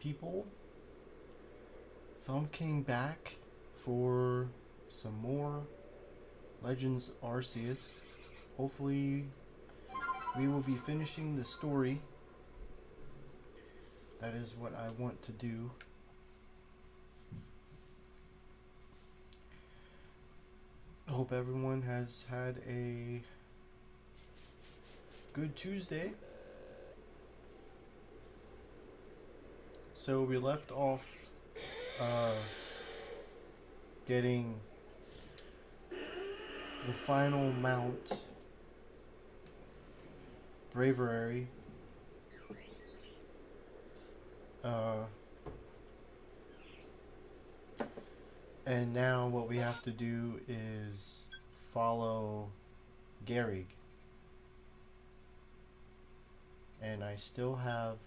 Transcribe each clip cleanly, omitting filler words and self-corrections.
people. Thumb King back for some more Legends Arceus. Hopefully we will be finishing the story. That is what I want to do. Hope everyone has had a good Tuesday. So we left off getting the final mount, Bravery. And now what we have to do is follow Garrig. And I still have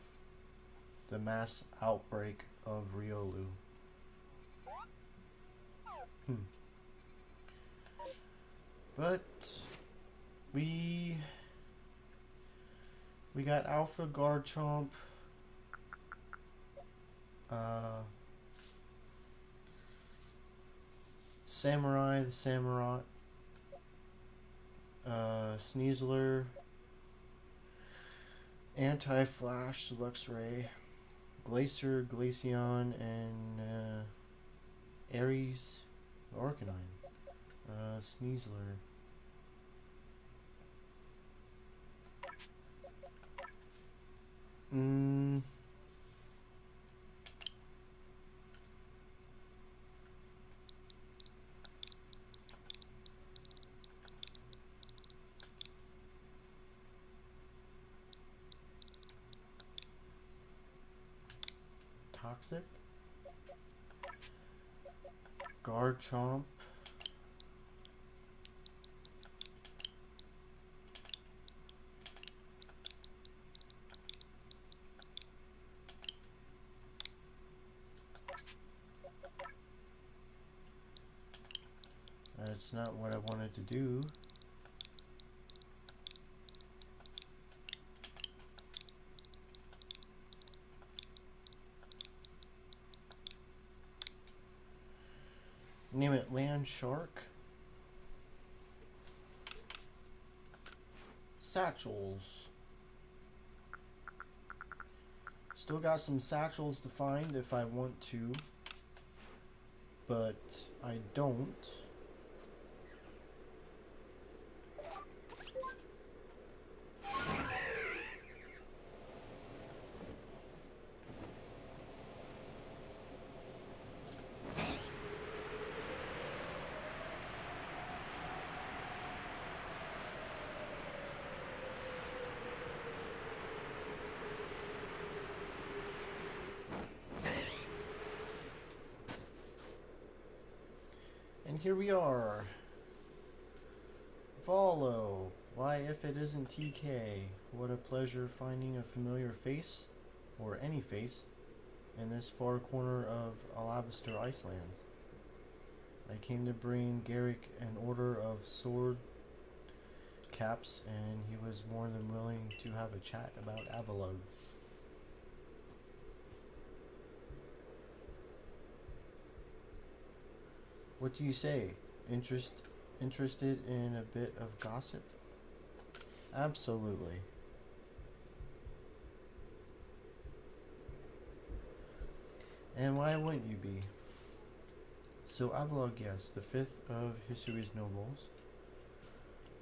the mass outbreak of Riolu. But we got Alpha Garchomp, Samurai, the Samurott, Sneasler, Anti-Flash, Luxray, Glacier, Glaceon, and Aries, Arcanine, Sneasler. Toxic, Garchomp, that's not what I wanted to do. Name it Land Shark. Satchels. Still got some satchels to find if I want to, but I don't. And here we are. Follow. Why, if it isn't TK? What a pleasure finding a familiar face, or any face, in this far corner of Alabaster Icelands. I came to bring Garrick an order of sword caps, and he was more than willing to have a chat about Avalugg. What do you say? Interested in a bit of gossip? Absolutely. And why wouldn't you be? So Avalugg, yes, the fifth of history's nobles.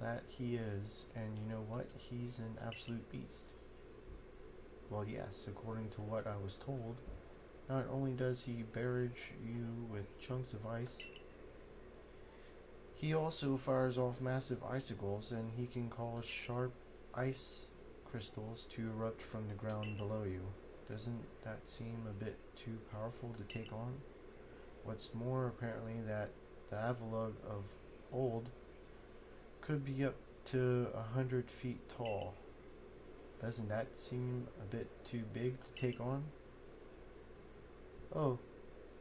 That he is, and you know what? He's an absolute beast. Well, yes, according to what I was told. Not only does he barrage you with chunks of ice, he also fires off massive icicles, and he can cause sharp ice crystals to erupt from the ground below you. Doesn't that seem a bit too powerful to take on? What's more, apparently that the Avalugg of old could be up to 100 feet tall. Doesn't that seem a bit too big to take on? Oh,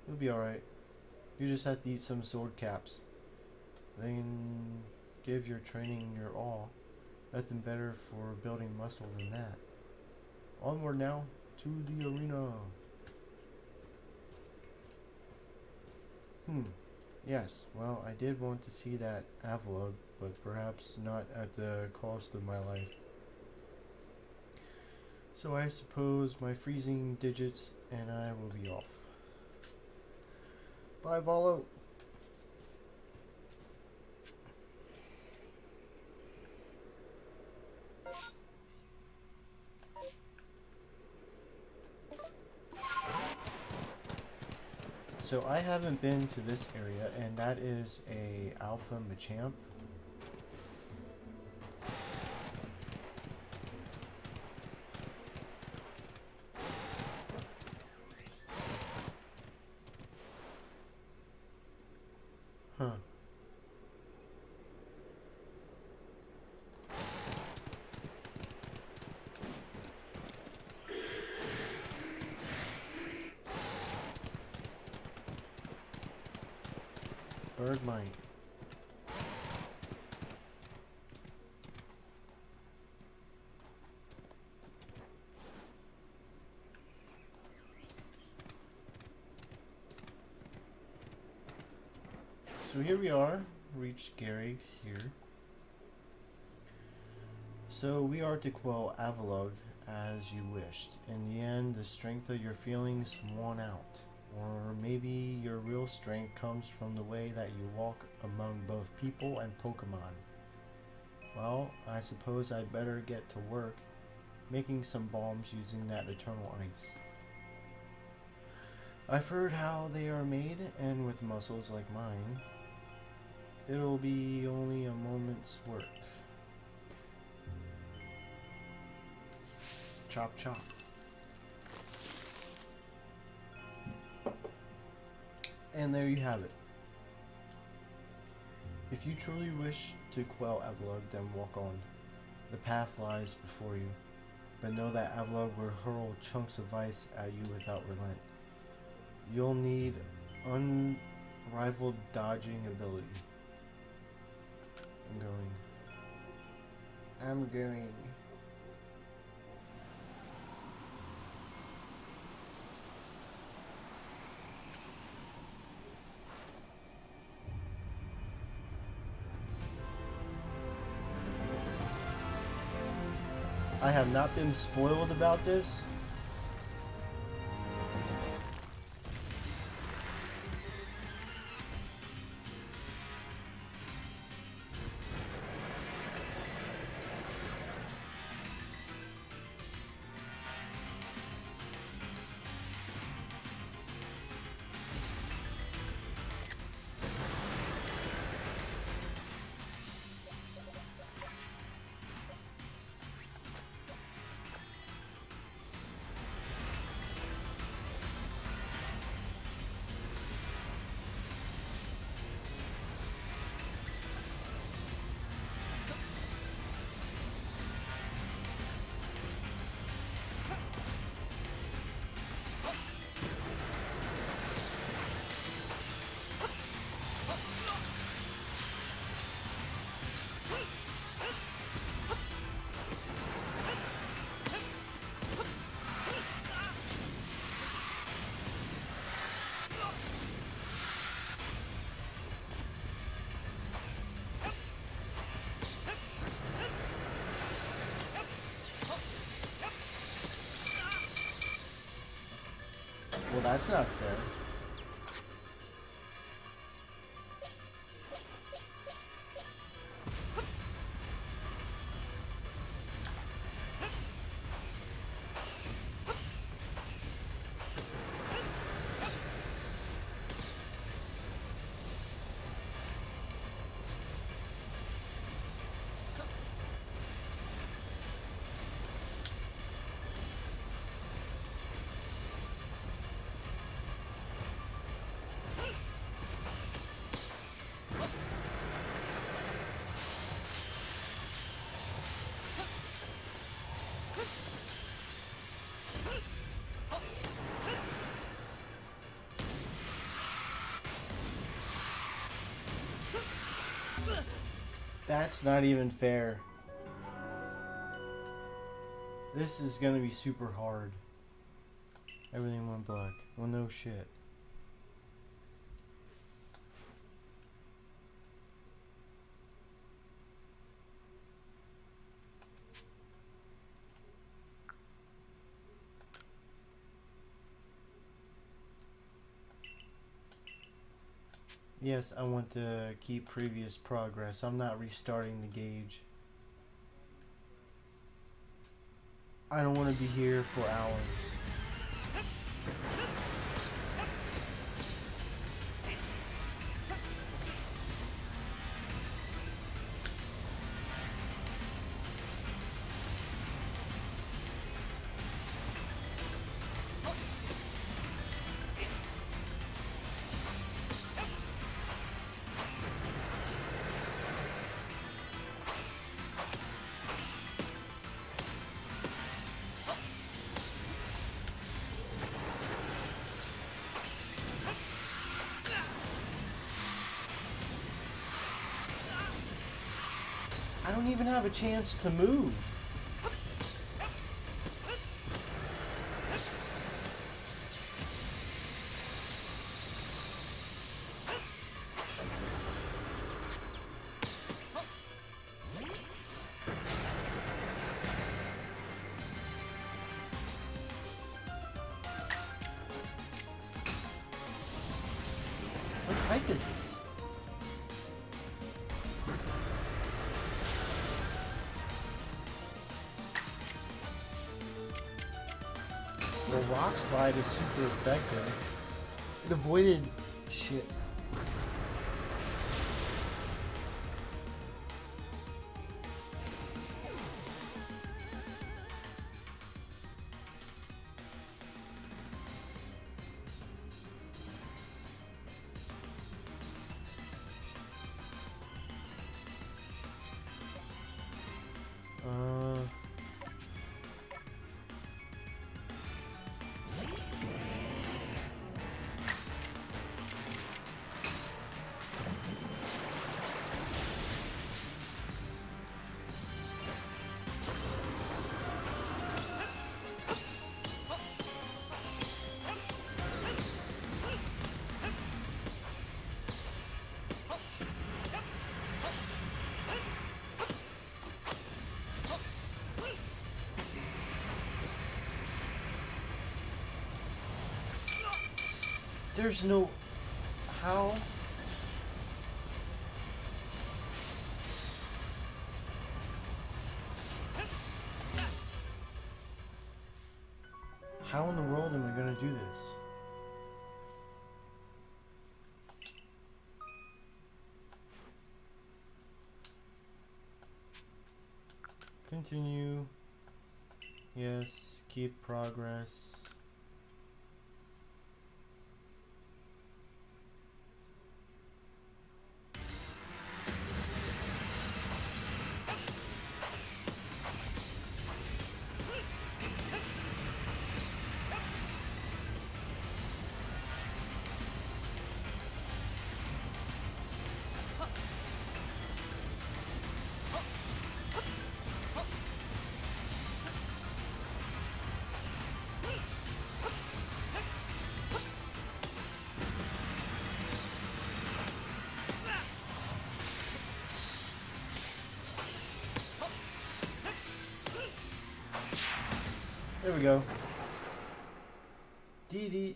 you'll be alright. You just have to eat some sword caps. Then give your training your all. Nothing better for building muscle than that. Onward now to the arena. Hmm. Yes, well, I did want to see that Avalug, but perhaps not at the cost of my life. So I suppose my freezing digits and I will be off. Bye, Volo. So I haven't been to this area, and that is a Alpha Machamp. Huh. Bird mite. So here we are, reached Garrig here. So we are to quell Avalug as you wished. In the end, the strength of your feelings won out. Or maybe your real strength comes from the way that you walk among both people and Pokemon. Well, I suppose I'd better get to work making some bombs using that eternal ice. I've heard how they are made, and with muscles like mine, it'll be only a moment's work. Chop chop. And there you have it. If you truly wish to quell Avalug, then walk on. The path lies before you. But know that Avalug will hurl chunks of ice at you without relent. You'll need unrivaled dodging ability. I'm going. I have not been spoiled about this. Well, that's not fair. That's not even fair. This is gonna be super hard. Everything went black. Well, no shit. Yes, I want to keep previous progress. I'm not restarting the gauge. I don't want to be here for hours. I don't even have a chance to move. What type is this? The rock slide is super effective. It avoided shit. There's no... How? How in the world am I gonna do this? Continue. Yes, keep progress. There we go. DD.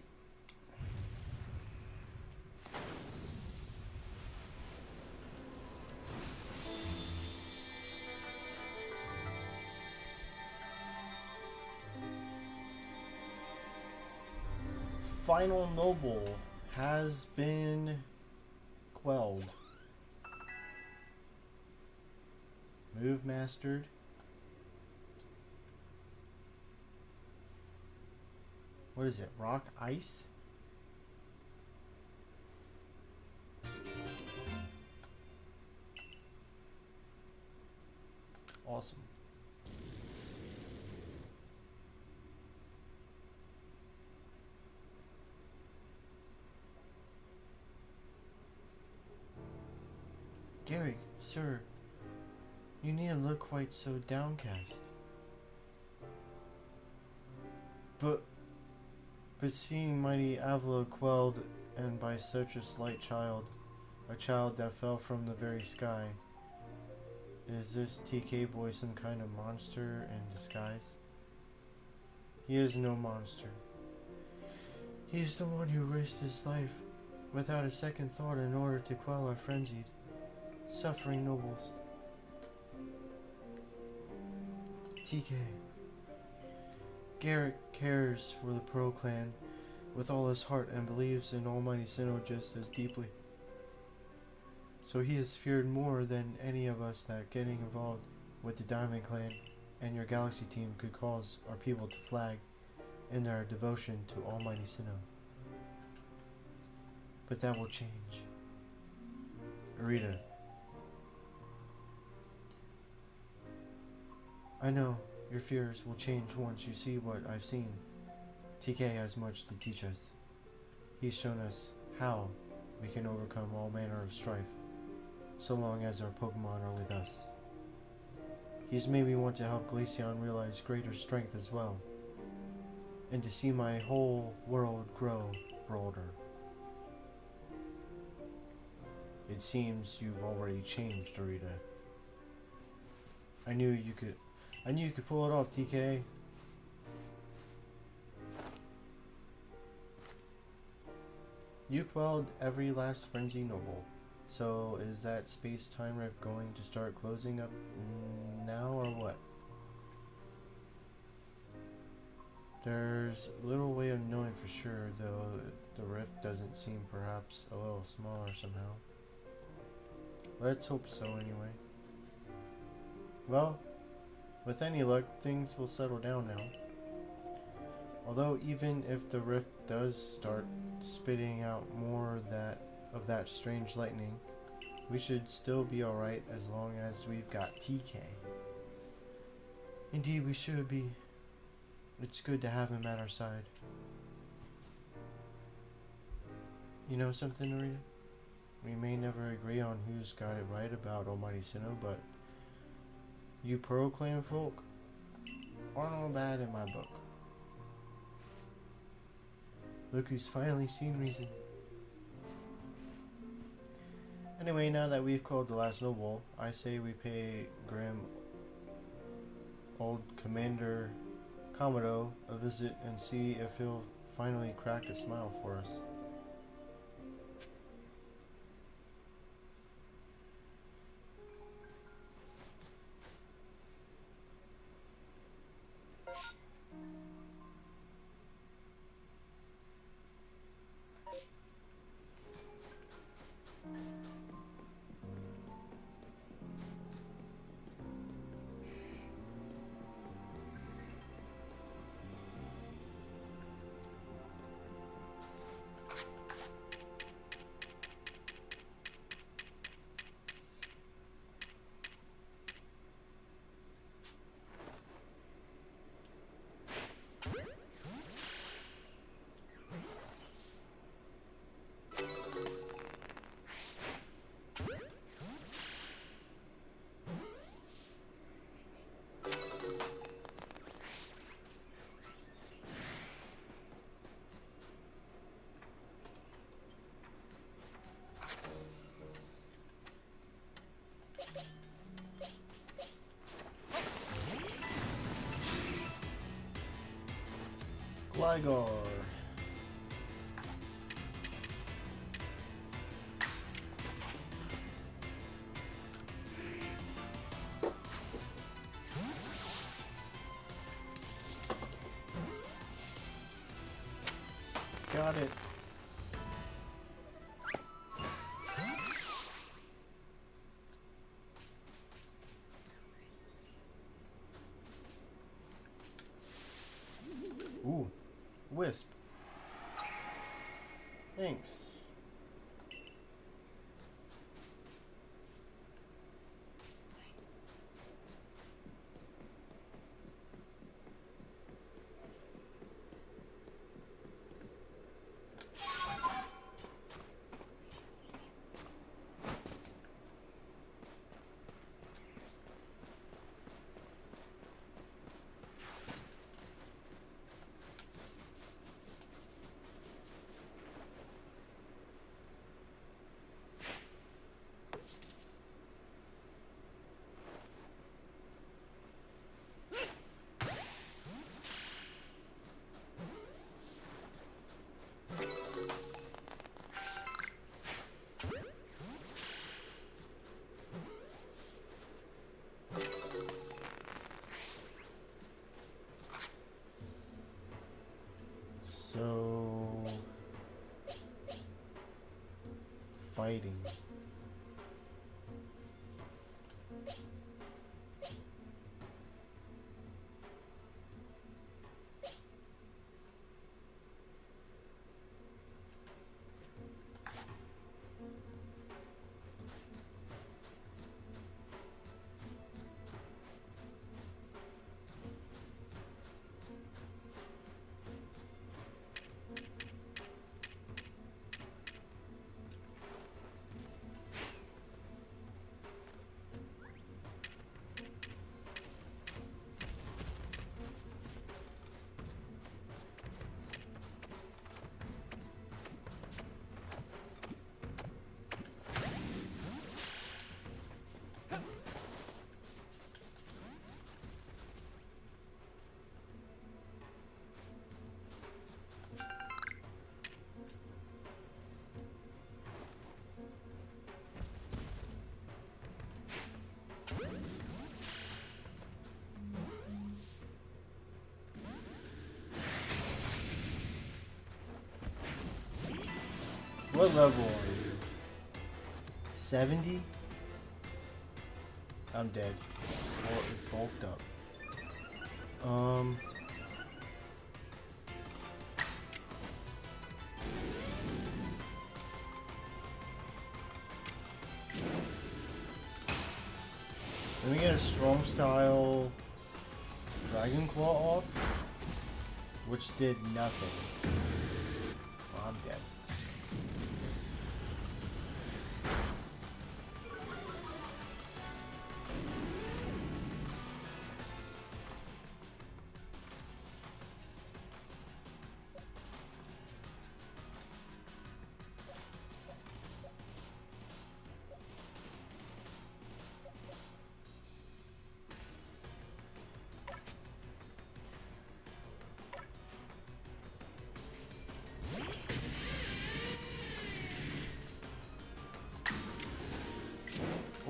Final Noble has been quelled. Move mastered. What is it? Rock ice? Awesome. Gary, sir, you needn't look quite so downcast. But seeing mighty Avila quelled, and by such a slight child, a child that fell from the very sky, is this TK boy some kind of monster in disguise? He is no monster. He is the one who risked his life without a second thought in order to quell our frenzied, suffering nobles. TK. Garrett cares for the Pearl Clan with all his heart and believes in Almighty Sinnoh just as deeply. So he is feared more than any of us that getting involved with the Diamond Clan and your Galaxy team could cause our people to flag in their devotion to Almighty Sinnoh. But that will change. Arita. I know your fears will change once you see what I've seen. TK has much to teach us. He's shown us how we can overcome all manner of strife, so long as our Pokemon are with us. He's made me want to help Glaceon realize greater strength as well, and to see my whole world grow broader. It seems you've already changed, Arita. I knew you could pull it off, TK. You quelled every last frenzy noble. So is that space-time rift going to start closing up now or what? There's little way of knowing for sure, though the rift doesn't seem perhaps a little smaller somehow. Let's hope so anyway. Well, with any luck, things will settle down now. Although even if the rift does start spitting out more of that strange lightning, we should still be alright as long as we've got TK. Indeed, we should be. It's good to have him at our side. You know something, Arita? We may never agree on who's got it right about Almighty Sinnoh, but you Pearl Clan folk aren't all bad in my book. Look who's finally seen reason. Anyway, now that we've called the last noble, I say we pay grim old Commander Komodo a visit and see if he'll finally crack a smile for us. Gligar. Got it. Ooh, Wisp. Thanks. fighting. What level are you? 70? I'm dead. Or it bulked up. Let me get a strong style Dragon Claw off, which did nothing. Well, I'm dead.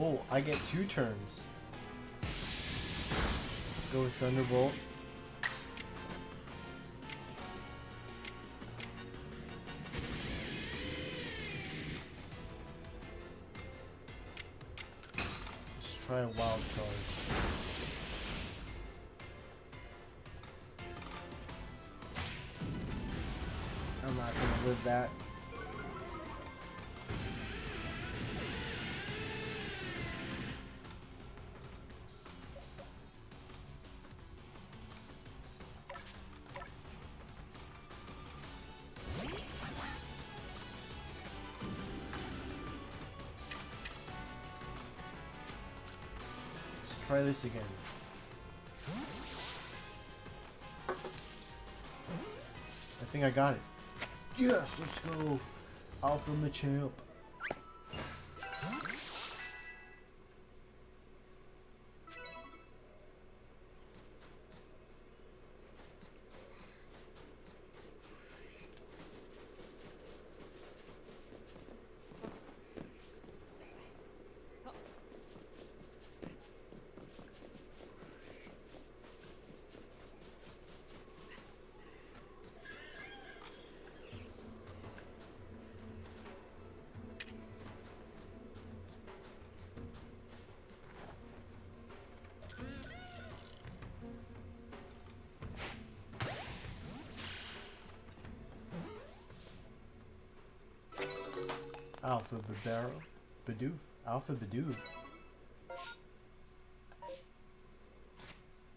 Oh, I get 2 turns. Go with Thunderbolt. Let's try a Wild Charge. I'm not gonna live that. Try this again. I think I got it. Yes, let's go. Alpha Machamp. Alpha Barbaro. Bidoof. Alpha Bidoof.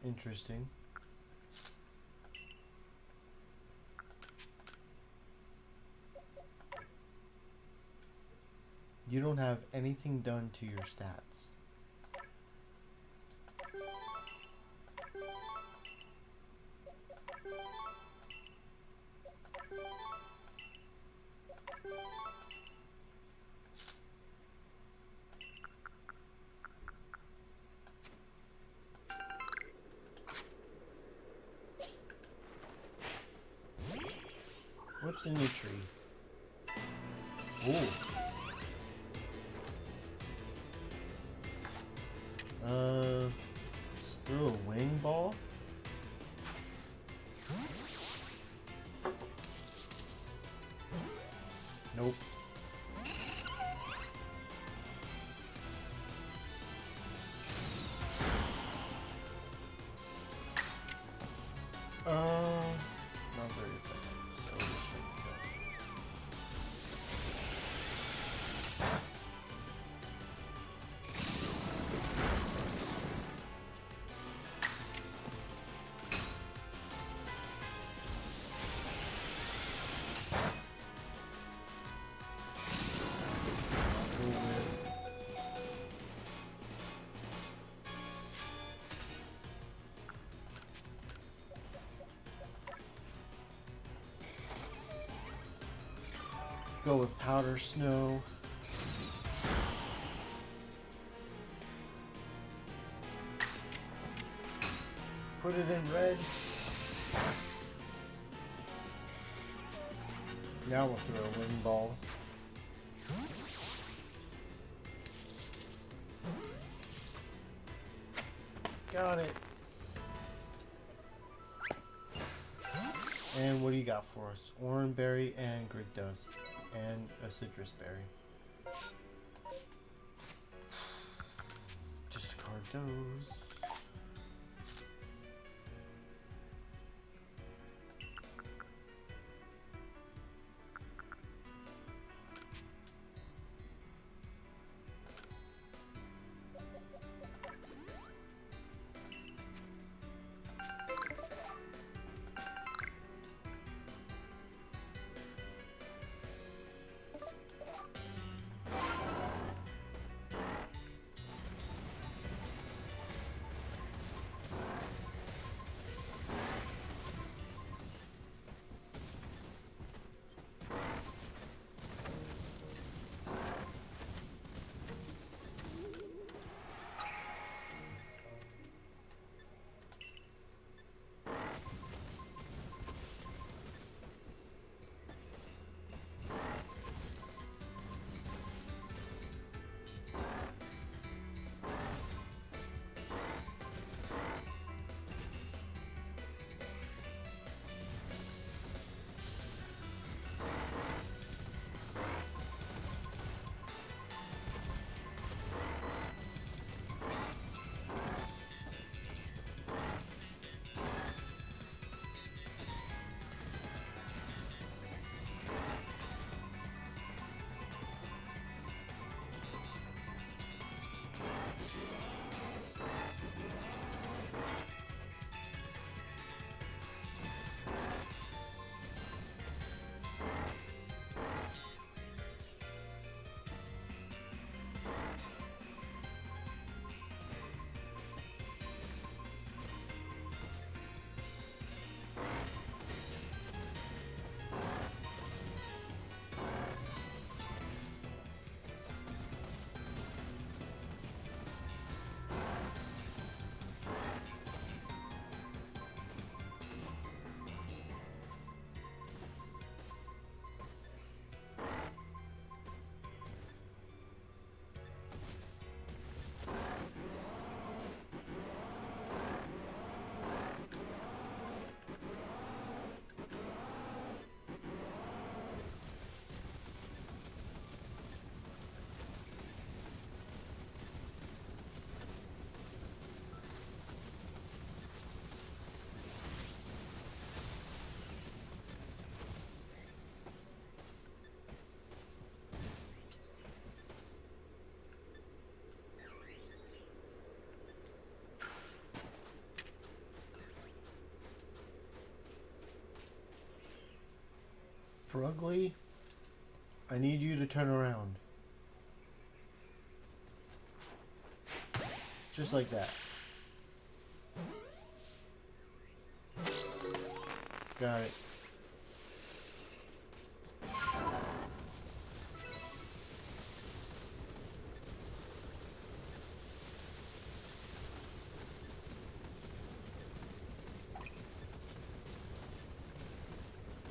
Interesting. You don't have anything done to your stats. What's in the tree? Ooh. Let's throw a wing ball. Nope. Go with powder snow. Put it in red. Now we'll throw a wind ball. Got it. And what do you got for us? Orange berry and grit dust. And a citrus berry. Discard those. Frugly, I need you to turn around. Just like that. Got it.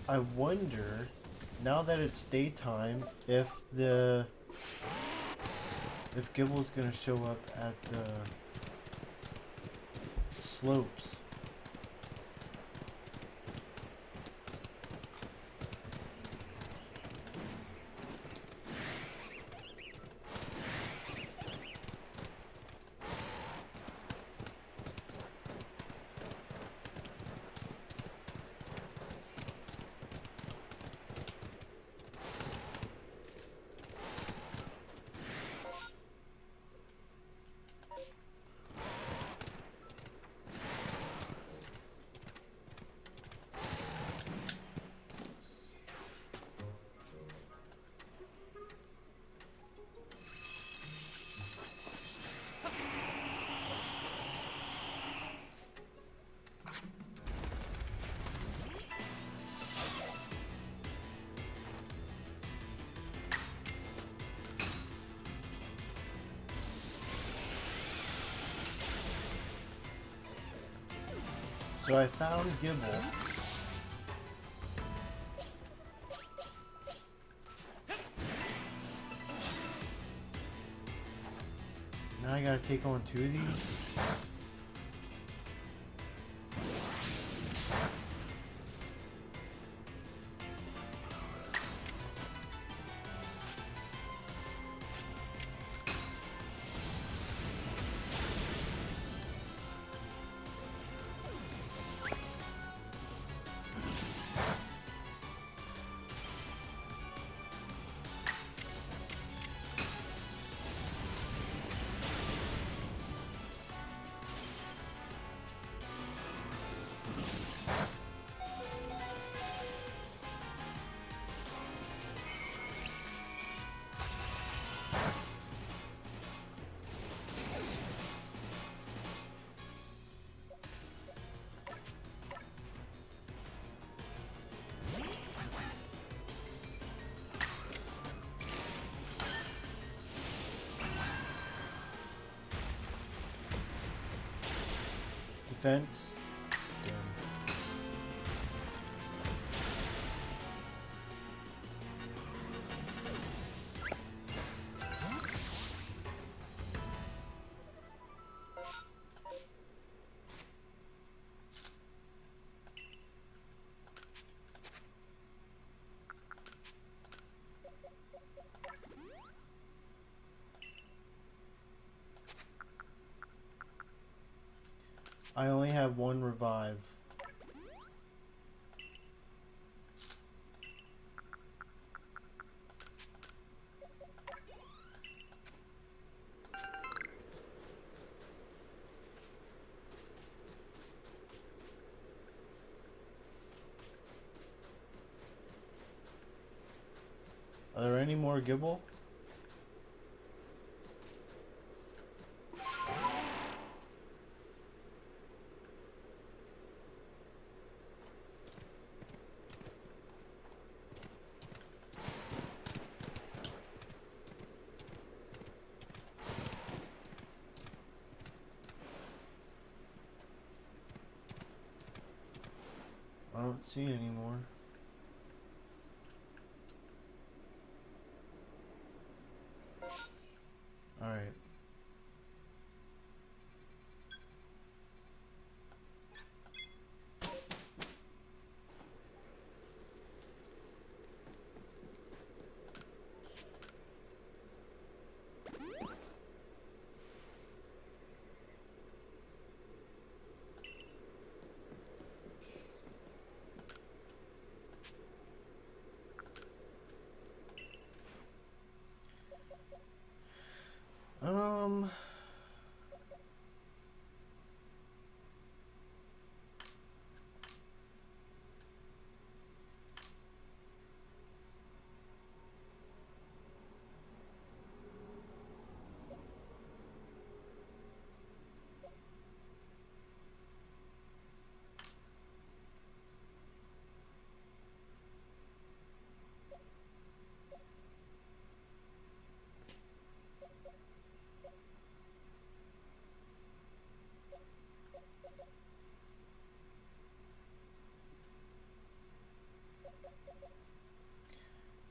I wonder, now that it's daytime, if Gibble's gonna show up at the slopes. So I found Gibble. Now I gotta take on 2 of these. Defense. Damn. I only have 1 revive. Are there any more Gibble? I don't see any more. Alright. Um...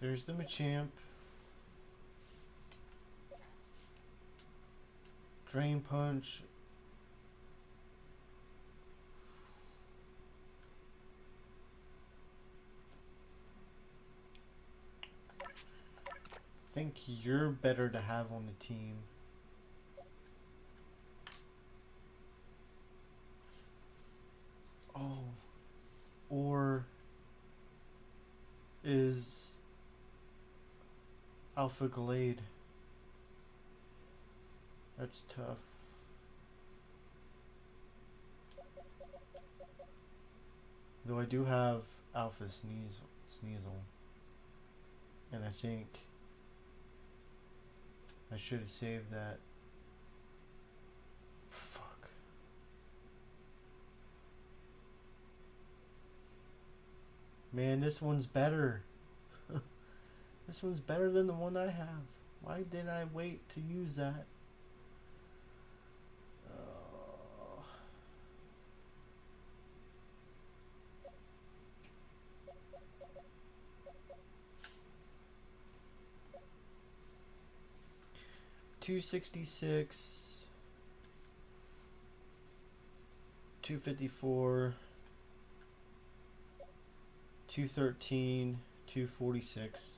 There's the Machamp. Drain Punch. I think you're better to have on the team. Oh. Or is Alpha Glade. That's tough. Though I do have Alpha Sneasel. And I think I should have saved that. Fuck. Man, this one's better. This one's better than the one I have. Why didn't I wait to use that? 266, 254, 213, 246,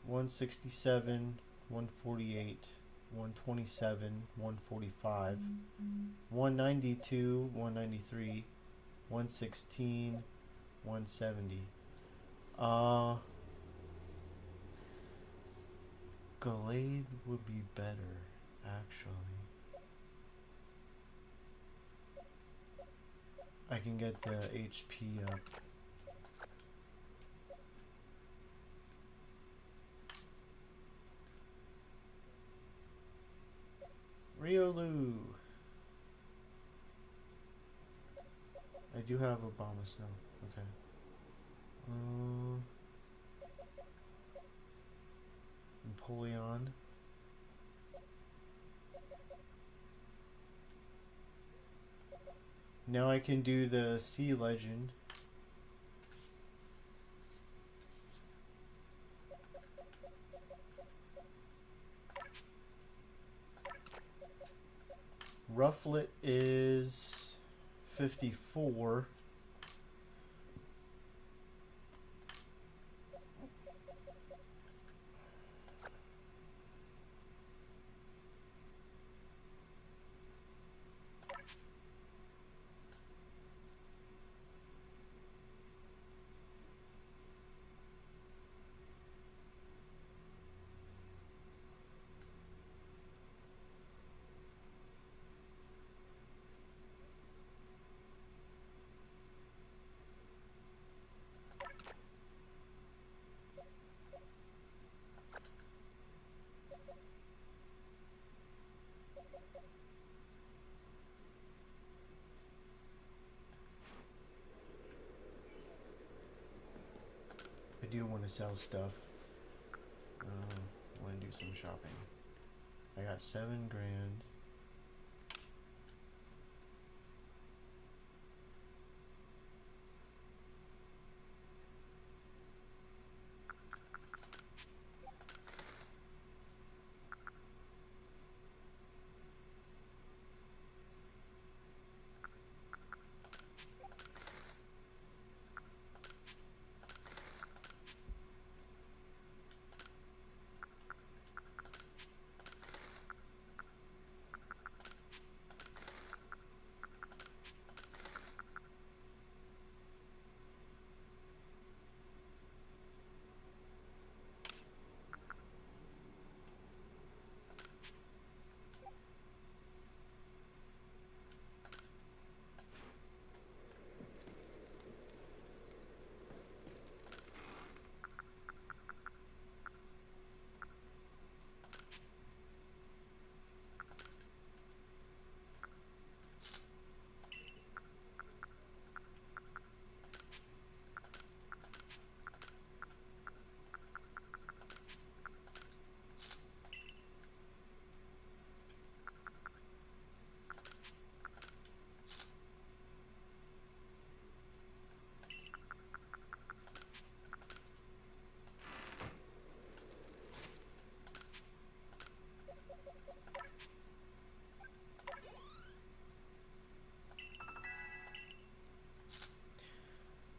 167, 148, 127, 145, 192, 193, 116, 170. Gallade would be better, actually. I can get the HP up. Riolu. I do have Obama Snow. Okay. Napoleon. Now I can do the Sea Legend. Rufflet is 54. I do want to sell stuff. I want to do some shopping. I got 7 grand.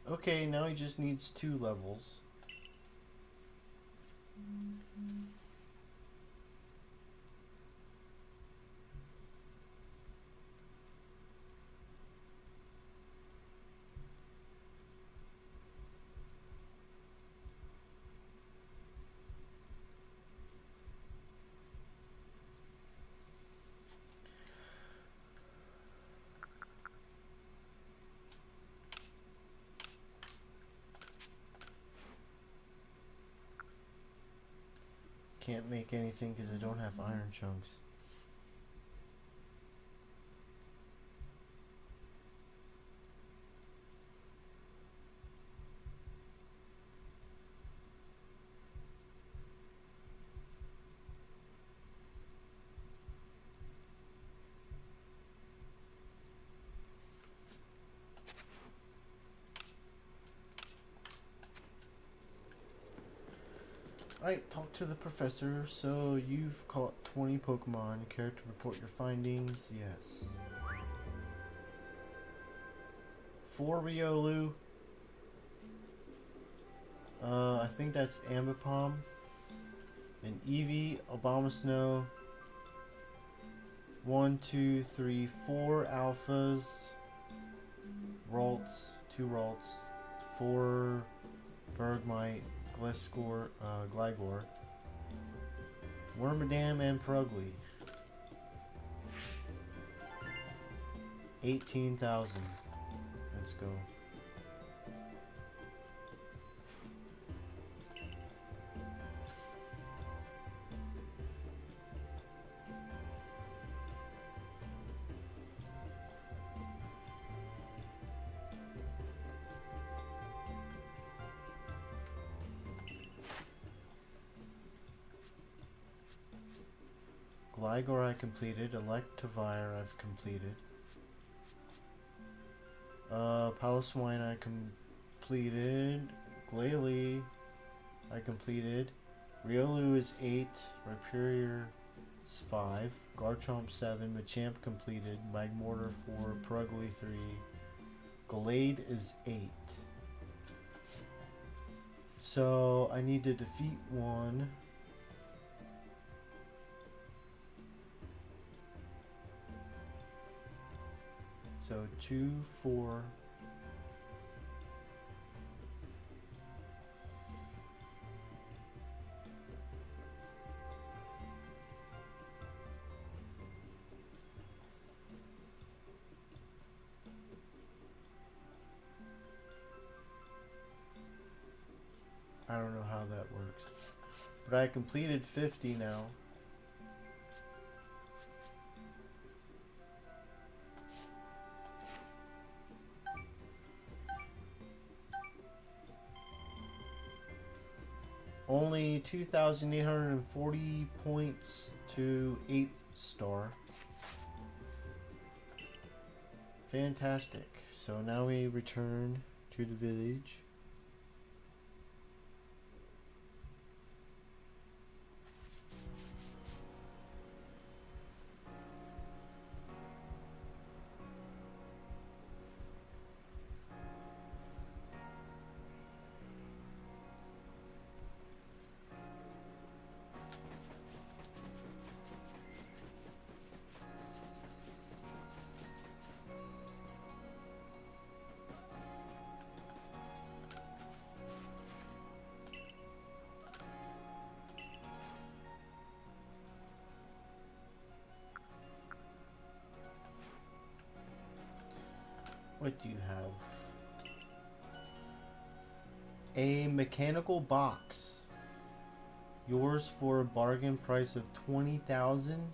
Okay, now he just needs 2 levels. Can't make anything because I don't have iron chunks. Alright, talk to the professor. So you've caught 20 Pokemon. Care to report your findings? Yes. 4 Riolu. I think that's Ambipom. An Eevee, Abomasnow. 1, 2, 3, 4 Alphas. Ralts, 2 Ralts. 4 Bergmite, Gligar. Wormadam and Purugly. 18,000. Let's go. Gligar I completed. Electivire I've completed. Paloswine I completed. Glalie I completed. Riolu is 8. Rhyperior is 5. Garchomp 7. Machamp completed. Magmortar 4. Purugly 3. Gallade is 8. So I need to defeat one. So 2, 4. I don't know how that works. But I completed 50 now. Only 2,840 points to 8th star. Fantastic. So now we return to the village. What do you have? A mechanical box. Yours for a bargain price of 20,000.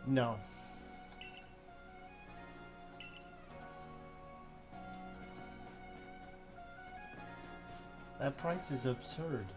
No. That price is absurd.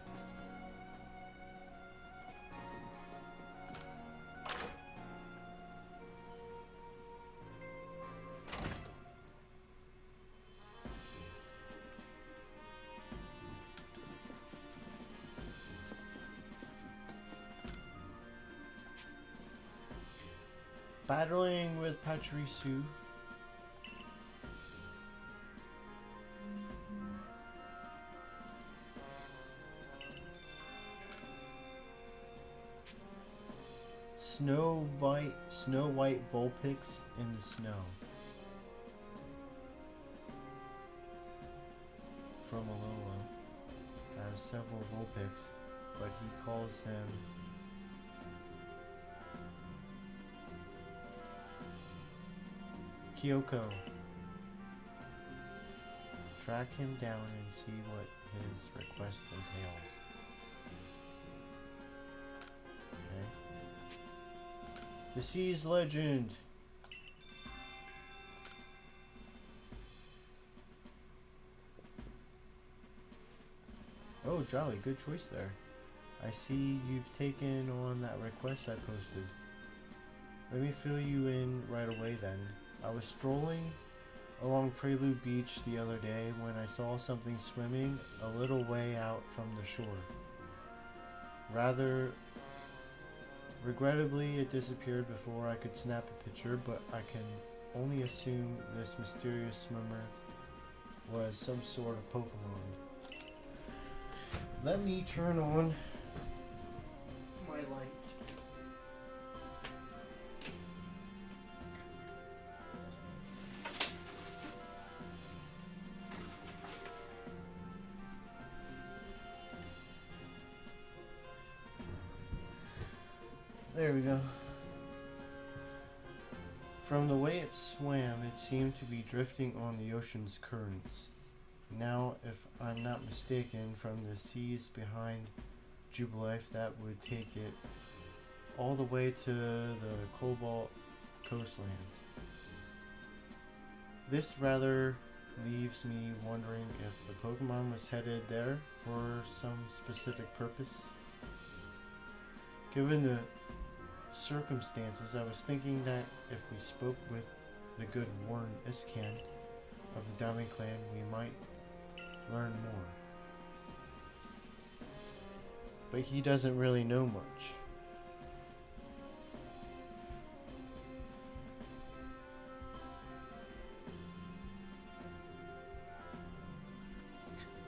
Battling with Pachirisu. Snow White Vulpix in the snow. From Alola has several Vulpix, but he calls him Kyoko. Track him down and see what his request entails. Okay. The Sea's Legend! Oh, jolly, good choice there. I see you've taken on that request I posted. Let me fill you in right away then. I was strolling along Prelude Beach the other day when I saw something swimming a little way out from the shore. Rather regrettably, it disappeared before I could snap a picture, but I can only assume this mysterious swimmer was some sort of Pokemon. Let me turn on my light. There we go. From the way it swam, it seemed to be drifting on the ocean's currents. Now, if I'm not mistaken, from the seas behind Jubilife, that would take it all the way to the Cobalt coastlands. This rather leaves me wondering if the Pokemon was headed there for some specific purpose. Given the circumstances, I was thinking that if we spoke with the good Warren Iscan of the Diamond Clan, we might learn more. But he doesn't really know much.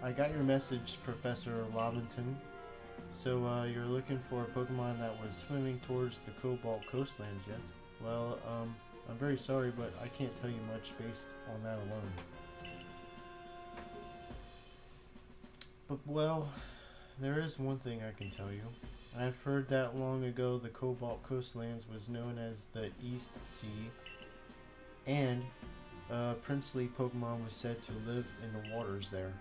I got your message, Professor Lavington. So, you're looking for a Pokemon that was swimming towards the Cobalt coastlands, yes? Well, I'm very sorry, but I can't tell you much based on that alone. But, well, there is one thing I can tell you. I've heard that long ago the Cobalt coastlands was known as the East Sea, and a princely Pokemon was said to live in the waters there.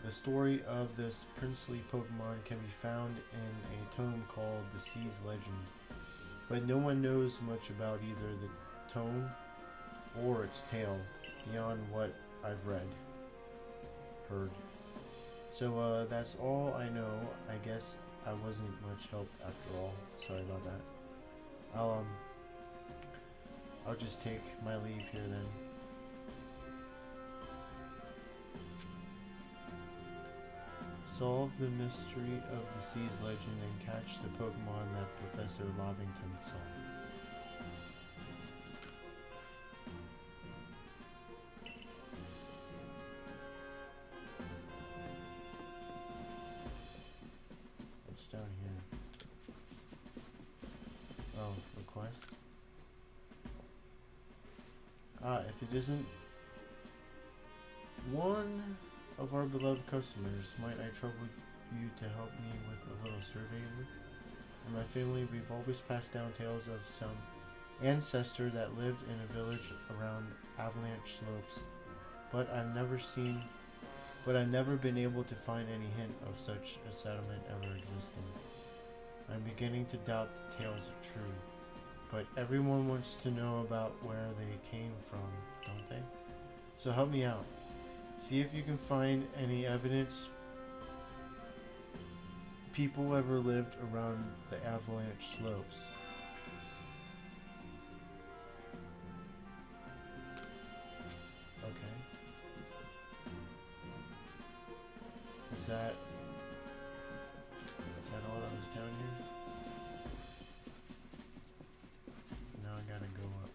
The story of this princely Pokemon can be found in a tome called The Sea's Legend, but no one knows much about either the tome or its tale beyond what I've heard. So that's all I know. I guess I wasn't much help after all. Sorry about that. I'll just take my leave here then. Solve the mystery of the Sea's Legend and catch the Pokemon that Professor Lavington saw. What's down here? Oh, request? If it isn't one of our beloved customers, might I trouble you to help me with a little survey work? In my family, we've always passed down tales of some ancestor that lived in a village around Avalanche Slopes, but I've never been able to find any hint of such a settlement ever existing. I'm beginning to doubt the tales are true, but everyone wants to know about where they came from, don't they? So help me out. See if you can find any evidence people ever lived around the Avalanche Slopes. Okay. Is that all that was down here? Now I gotta go up.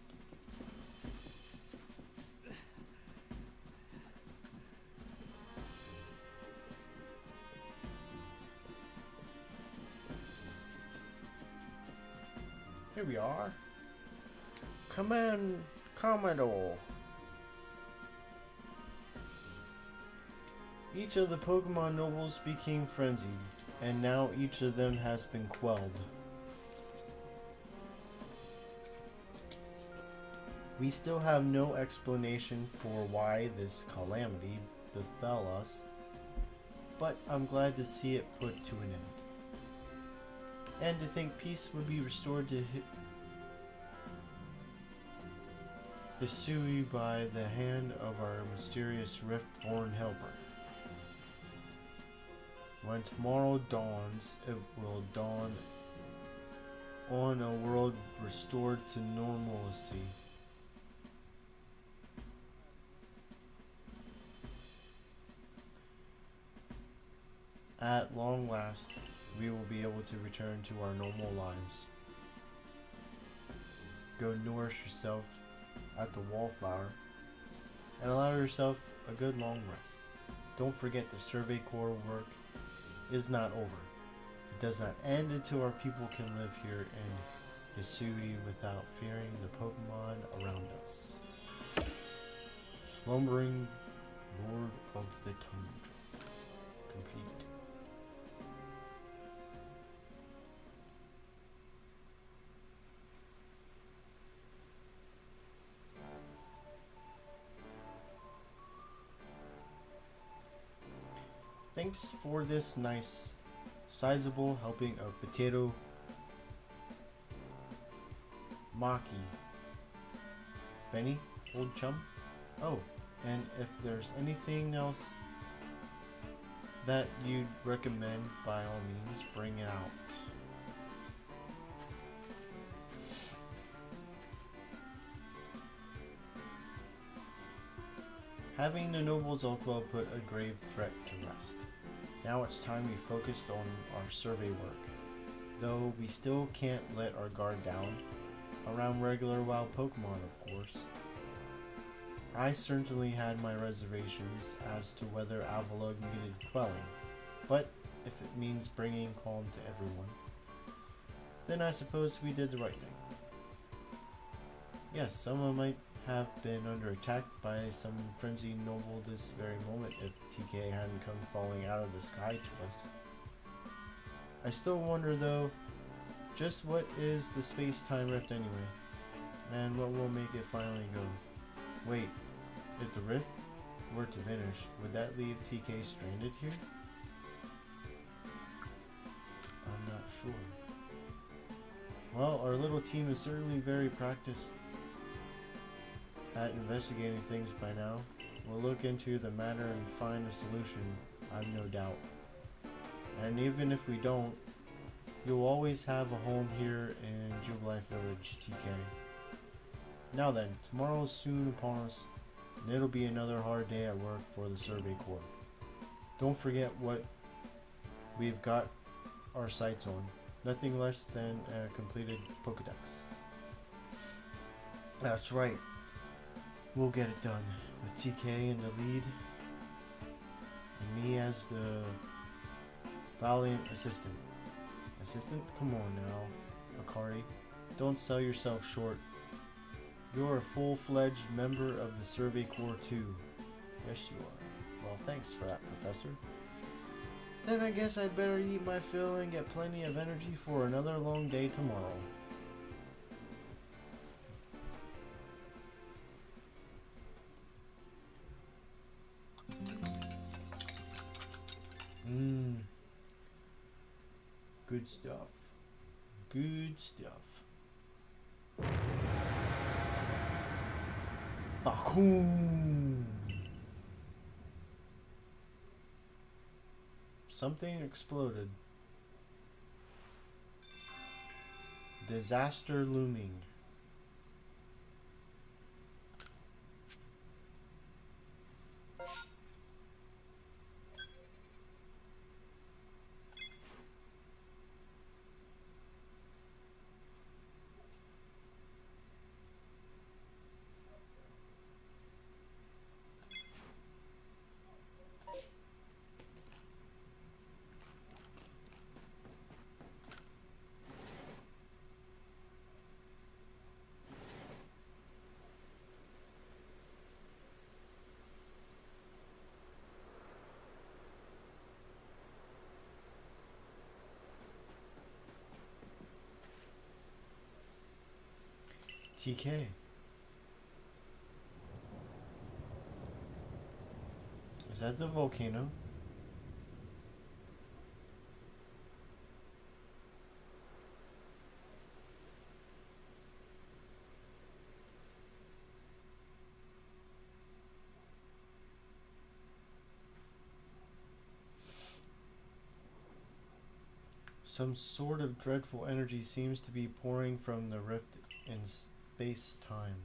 Here we are. Command Commodore. Each of the Pokemon nobles became frenzied, and now each of them has been quelled. We still have no explanation for why this calamity befell us, but I'm glad to see it put to an end. And to think peace would be restored to Hisui by the hand of our mysterious Rift-born helper. When tomorrow dawns, it will dawn on a world restored to normalcy. At long last, we will be able to return to our normal lives. Go nourish yourself at the wallflower and allow yourself a good long rest. Don't forget the Survey Corps work is not over. It does not end until our people can live here in Hisui without fearing the Pokemon around us. Slumbering Lord of the Tundra. Complete. Thanks for this nice, sizable helping of potato maki. Benny, old chum? Oh, and if there's anything else that you'd recommend, by all means, bring it out. Having the Nobles Club put a grave threat to rest. Now it's time we focused on our survey work. Though we still can't let our guard down around regular wild Pokemon, of course. I certainly had my reservations as to whether Avalugg needed quelling, but if it means bringing calm to everyone, then I suppose we did the right thing. Yes, someone might have been under attack by some frenzied noble this very moment if TK hadn't come falling out of the sky to us. I still wonder though, just what is the space-time rift anyway? And what will make it finally go? Wait, if the rift were to vanish, would that leave TK stranded here? I'm not sure. Well, our little team is certainly very practiced at investigating things by now. We'll look into the matter and find a solution, I've no doubt. And even if we don't, you'll always have a home here in Jubilife Village, TK. Now then, tomorrow's soon upon us, and it'll be another hard day at work for the Survey Corps. Don't forget what we've got our sights on. Nothing less than a completed Pokedex. That's right. We'll get it done, with TK in the lead, and me as the valiant assistant. Assistant? Come on now, Akari. Don't sell yourself short. You're a full-fledged member of the Survey Corps too. Yes, you are. Well, thanks for that, Professor. Then I guess I'd better eat my fill and get plenty of energy for another long day tomorrow. Good stuff. Good stuff. Bakoom! Something exploded. Disaster looming. TK. Is that the volcano? Some sort of dreadful energy seems to be pouring from the rift in space-time.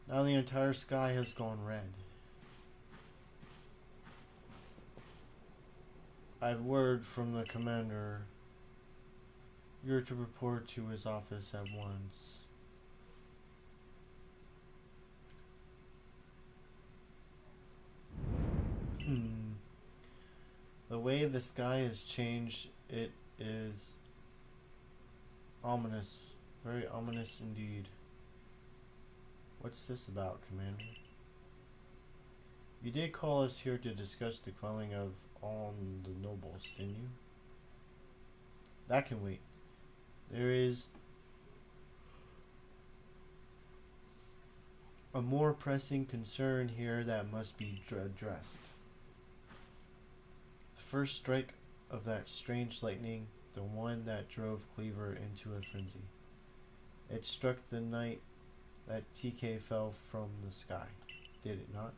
Now the entire sky has gone red. I've word from the commander. You're to report to his office at once. The way the sky has changed, it is ominous. Very ominous indeed. What's this about, Commander? You did call us here to discuss the quelling of all the nobles, didn't you? That can wait. There is a more pressing concern here that must be addressed. The first strike of that strange lightning, the one that drove Cleaver into a frenzy. It struck the night that TK fell from the sky, did it not?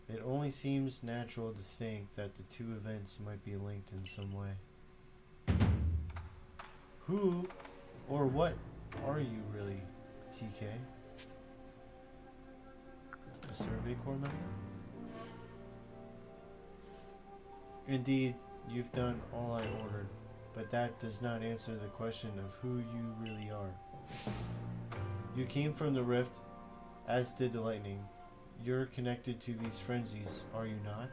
It only seems natural to think that the two events might be linked in some way. Who or what are you really, TK? A Survey Corps member? Indeed, you've done all I ordered, but that does not answer the question of who you really are. You came from the rift, as did the lightning. You're connected to these frenzies, are you not?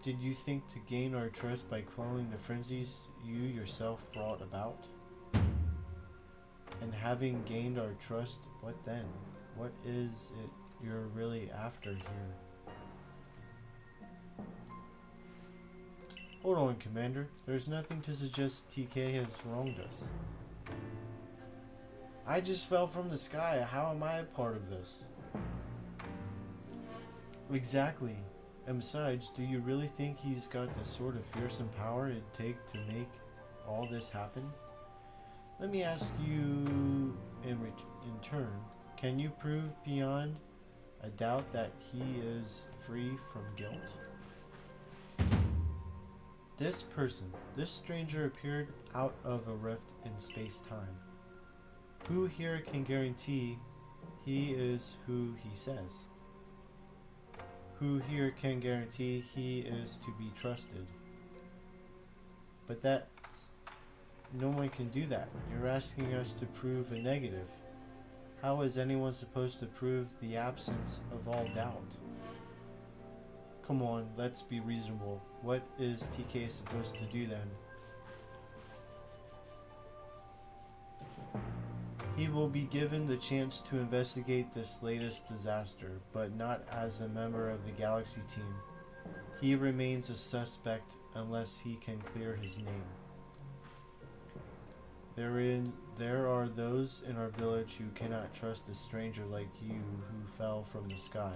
Did you think to gain our trust by quelling the frenzies you yourself brought about? And having gained our trust, what then? What is it you're really after here? Hold on, Commander. There's nothing to suggest TK has wronged us. I just fell from the sky. How am I a part of this? Exactly. And besides, do you really think he's got the sort of fearsome power it'd take to make all this happen? Let me ask you in turn, can you prove beyond a doubt that he is free from guilt? This person, this stranger appeared out of a rift in space-time. Who here can guarantee he is who he says? Who here can guarantee he is to be trusted? But no one can do that. You're asking us to prove a negative. How is anyone supposed to prove the absence of all doubt? Come on, let's be reasonable. What is TK supposed to do then? He will be given the chance to investigate this latest disaster, but not as a member of the Galaxy team. He remains a suspect unless he can clear his name. There are those in our village who cannot trust a stranger like you who fell from the sky,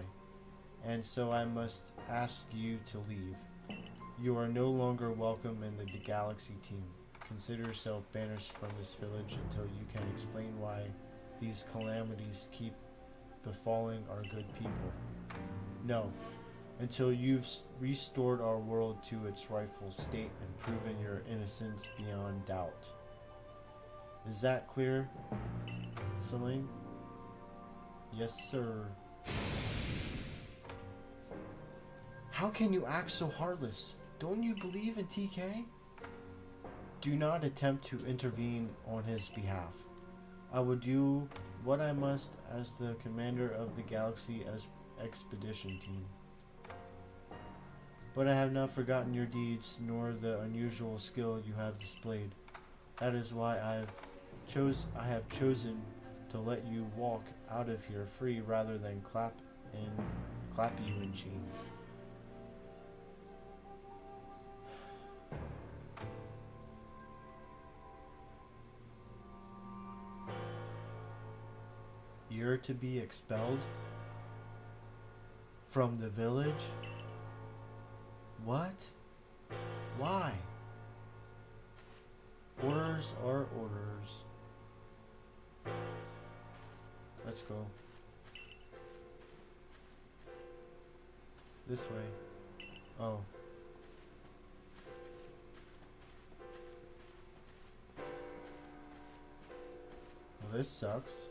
and so I must ask you to leave. You are no longer welcome in the Galaxy team. Consider yourself banished from this village until you can explain why these calamities keep befalling our good people. No, until you've restored our world to its rightful state and proven your innocence beyond doubt. Is that clear, Celine? Yes, sir. How can you act so heartless? Don't you believe in TK? Do not attempt to intervene on his behalf. I will do what I must as the commander of the Galaxy Expedition Team. But I have not forgotten your deeds, nor the unusual skill you have displayed. That is why I have chosen to let you walk out of here free rather than clap you in chains. You're to be expelled from the village? What? Why? Orders are orders. Let's go. This way. Oh. this sucks.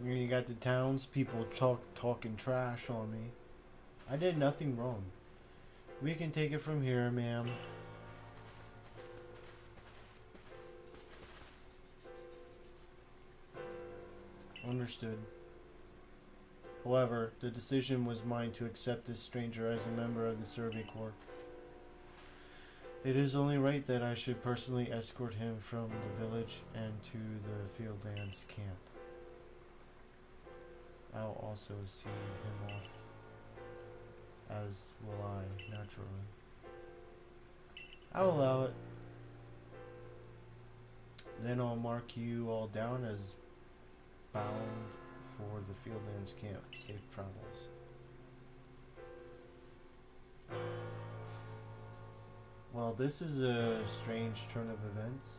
You got the townspeople talking trash on me. I did nothing wrong. We can take it from here, ma'am. Understood. However, the decision was mine to accept this stranger as a member of the Survey Corps. It is only right that I should personally escort him from the village and to the Fieldlands camp. I'll also see him off, as will I, naturally. I'll allow it. Then I'll mark you all down as bound for the Fieldlands camp. Safe travels. Well, this is a strange turn of events.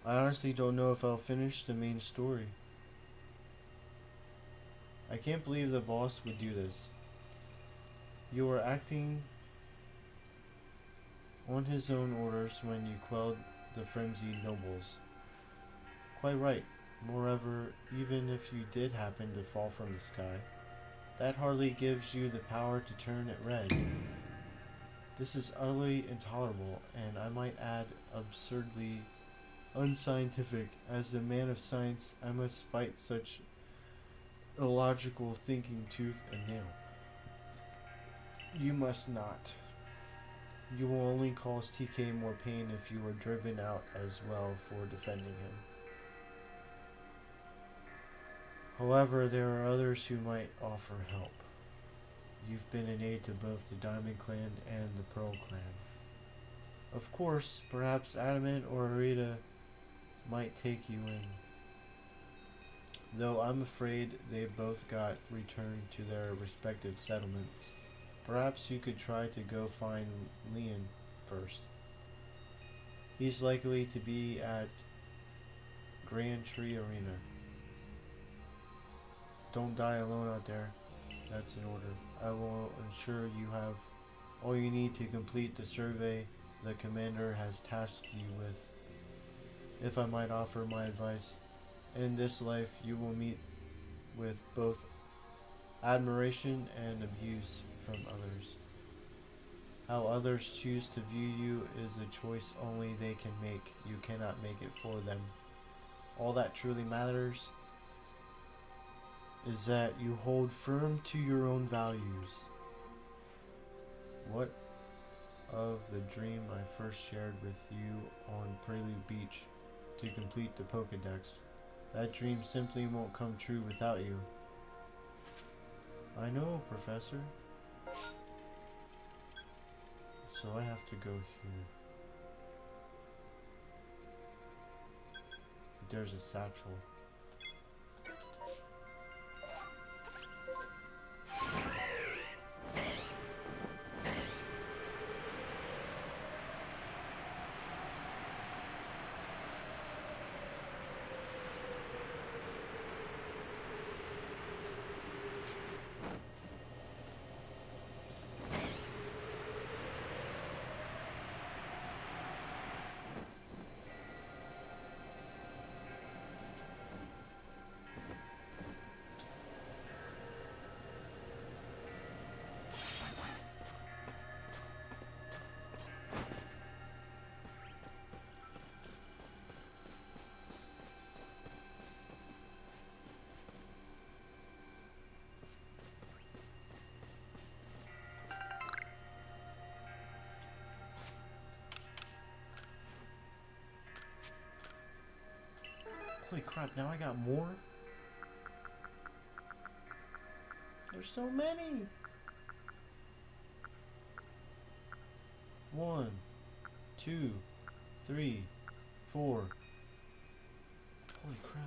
I honestly don't know if I'll finish the main story. I can't believe the boss would do this. You were acting on his own orders when you quelled the frenzied nobles. Quite right. Moreover, even if you did happen to fall from the sky, that hardly gives you the power to turn it red. This is utterly intolerable, and I might add absurdly unscientific. As a man of science, I must fight such illogical thinking tooth and nail. You must not. You will only cause TK more pain if you are driven out as well for defending him. However, there are others who might offer help. You've been an aid to both the Diamond Clan and the Pearl Clan. Of course, perhaps Adamant or Arita might take you in. Though I'm afraid they both got returned to their respective settlements. Perhaps you could try to go find Leon first. He's likely to be at Grand Tree Arena. Don't die alone out there. That's an order. I will ensure you have all you need to complete the survey the commander has tasked you with. If I might offer my advice, in this life you will meet with both admiration and abuse from others. How others choose to view you is a choice only they can make. You cannot make it for them. All that truly matters is that you hold firm to your own values. What of the dream I first shared with you on Prelude Beach to complete the Pokédex? That dream simply won't come true without you. I know, Professor. So I have to go here. There's a satchel. Holy crap, now I got more? There's so many! 1, 2, 3, 4. Holy crap.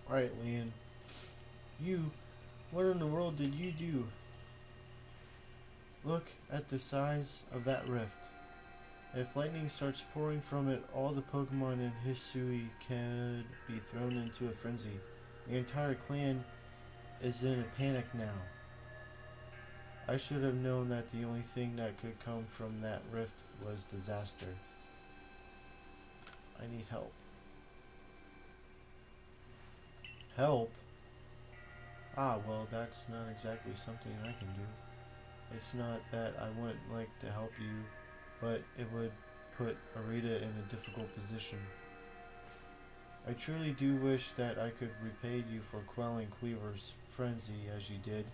Alright, Leon. What in the world did you do? Look at the size of that rift. If lightning starts pouring from it, all the Pokemon in Hisui could be thrown into a frenzy. The entire clan is in a panic now. I should have known that the only thing that could come from that rift was disaster. I need help. Help? Ah, well, that's not exactly something I can do. It's not that I wouldn't like to help you, but it would put Arita in a difficult position. I truly do wish that I could repay you for quelling Cleaver's frenzy as you did.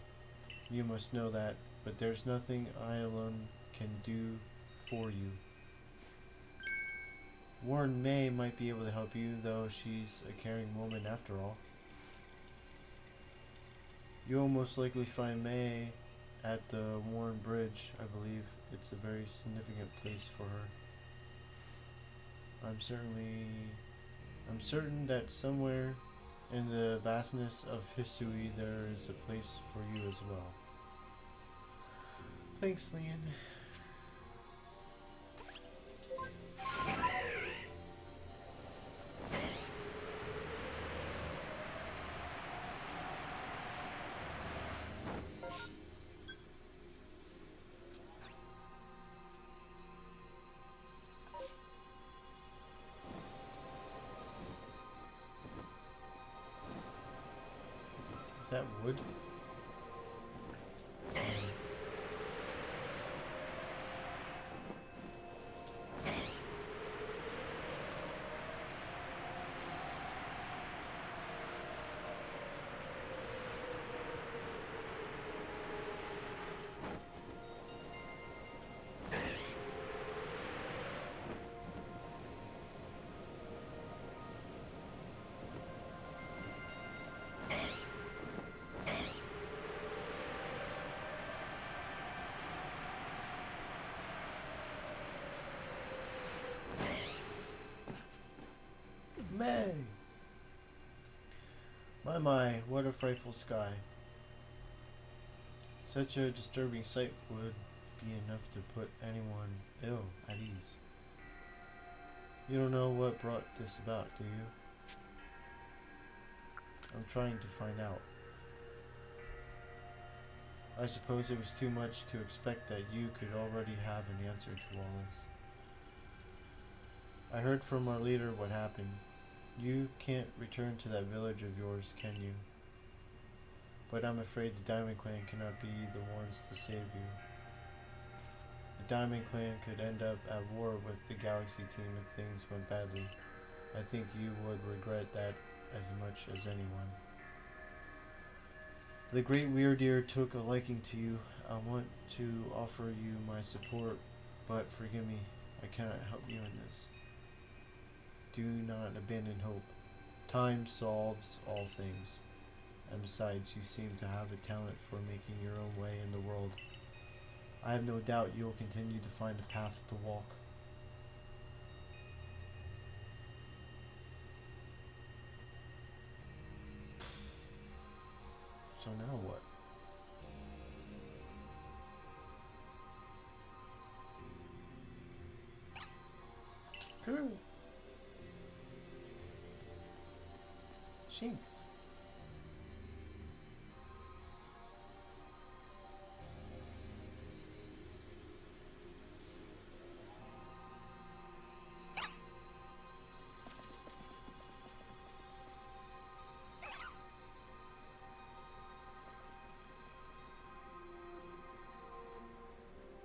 You must know that, but there's nothing I alone can do for you. Warren May might be able to help you, though she's a caring woman after all. You'll most likely find May at the Warren Bridge, I believe. It's a very significant place for her. I'm certain that somewhere in the vastness of Hisui there is a place for you as well. Thanks, Leon. Is that wood? May! My, what a frightful sky. Such a disturbing sight would be enough to put anyone ill at ease. You don't know what brought this about, do you? I'm trying to find out. I suppose it was too much to expect that you could already have an answer to all this. I heard from our leader what happened. You can't return to that village of yours, can you? But I'm afraid the Diamond Clan cannot be the ones to save you. The Diamond Clan could end up at war with the Galaxy team if things went badly. I think you would regret that as much as anyone. The great Weirdeer took a liking to you. I want to offer you my support, but forgive me, I cannot help you in this. Do not abandon hope. Time solves all things. And besides, you seem to have a talent for making your own way in the world. I have no doubt you will continue to find a path to walk. So now what? Cool. Jinx.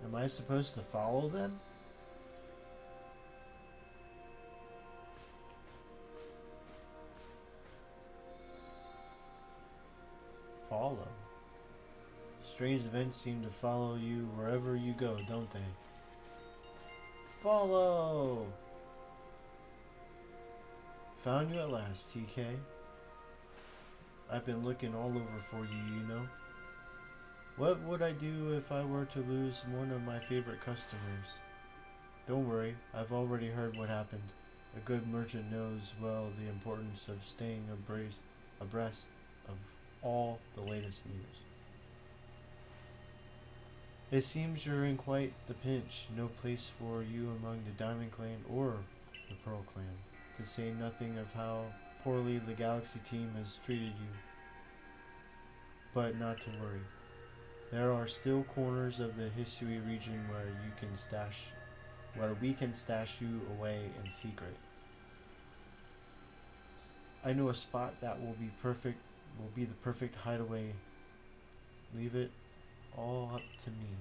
Am I supposed to follow them? Follow? Strange events seem to follow you wherever you go, don't they? Follow! Found you at last, TK. I've been looking all over for you, you know. What would I do if I were to lose one of my favorite customers? Don't worry, I've already heard what happened. A good merchant knows well the importance of staying abreast of all the latest news. It seems you're in quite the pinch. No place for you among the Diamond Clan or the Pearl Clan, to say nothing of how poorly the Galaxy team has treated you. But not to worry. There are still corners of the Hisui region where we can stash you away in secret. I know a spot that will be the perfect hideaway. Leave it all up to me.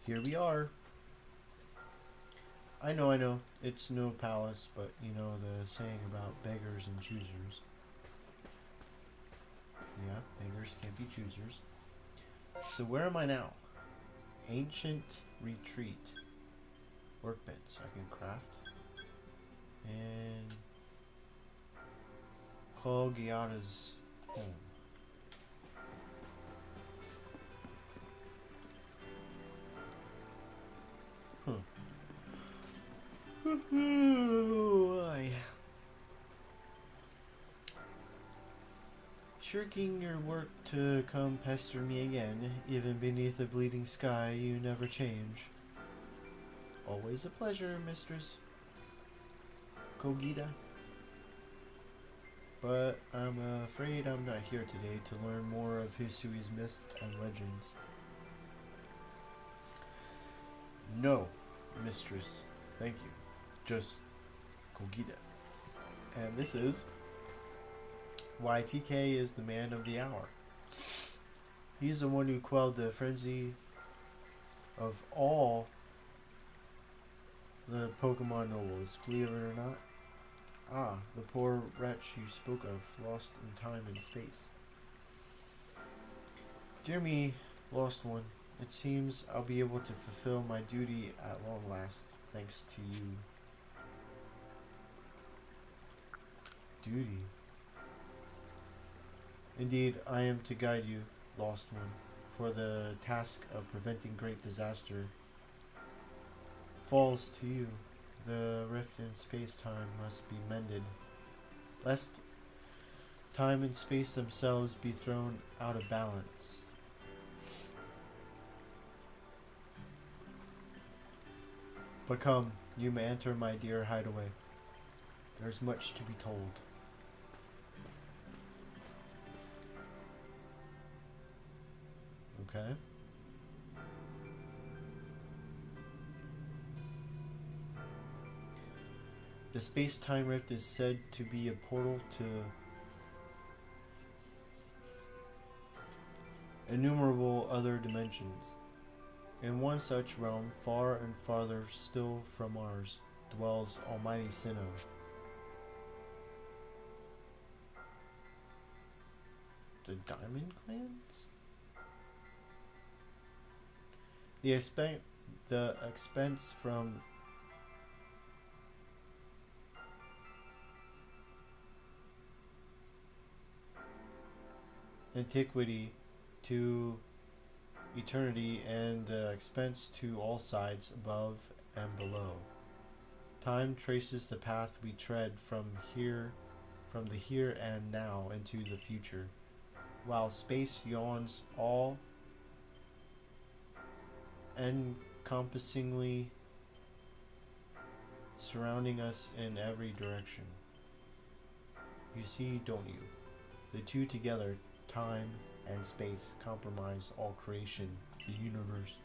Here we are. I know, it's no palace, but you know the saying about beggars and choosers. Yeah, beggars can't be choosers. So where am I now? Ancient Retreat. Workbench I can craft. And call Giada's home. Shirking your work to come pester me again, even beneath a bleeding sky, you never change. Always a pleasure, Mistress Kogita. But I'm afraid I'm not here today to learn more of Hisui's myths and legends. No, Mistress. Thank you. Just Kogita. And this is why TK is the man of the hour. He's the one who quelled the frenzy of all the Pokemon nobles, believe it or not. Ah, the poor wretch you spoke of, lost in time and space. Dear me, lost one, it seems I'll be able to fulfill my duty at long last, thanks to you. Duty? Indeed, I am to guide you, lost one, for the task of preventing great disaster falls to you. The rift in space-time must be mended, lest time and space themselves be thrown out of balance. But come, you may enter my dear hideaway. There's much to be told. Okay. The space-time rift is said to be a portal to innumerable other dimensions. In one such realm, far and farther still from ours, dwells Almighty Sinnoh. The Diamond Clans? The expense from antiquity to eternity, and expense to all sides above and below. Time traces the path we tread from the here and now into the future, while space yawns all encompassingly surrounding us in every direction. You see, don't you? The two together, time and space, compromise all creation, the universe.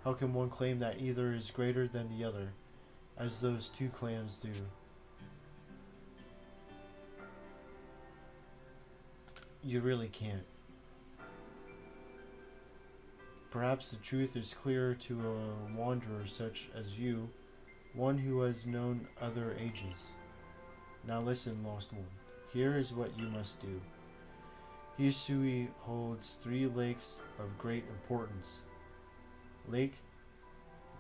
How can one claim that either is greater than the other, as those two clans do? You really can't. Perhaps the truth is clearer to a wanderer such as you, one who has known other ages. Now listen, lost one. Here is what you must do. Hisui holds 3 lakes of great importance: Lake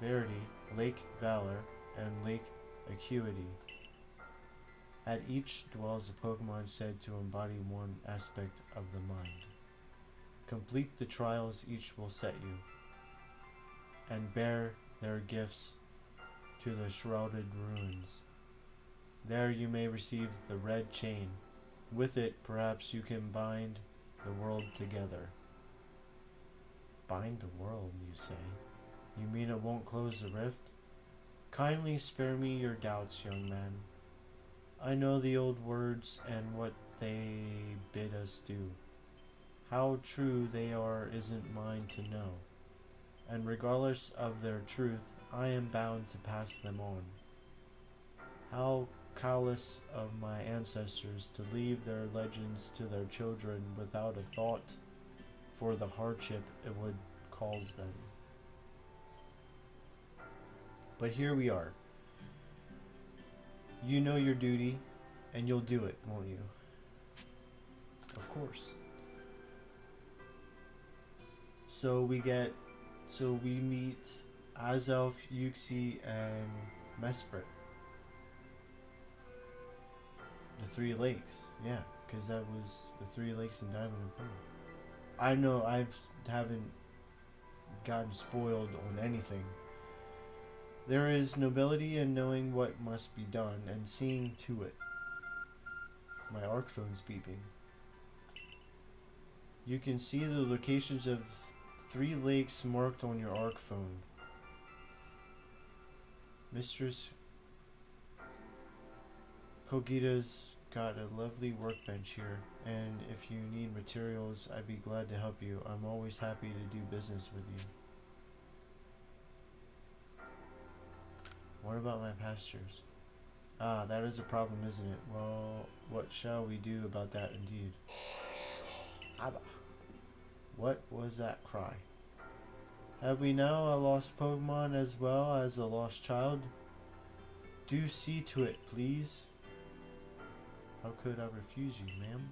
Verity, Lake Valor, and Lake Acuity. At each dwells a Pokemon said to embody one aspect of the mind. Complete the trials each will set you, and bear their gifts to the shrouded ruins. There you may receive the red chain. With it, perhaps you can bind the world together. Bind the world, you say? You mean it won't close the rift? Kindly spare me your doubts, young man. I know the old words and what they bid us do. How true they are isn't mine to know, and regardless of their truth, I am bound to pass them on. How callous of my ancestors to leave their legends to their children without a thought for the hardship it would cause them. But here we are. You know your duty, and you'll do it, won't you? Of course. So we meet Azelf, Yuxi, and Mesprit. The 3 lakes, yeah, because that was the 3 lakes in Diamond and Pearl. I know I haven't gotten spoiled on anything. There is nobility in knowing what must be done and seeing to it. My ARC phone's beeping. You can see the locations of 3 lakes marked on your ARC phone. Mistress Kogita's got a lovely workbench here, and if you need materials, I'd be glad to help you. I'm always happy to do business with you. What about my pastures? Ah, that is a problem, isn't it? Well, what shall we do about that indeed? Abba. What was that cry? Have we now a lost Pokemon as well as a lost child? Do see to it, please. How could I refuse you, ma'am?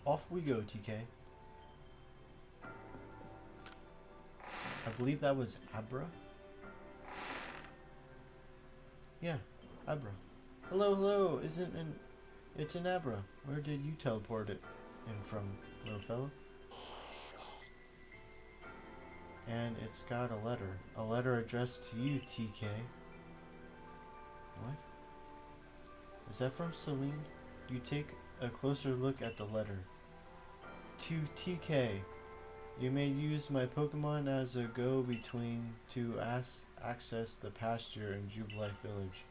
Off we go, TK. I believe that was Abra. Yeah, Abra. Hello, hello. It's an Abra. Where did you teleport it in from, little fellow? And it's got a letter. A letter addressed to you, TK. What? Is that from Celine? You take a closer look at the letter. To TK. You may use my Pokemon as a go-between to access the pasture in Jubilife Village.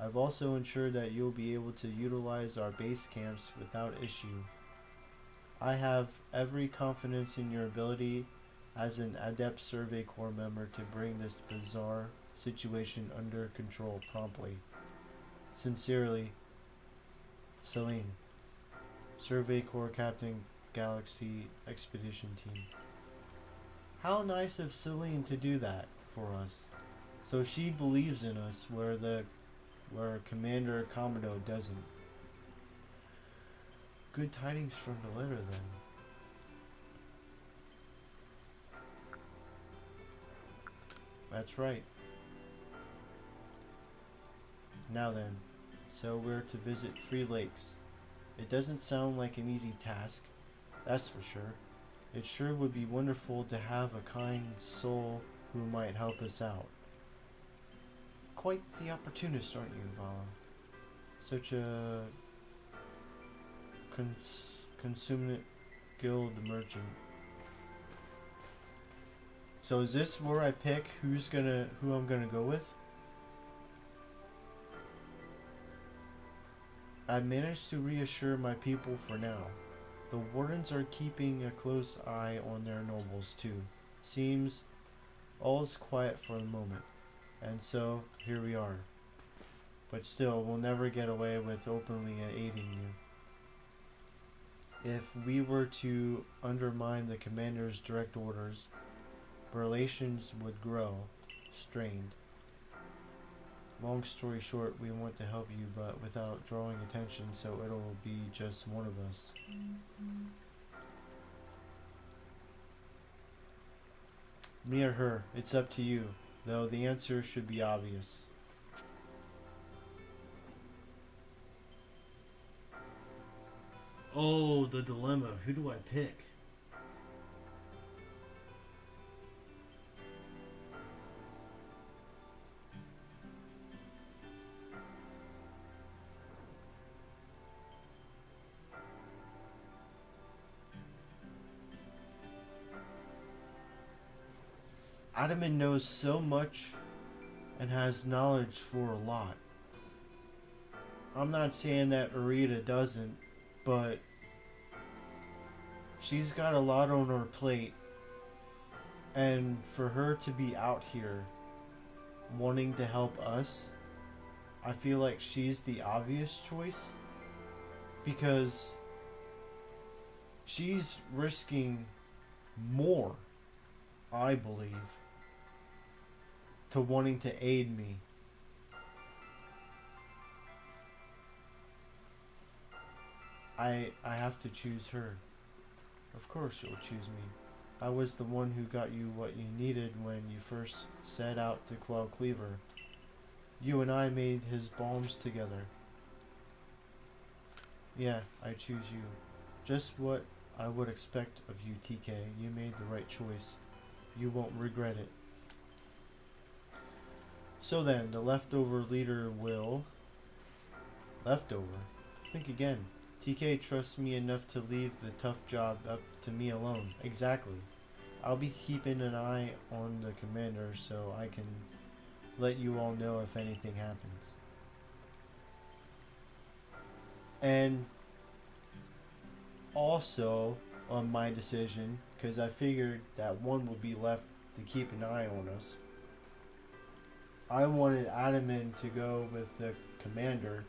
I've also ensured that you'll be able to utilize our base camps without issue. I have every confidence in your ability as an Adept Survey Corps member to bring this bizarre situation under control promptly. Sincerely, Celine, Survey Corps Captain Galaxy Expedition Team. How nice of Celine to do that for us. So she believes in us where Commander Commodore doesn't. Good tidings from the letter then. That's right. Now then, so we're to visit 3 lakes. It doesn't sound like an easy task, that's for sure. It sure would be wonderful to have a kind soul who might help us out. Quite the opportunist, aren't you, Vala? Such a consummate guild merchant. So is this where I pick who I'm gonna go with? I managed to reassure my people for now. The wardens are keeping a close eye on their nobles too. Seems all is quiet for the moment. And so, here we are. But still, we'll never get away with openly aiding you. If we were to undermine the commander's direct orders, relations would grow strained. Long story short, we want to help you, but without drawing attention, so it'll be just one of us. Me or her, it's up to you, though the answer should be obvious. Oh, the dilemma. Who do I pick? Adaman knows so much and has knowledge for a lot. I'm not saying that Arita doesn't, but she's got a lot on her plate, and for her to be out here wanting to help us, I feel like she's the obvious choice, because she's risking more, I believe, to wanting to aid me. I have to choose her. Of course you'll choose me. I was the one who got you what you needed when you first set out to quell Cleaver. You and I made his bombs together. Yeah, I choose you. Just what I would expect of you, TK. You made the right choice. You won't regret it. So then, the leftover leader will... Leftover? Think again. TK trusts me enough to leave the tough job up to me alone. Exactly. I'll be keeping an eye on the commander so I can let you all know if anything happens. And also on my decision, because I figured that one would be left to keep an eye on us, I wanted Adaman to go with the commander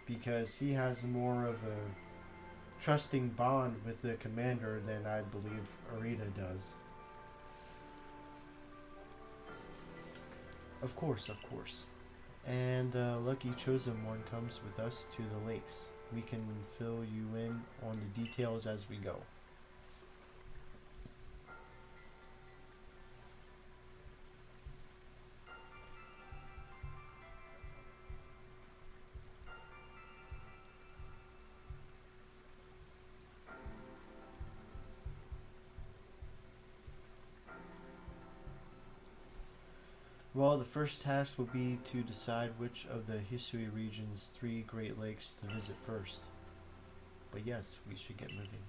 because he has more of a trusting bond with the commander than I believe Arita does. Of course, of course. And the lucky chosen one comes with us to the lakes. We can fill you in on the details as we go. Well, the first task will be to decide which of the Hisui region's 3 Great Lakes to visit first. But yes, we should get moving.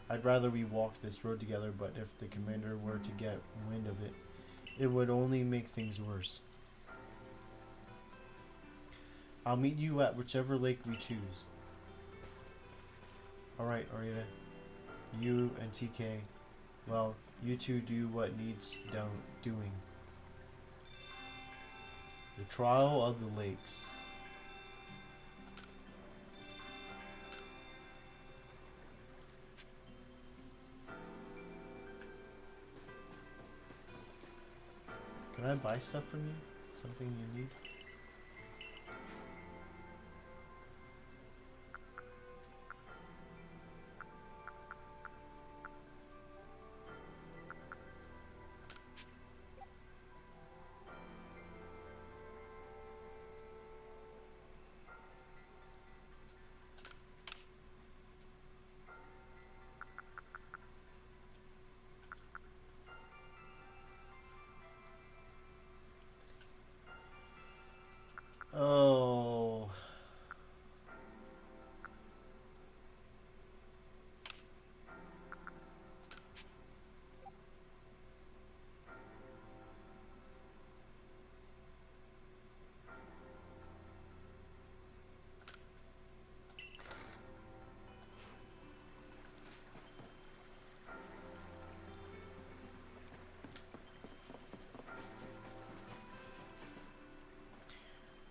I'd rather we walk this road together, but if the commander were to get wind of it, it would only make things worse. I'll meet you at whichever lake we choose. Alright, Arita. You and TK, well, you two do what needs doing. The Trial of the Lakes. Can I buy stuff from you? Something you need? Oh.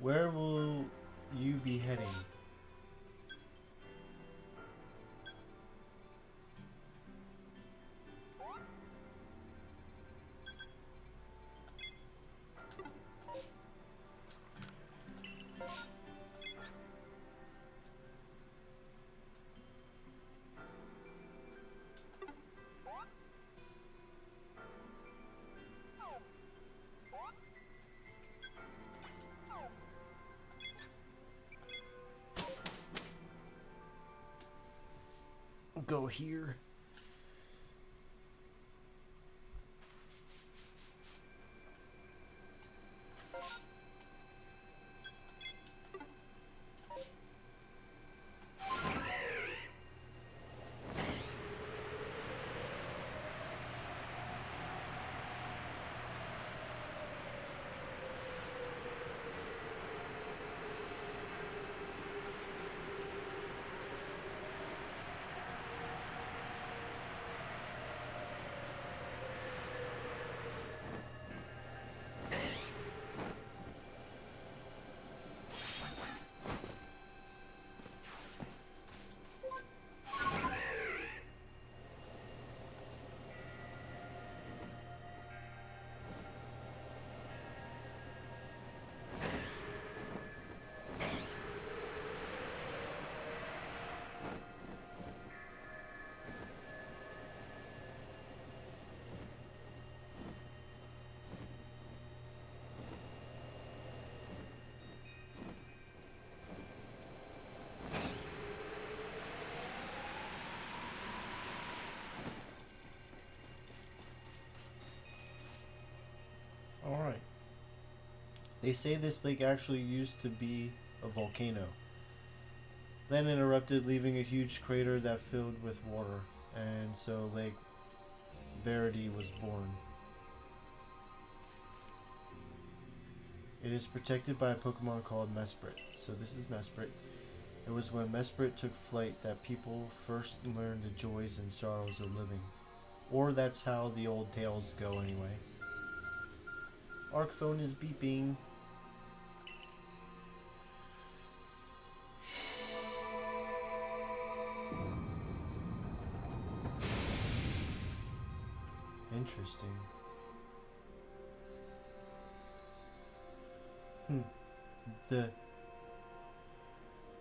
Where will you be heading? Go here. Alright. They say this lake actually used to be a volcano. Then it erupted, leaving a huge crater that filled with water, and so Lake Verity was born. It is protected by a Pokemon called Mesprit. So this is Mesprit. It was when Mesprit took flight that people first learned the joys and sorrows of living. Or that's how the old tales go anyway. Arc phone is beeping. Interesting.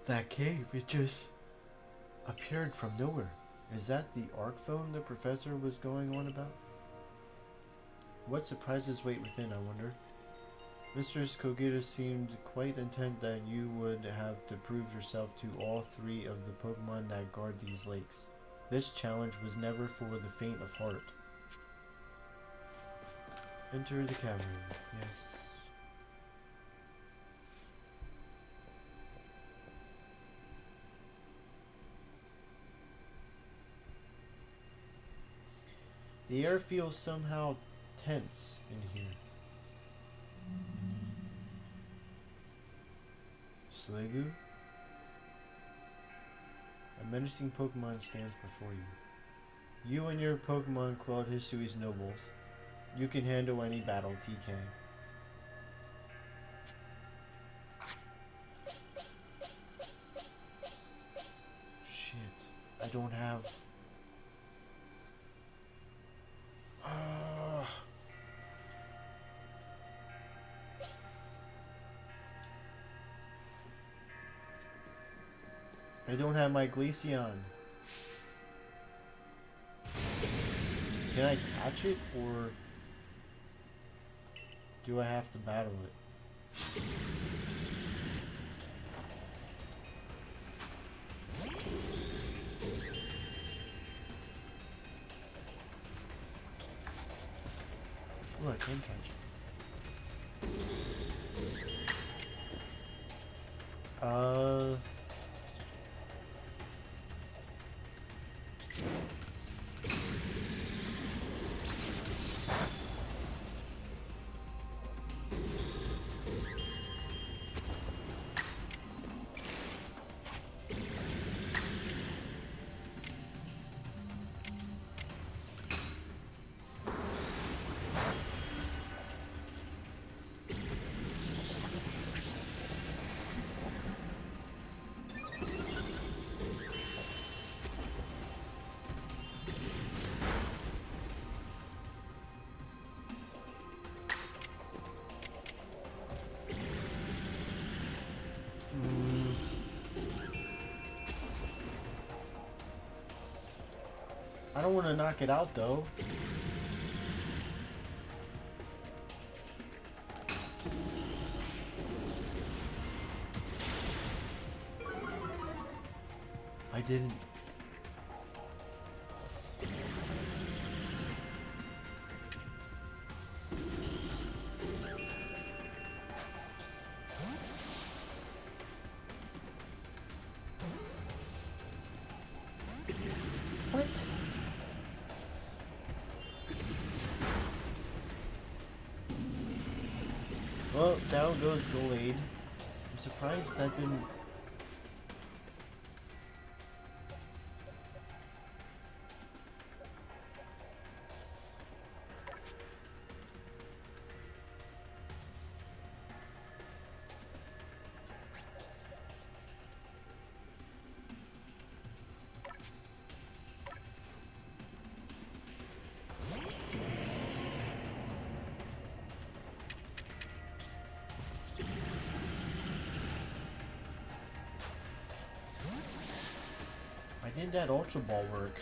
That cave, it just appeared from nowhere. Is that the arc phone the professor was going on about? What surprises wait within, I wonder? Mistress Kogita seemed quite intent that you would have to prove yourself to all three of the Pokemon that guard these lakes. This challenge was never for the faint of heart. Enter the cavern. Yes. The air feels somehow tense in here. Sliggoo? A menacing Pokemon stands before you. You and your Pokemon quelled Hisui's nobles. You can handle any battle, TK. Shit. I don't have... I don't have my Glaceon. Can I catch it, or do I have to battle it? Oh, I can catch it. I don't want to knock it out though. I didn't. What? Well, down goes Gallade. I'm surprised that didn't... Why did that Ultra Ball work?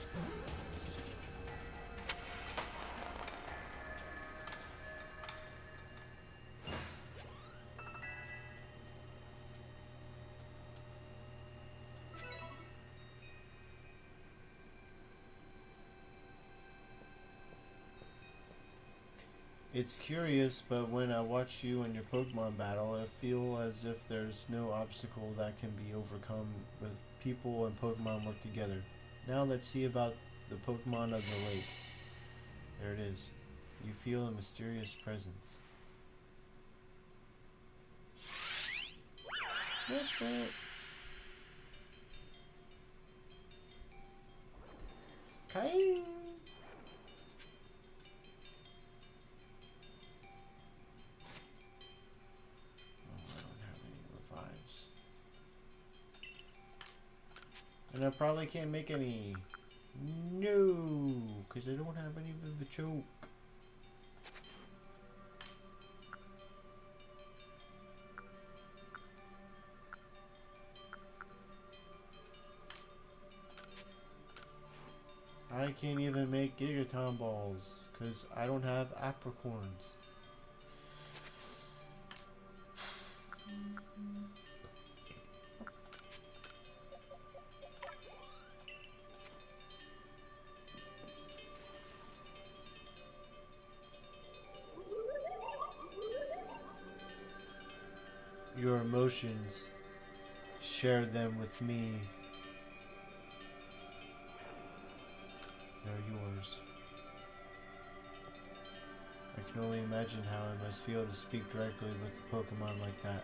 It's curious, but when I watch you and your Pokemon battle, I feel as if there's no obstacle that can be overcome with people and Pokemon work together. Now let's see about the Pokemon of the lake. There it is. You feel a mysterious presence. Whisper. Kai. And I probably can't make any. No, because I don't have any of the choke. I can't even make Gigaton balls because I don't have apricorns. Your emotions, share them with me. They're yours. I can only imagine how it must feel to speak directly with a Pokemon like that.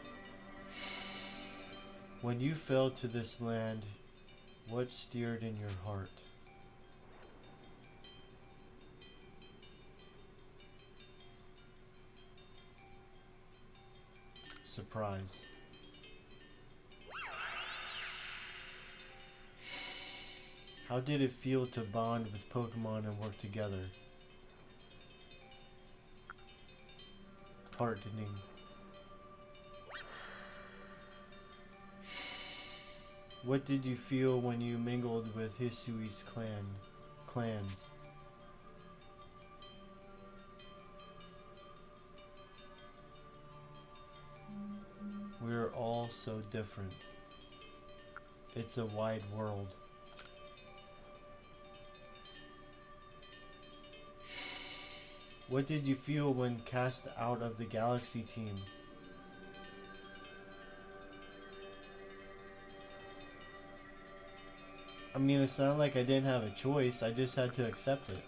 When you fell to this land, what stirred in your heart? Surprise. How did it feel to bond with Pokemon and work together? Heartening. What did you feel when you mingled with Hisui's clans? We're all so different. It's a wide world. What did you feel when cast out of the Galaxy team? I mean, it sounded like I didn't have a choice. I just had to accept it.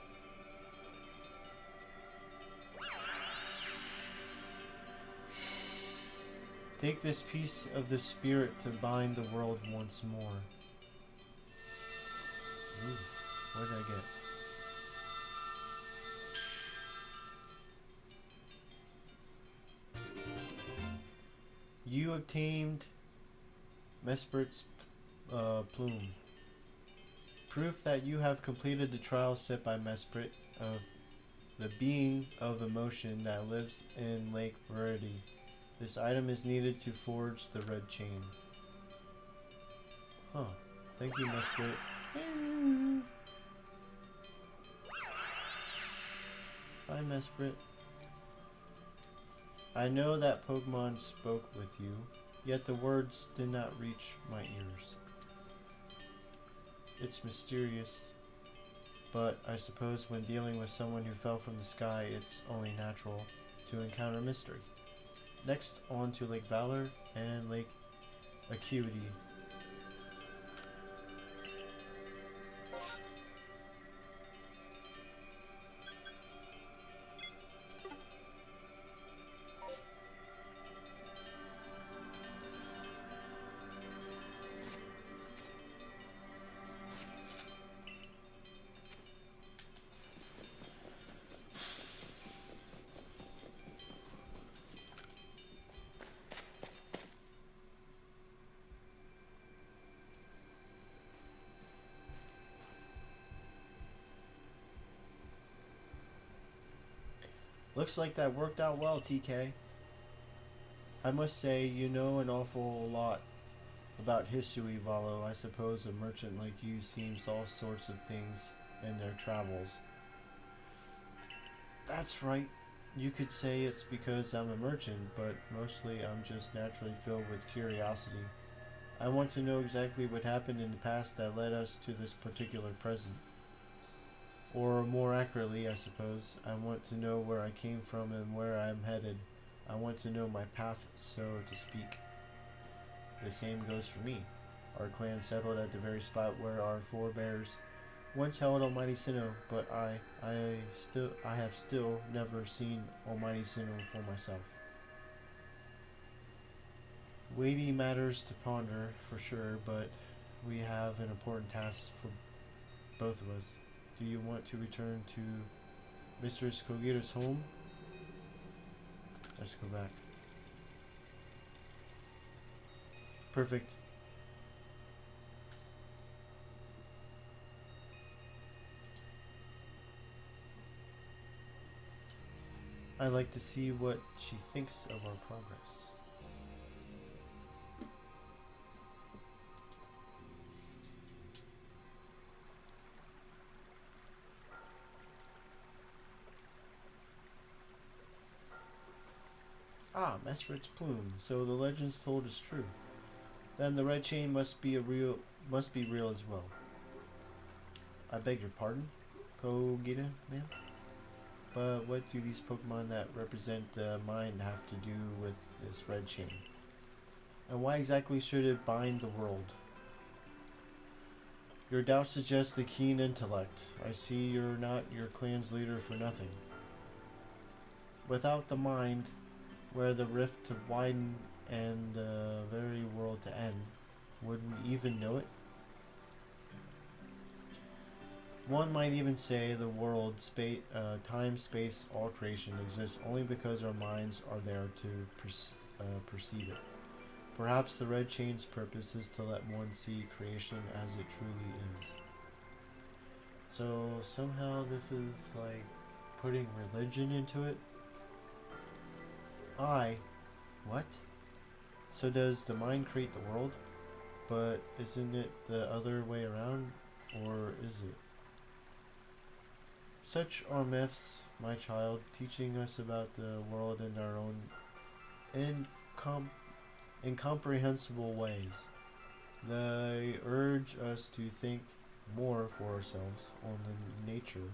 Take this piece of the spirit to bind the world once more. Ooh, what did I get? You obtained Mesprit's plume. Proof that you have completed the trial set by Mesprit of the being of emotion that lives in Lake Verity. This item is needed to forge the red chain. Huh. Thank you, Mesprit. Bye, Mesprit. I know that Pokemon spoke with you, yet the words did not reach my ears. It's mysterious, but I suppose when dealing with someone who fell from the sky, it's only natural to encounter mystery. Next, on to Lake Valor and Lake Acuity. Looks like that worked out well, TK. I must say, you know an awful lot about Hisui, Valo. I suppose a merchant like you sees all sorts of things in their travels. That's right. You could say it's because I'm a merchant, but mostly I'm just naturally filled with curiosity. I want to know exactly what happened in the past that led us to this particular present. Or more accurately, I suppose, I want to know where I came from and where I'm headed. I want to know my path, so to speak. The same goes for me. Our clan settled at the very spot where our forebears once held Almighty Sinnoh, but I have still never seen Almighty Sinnoh for myself. Weighty matters to ponder, for sure, but we have an important task for both of us. Do you want to return to Mistress Kogita's home? Let's go back. Perfect. I'd like to see what she thinks of our progress. Ah, Mesprit's plume. So the legends told is true. Then the red chain must be real as well. I beg your pardon, Kogita, man? But what do these Pokemon that represent the mind have to do with this red chain? And why exactly should it bind the world? Your doubts suggest a keen intellect. I see you're not your clan's leader for nothing. Without the mind, where the rift to widen and the very world to end, would we even know it? One might even say the world, time, space, all creation exists only because our minds are there to perceive it. Perhaps the red chain's purpose is to let one see creation as it truly is. So somehow this is like putting religion into it. What? So does the mind create the world? But isn't it the other way around, or is it? Such are myths, my child, teaching us about the world in our own incomprehensible ways. They urge us to think more for ourselves on the nature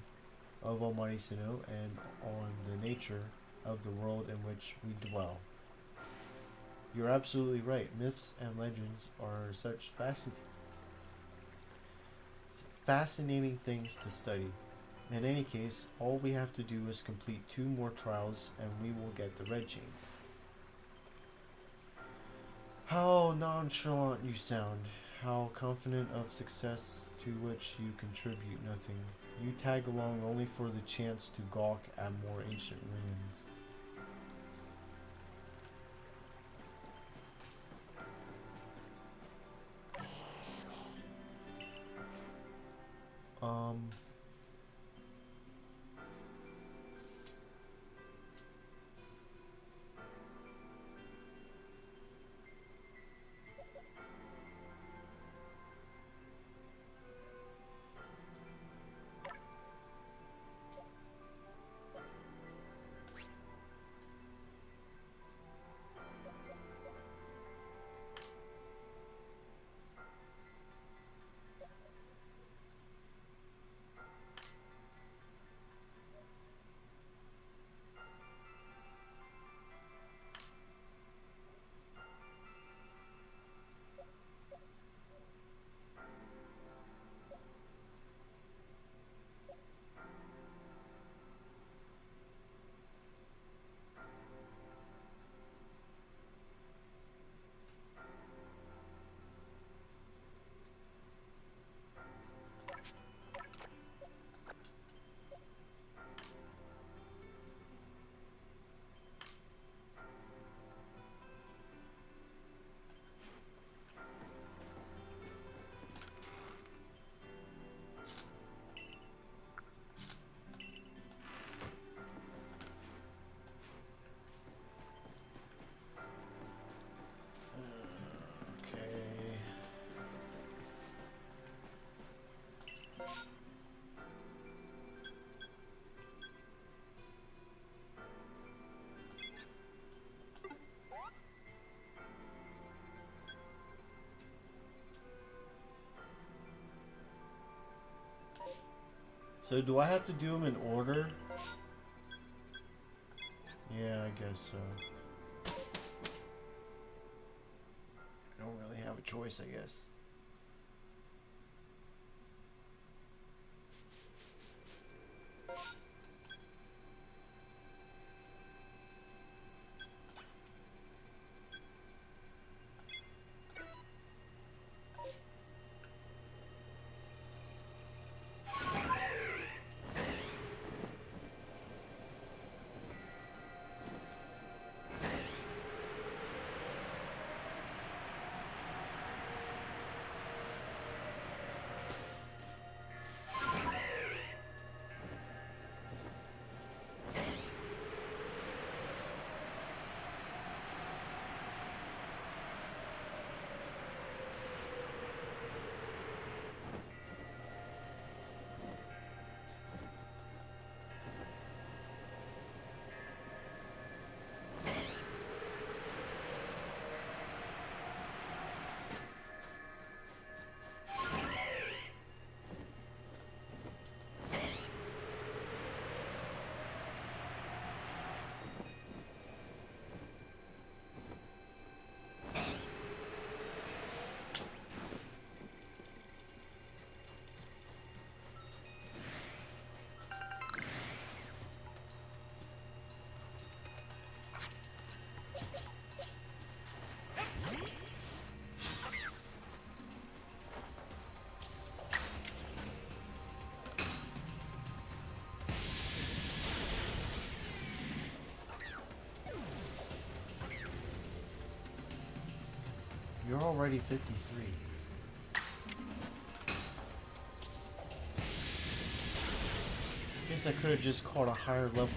of Almighty Sinnoh and on the nature of the world in which we dwell. You're absolutely right. Myths and legends are such fascinating things to study. In any case, all we have to do is complete 2 more trials and we will get the red chain. How nonchalant you sound. How confident of success to which you contribute nothing. You tag along only for the chance to gawk at more ancient ruins. So do I have to do them in order? Yeah, I guess so. I don't really have a choice, I guess. You're already 53. Guess I could have just caught a higher level one.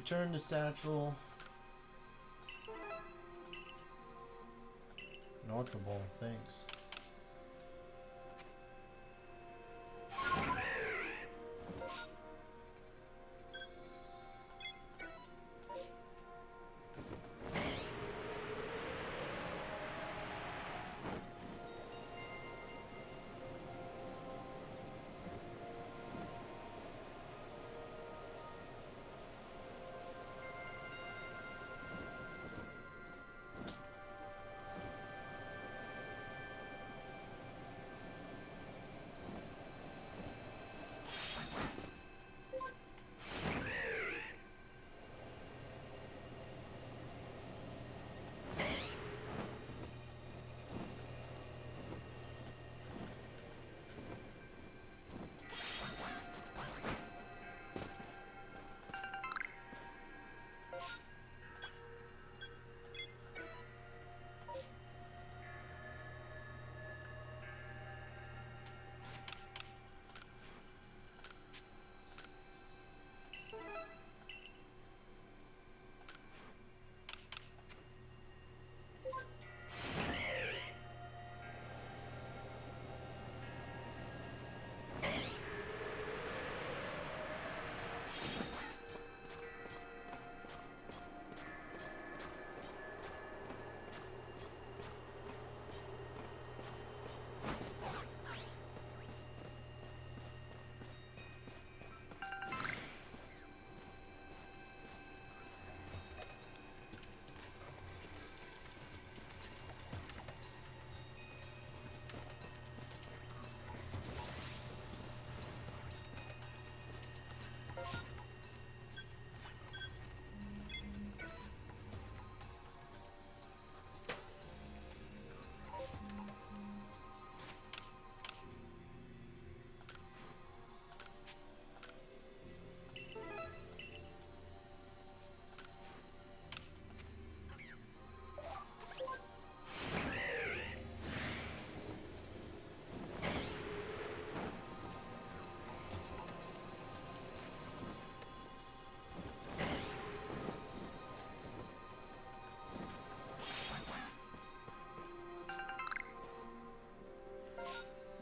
Return the satchel. An Ultra Ball, thanks.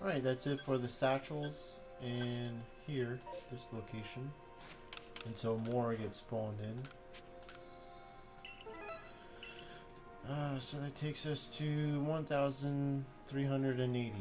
Alright, that's it for the satchels in here, this location, until more get spawned in. So that takes us to 1,380.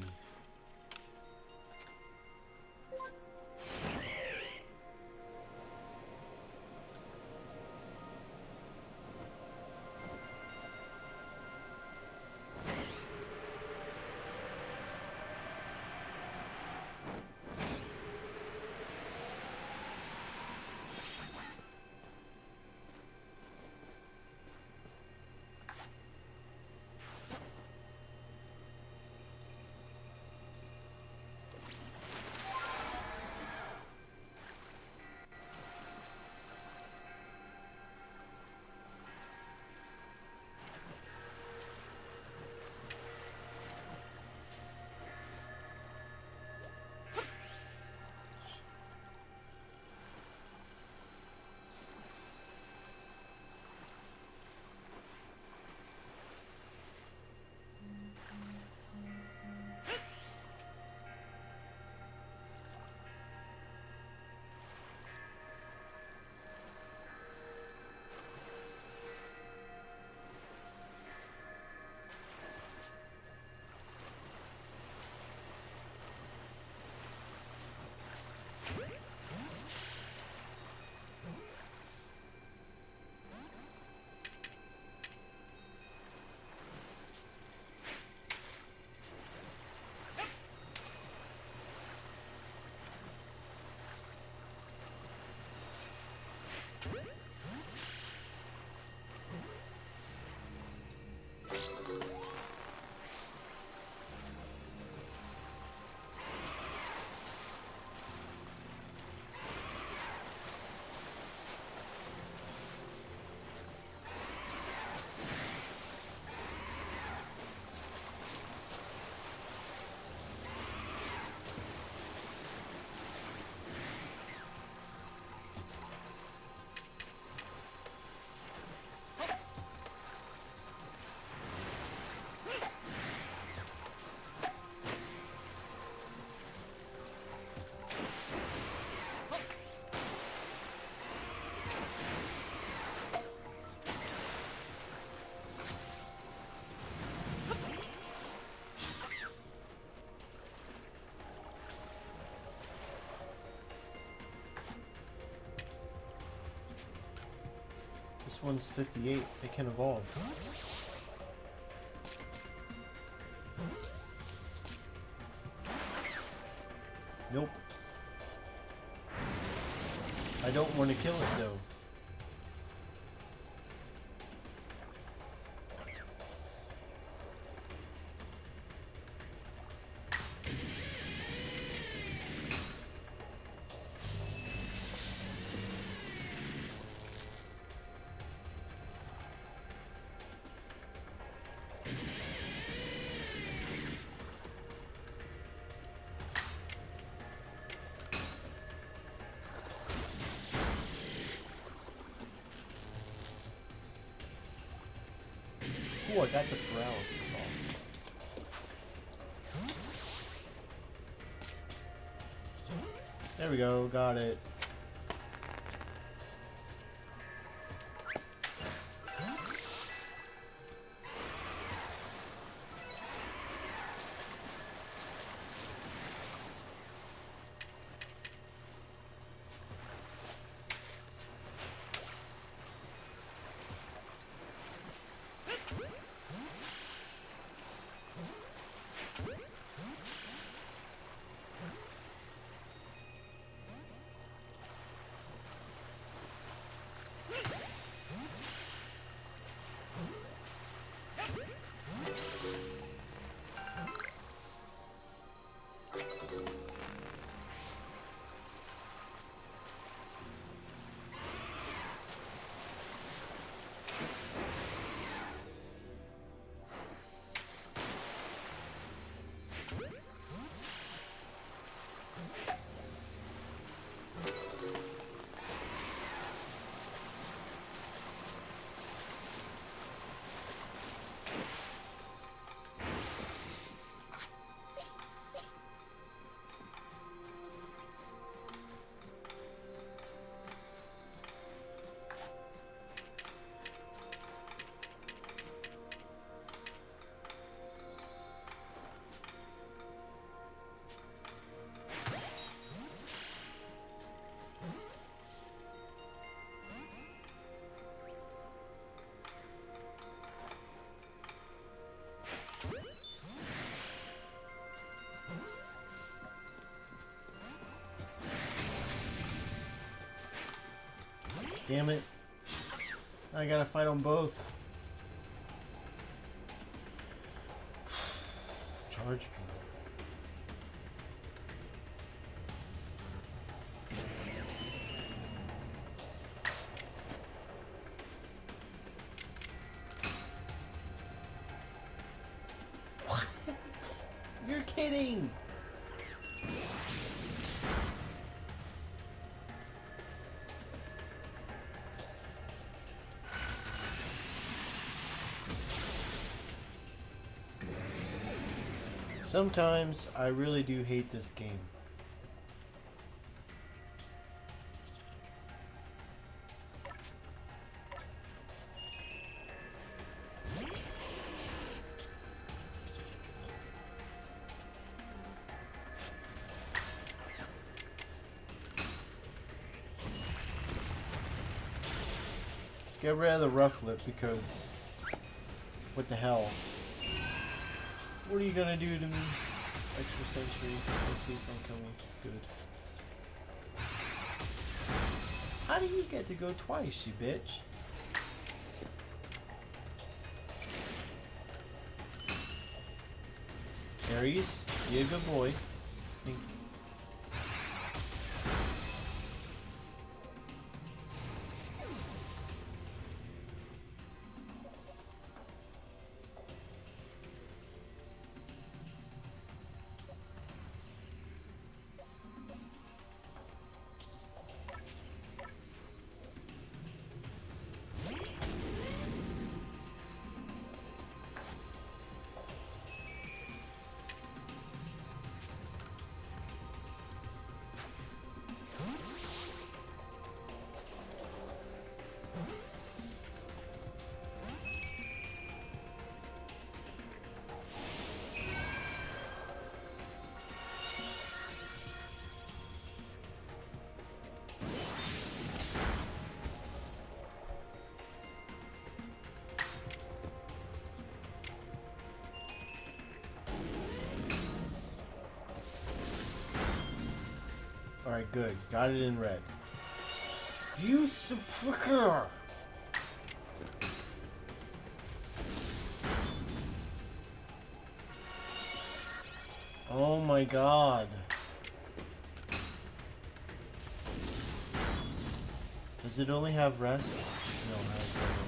one's 58. It can evolve. Nope. I don't want to kill it though. Ooh, I got the paralysis off. There we go, got it. Damn it. I gotta fight on both. Charge people. What? You're kidding! Sometimes I really do hate this game. Let's get rid of the rough lip because what the hell? What are you gonna do to me? Extra century. Oh, please don't kill me. Good. How do you get to go twice, you bitch? Aries, be a good boy. Thank you. Good. Got it in red. You flicker! Oh my god. Does it only have rest? No, it has no rest.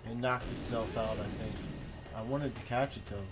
It knocked itself out, I think. I wanted to catch it though.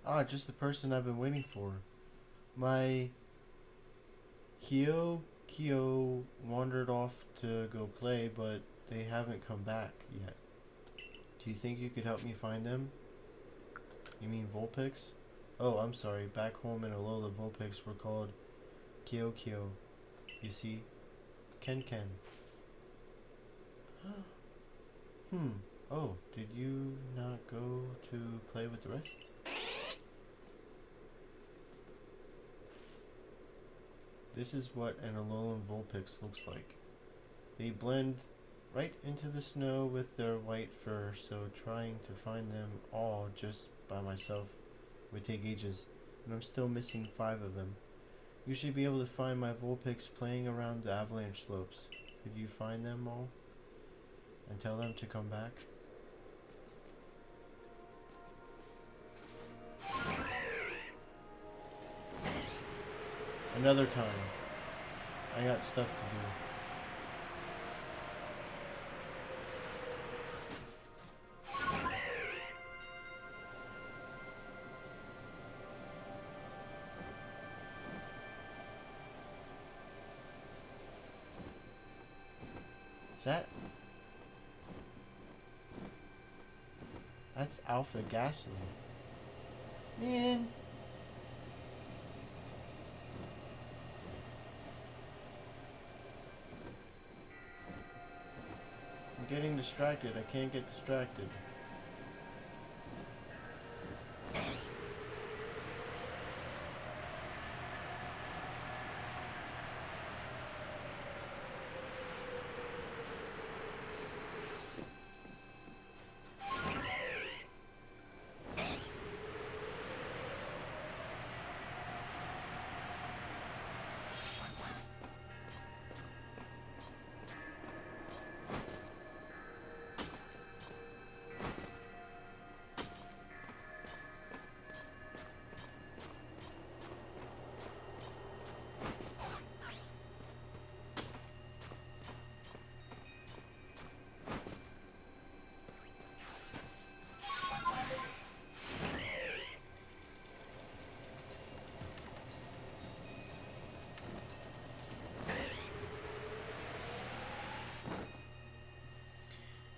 Ah, just the person I've been waiting for. My Kyo wandered off to go play, but they haven't come back yet. Do you think you could help me find them? You mean Vulpix? Oh, I'm sorry. Back home in Alola, Vulpix were called Kyo. You see? Ken. Oh, did you not go to play with the rest? This is what an Alolan Vulpix looks like. They blend right into the snow with their white fur, so trying to find them all just by myself would take ages, and I'm still missing 5 of them. You should be able to find my Vulpix playing around the avalanche slopes. Could you find them all? And tell them to come back? Another time. I got stuff to do. Is that? That's Alpha Gasoline. Man. I'm getting distracted. I can't get distracted.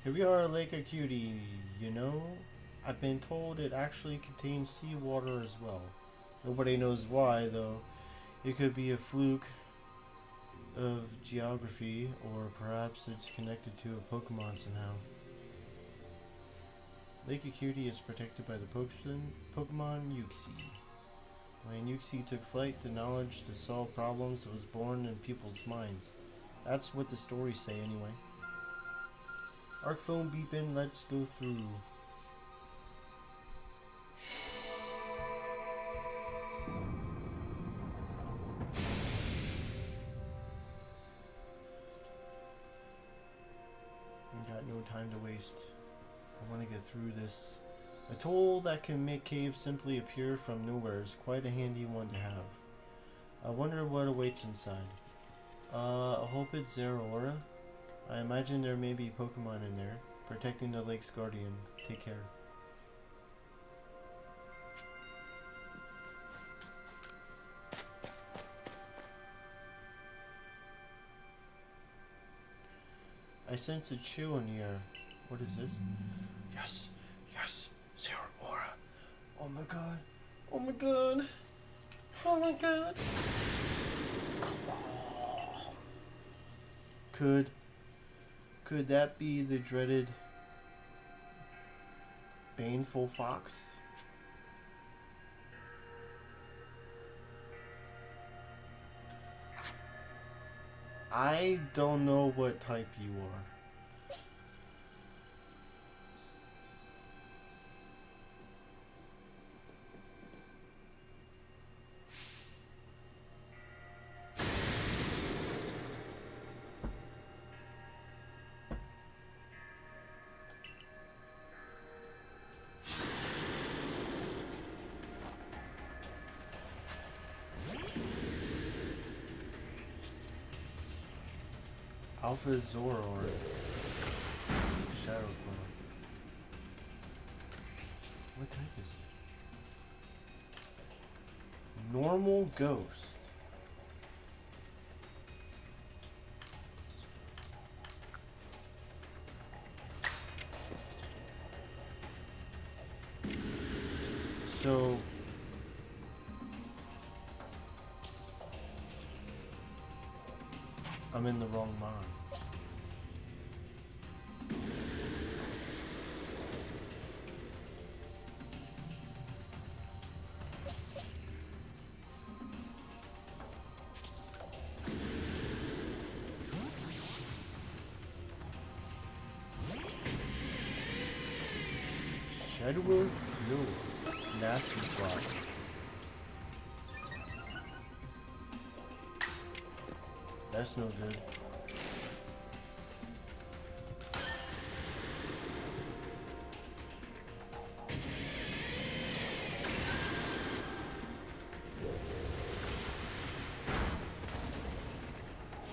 Here we are, Lake of Cutie. You know, I've been told it actually contains seawater as well. Nobody knows why, though. It could be a fluke of geography, or perhaps it's connected to a Pokemon somehow. Lake Acuity is protected by the Pokemon Uxie. When Uxie took flight, the knowledge to solve problems was born in people's minds. That's what the stories say, anyway. Arc phone beeping, let's go through. Got no time to waste. I want to get through this. A tool that can make caves simply appear from nowhere is quite a handy one to have. I wonder what awaits inside. I hope it's Zeraora. I imagine there may be Pokemon in there, protecting the lake's guardian. Take care. I sense a chill in the air. What is this? Yes, yes, Zeraora. Oh my god. Oh my god. Oh my god. Could that be the dreaded baneful fox? I don't know what type you are. Alpha Zoroark. Shadow Claw. What type is it? Normal Ghost. So I'm in the wrong mind. Shadow no. Nasty Block. That's no good.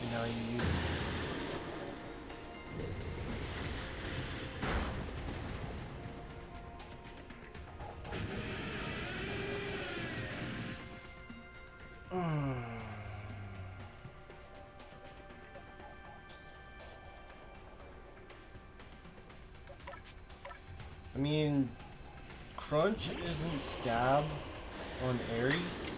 And now you use I mean, Crunch isn't stab on Ares.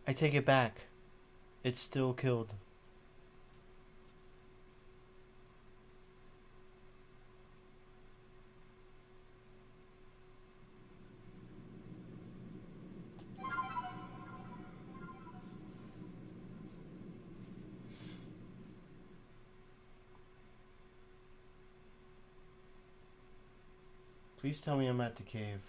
I take it back. It's still killed. Please tell me I'm at the cave.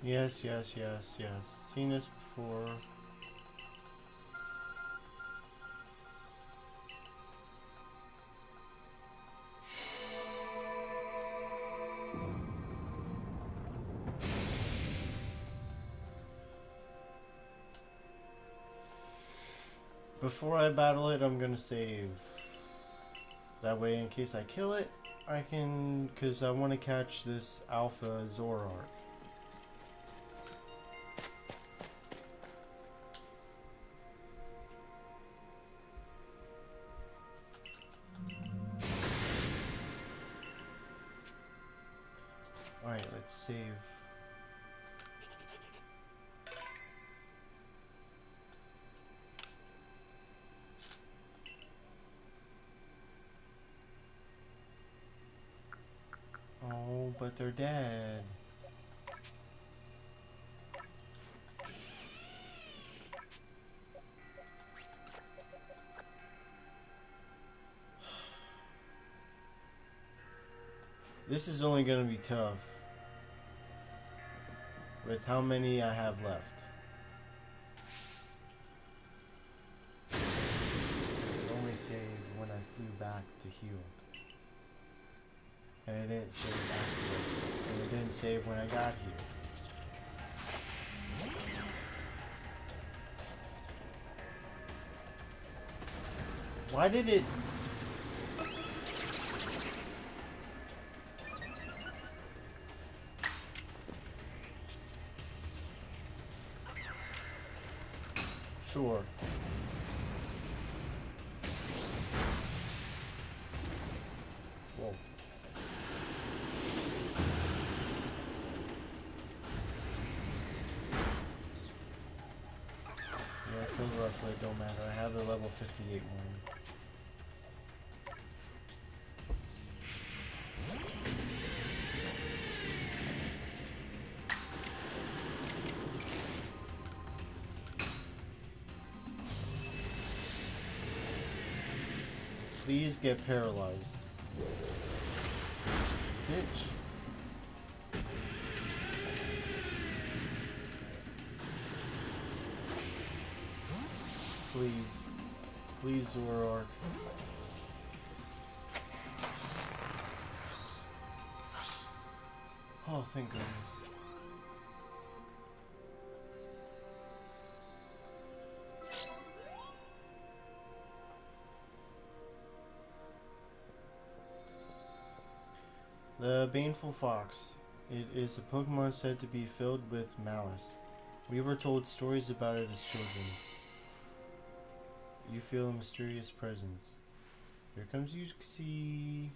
Yes, yes, yes, yes. Seen this before. Before I battle it, I'm gonna save. That way, in case I kill it, I can, because I want to catch this Alpha Zoroark. Alright, let's save. Oh, but they're dead. This is only going to be tough with how many I have left. It only saved when I flew back to heal. And it didn't save after. And it didn't save when I got here. Why did it... Sure. Whoa. Yeah, kill the rest, it don't matter. I have the level 58 one. Please get paralyzed. Bitch. Please. Please, Zoroark. Oh, thank goodness. The Baneful Fox. It is a Pokemon said to be filled with malice. We were told stories about it as children. You feel a mysterious presence. Here comes Uxie.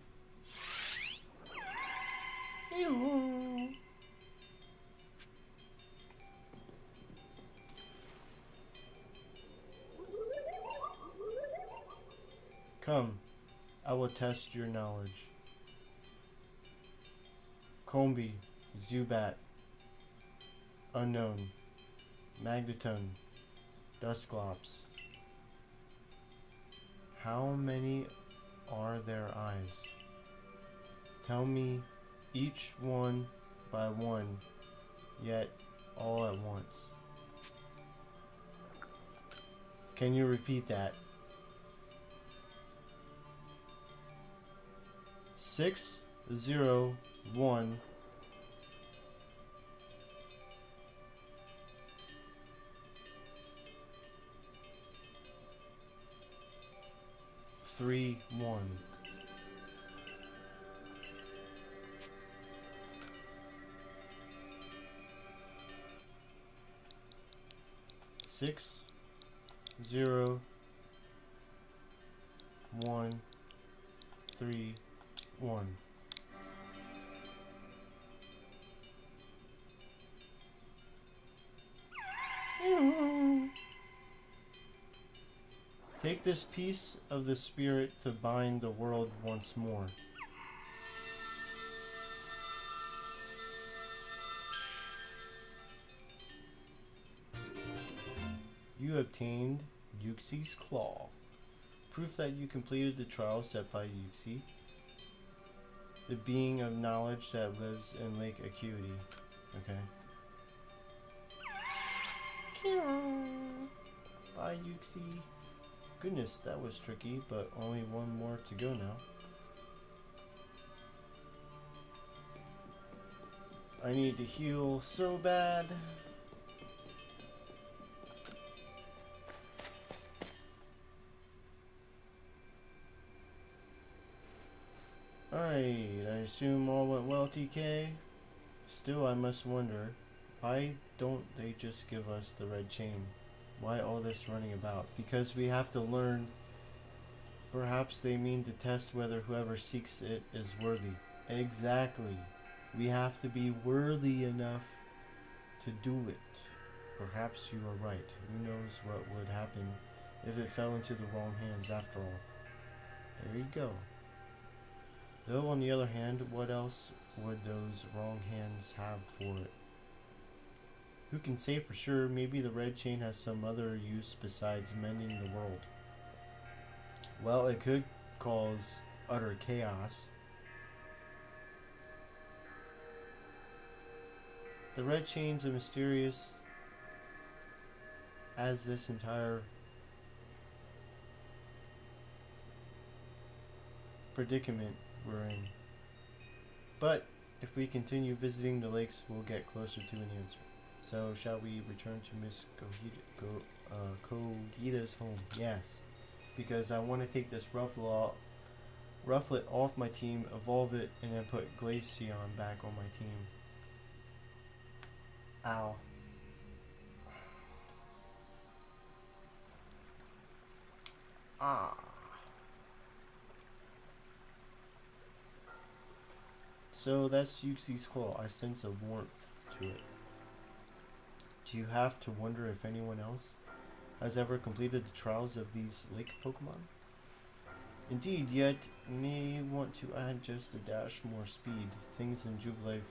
Ew. Come, I will test your knowledge. Combi, Zubat, Unknown, Magneton, Dusclops. How many are their eyes? Tell me each one by one, yet all at once. Can you repeat that? 6, 0, 1. 3, 1. 6, 0, 1, 3, 1. Take this piece of the spirit to bind the world once more. You obtained Uxie's Claw. Proof that you completed the trial set by Uxie, the being of knowledge that lives in Lake Acuity. Okay. Bye, Yuxi. Goodness, that was tricky, but only one more to go now. I need to heal so bad. Alright, I assume all went well, TK. Still, I must wonder, why don't they just give us the red chain? Why all this running about? Because we have to learn. Perhaps they mean to test whether whoever seeks it is worthy. Exactly. We have to be worthy enough to do it. Perhaps you are right. Who knows what would happen if it fell into the wrong hands after all. There you go. Though on the other hand, what else would those wrong hands have for it? Who can say for sure? Maybe the red chain has some other use besides mending the world. Well, it could cause utter chaos. The red chain's as mysterious as this entire predicament we're in. But if we continue visiting the lakes, we'll get closer to an answer. So, shall we return to Miss Kogita's home? Yes, because I want to take this Rufflet off my team, evolve it, and then put Glaceon back on my team. Ow. Ah. So that's Yuxi's claw. I sense a warmth to it. Do you have to wonder if anyone else has ever completed the trials of these lake Pokemon? Indeed, yet may want to add just a dash more speed. Things in Jubilife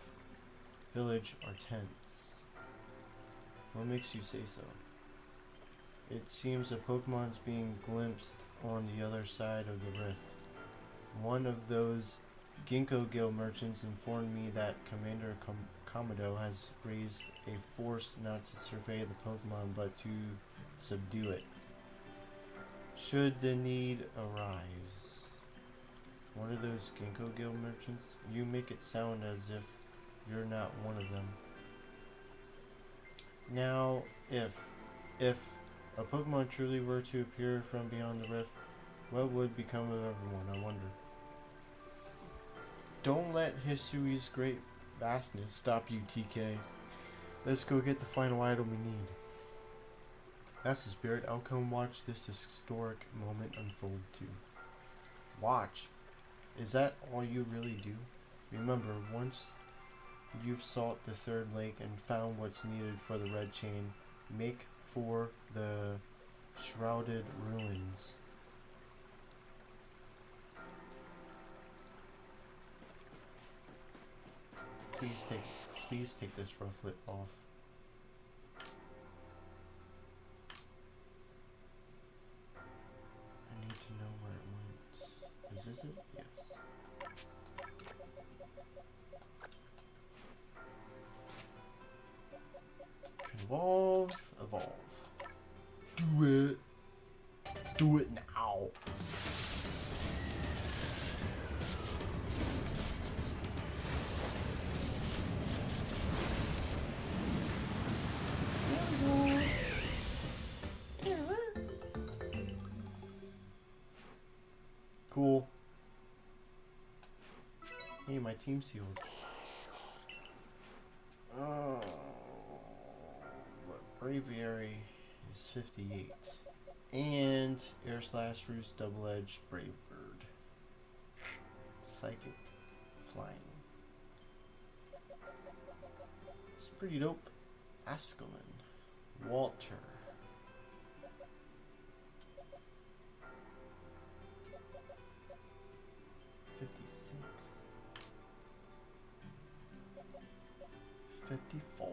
Village are tense. What makes you say so? It seems a Pokemon's being glimpsed on the other side of the rift. One of those Ginkgo Gill merchants informed me that Commander Komodo has raised a force not to survey the Pokemon but to subdue it, should the need arise. One of those Ginkgo Gill merchants? You make it sound as if you're not one of them. Now, if a Pokemon truly were to appear from beyond the rift, what would become of everyone, I wonder? Don't let Hisui's great vastness stop you, TK. Let's go get the final item we need. That's the spirit. I'll come watch this historic moment unfold too. Watch? Is that all you really do? Remember, once you've sought the third lake and found what's needed for the red chain, make for the shrouded ruins. Please take this Rufflet off. I need to know where it went. Is this it? Yes. Evolve. Do it. Do it now. Cool. Hey, my team's healed. Oh, Braviary is 58. And Air Slash Roost Double Edged Brave Bird. Psychic Flying. It's pretty dope. Askelin. Walter. $54.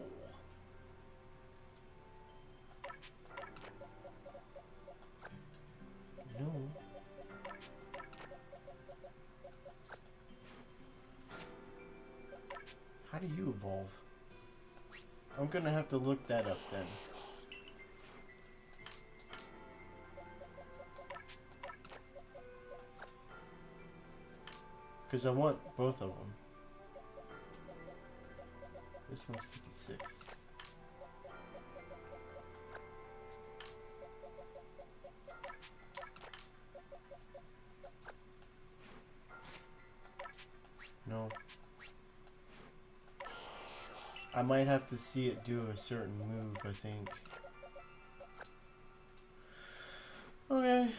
No. How do you evolve? I'm gonna have to look that up then. Because I want both of them. This one's 56. No. I might have to see it do a certain move, I think. Okay.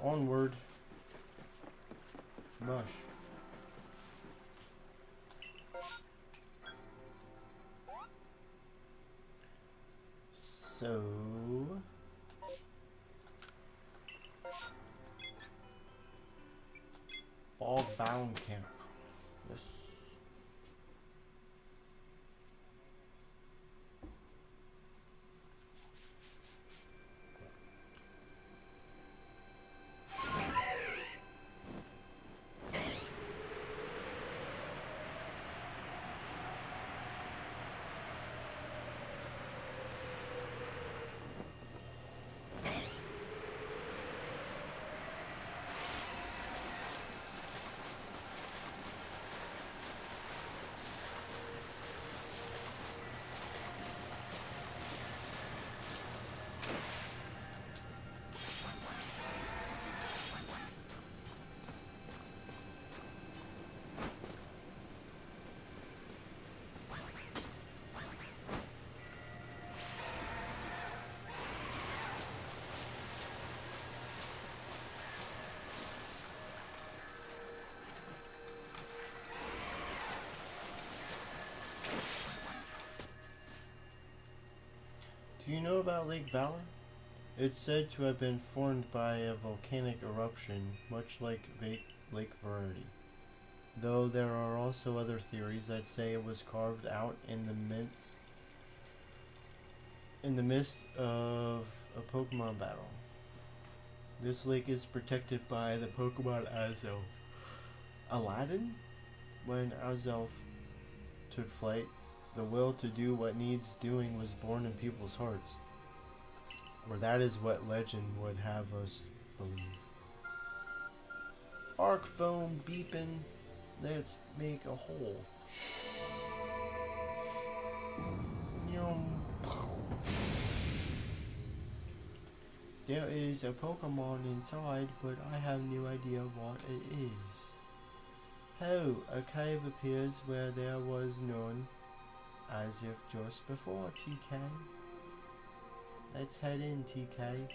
Onward. Mush. So... Bog Bound Camp. Yes. Do you know about Lake Valor? It's said to have been formed by a volcanic eruption, much like Lake Verity. Though there are also other theories that say it was carved out in the midst of a Pokemon battle. This lake is protected by the Pokemon Azelf. Aladdin? When Azelf took flight, the will to do what needs doing was born in people's hearts. Or that is what legend would have us believe. Arc foam beeping. Let's make a hole. There is a Pokemon inside, but I have no idea what it is. Oh, a cave appears where there was none. As if just before, TK. Let's head in, TK.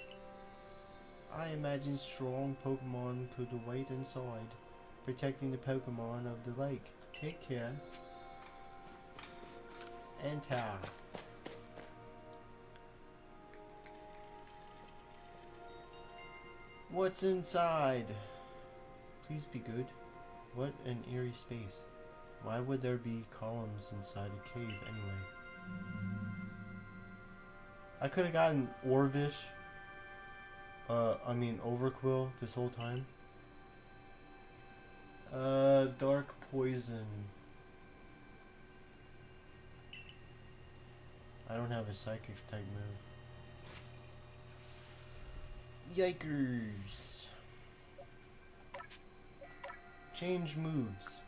I imagine strong Pokemon could wait inside, protecting the Pokemon of the lake. Take care. Enter. What's inside? Please be good. What an eerie space. Why would there be columns inside a cave anyway? I could have gotten Orvish. Overquill this whole time. Dark Poison. I don't have a psychic type move. Yikers. Change moves.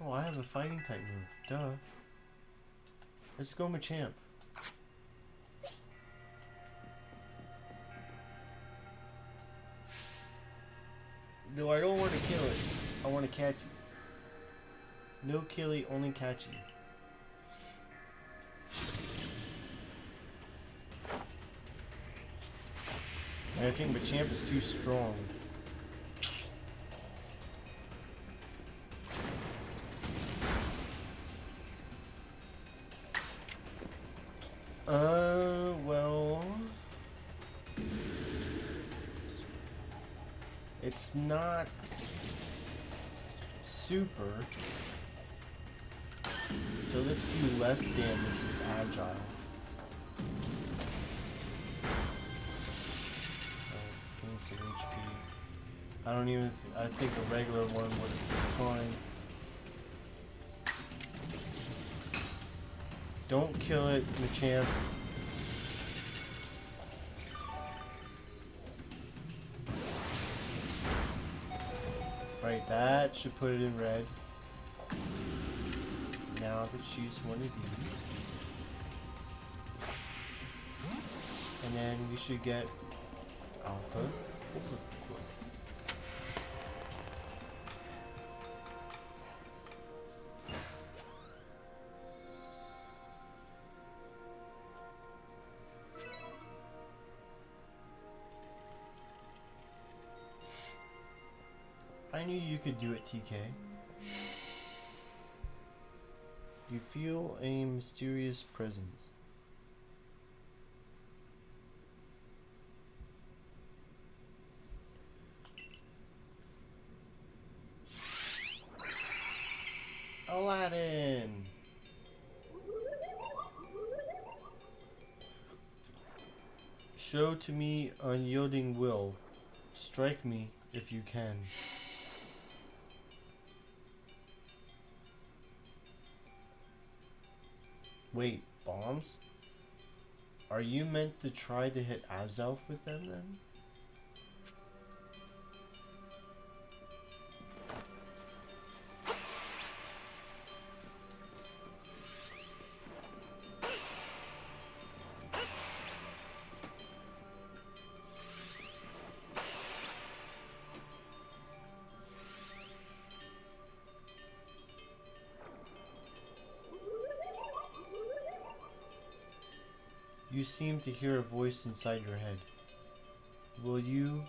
Oh, I have a fighting type move. Duh. Let's go Machamp. No, I don't want to kill it. I want to catch it. No killy, only catchy. And I think Machamp is too strong. Well... It's not super. So let's do less damage with Agile. Gain I don't even. I think a regular one would have been fine. Don't kill it, Machamp. Right, that should put it in red. Now I could choose one of these. And then we should get Alpha. I knew you could do it, TK. You feel a mysterious presence. Aladdin! Show to me unyielding will. Strike me if you can. Wait, bombs? Are you meant to try to hit Azelf with them then? You seem to hear a voice inside your head. Will you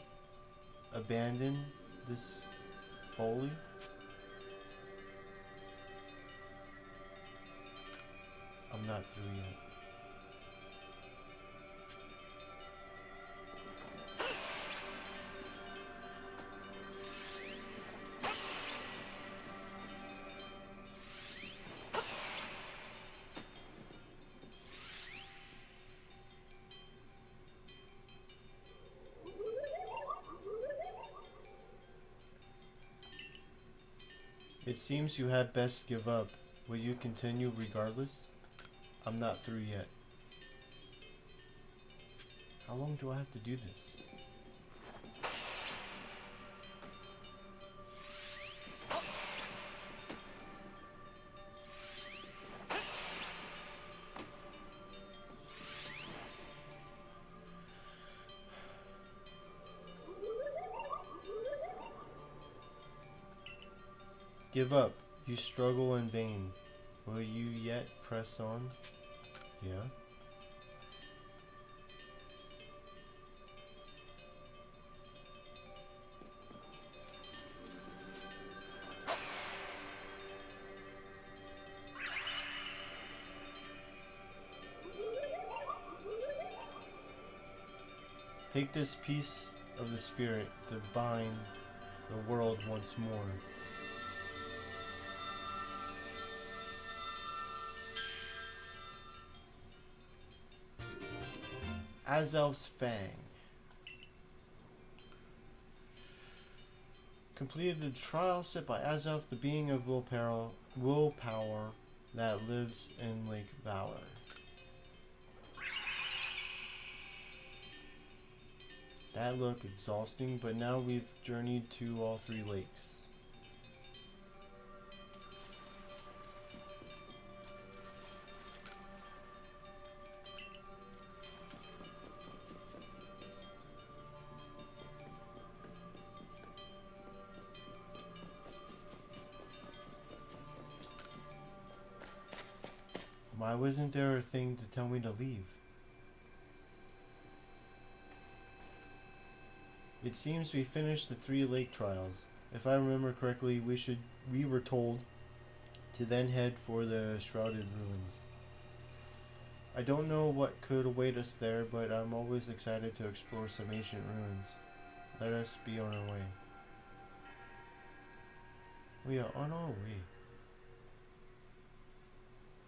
abandon this folly? I'm not through yet. It seems you had best give up. Will you continue regardless? I'm not through yet. How long do I have to do this? Give up. You struggle in vain. Will you yet press on? Yeah. Take this piece of the spirit to bind the world once more. Azelf's Fang. Completed the trial set by Azelf, the being of willpower that lives in Lake Valor. That looked exhausting, but now we've journeyed to all three lakes. Why wasn't there a thing to tell me to leave? It seems we finished the 3 lake trials. If I remember correctly, we were told to then head for the Shrouded Ruins. I don't know what could await us there, but I'm always excited to explore some ancient ruins. Let us be on our way. We are on our way.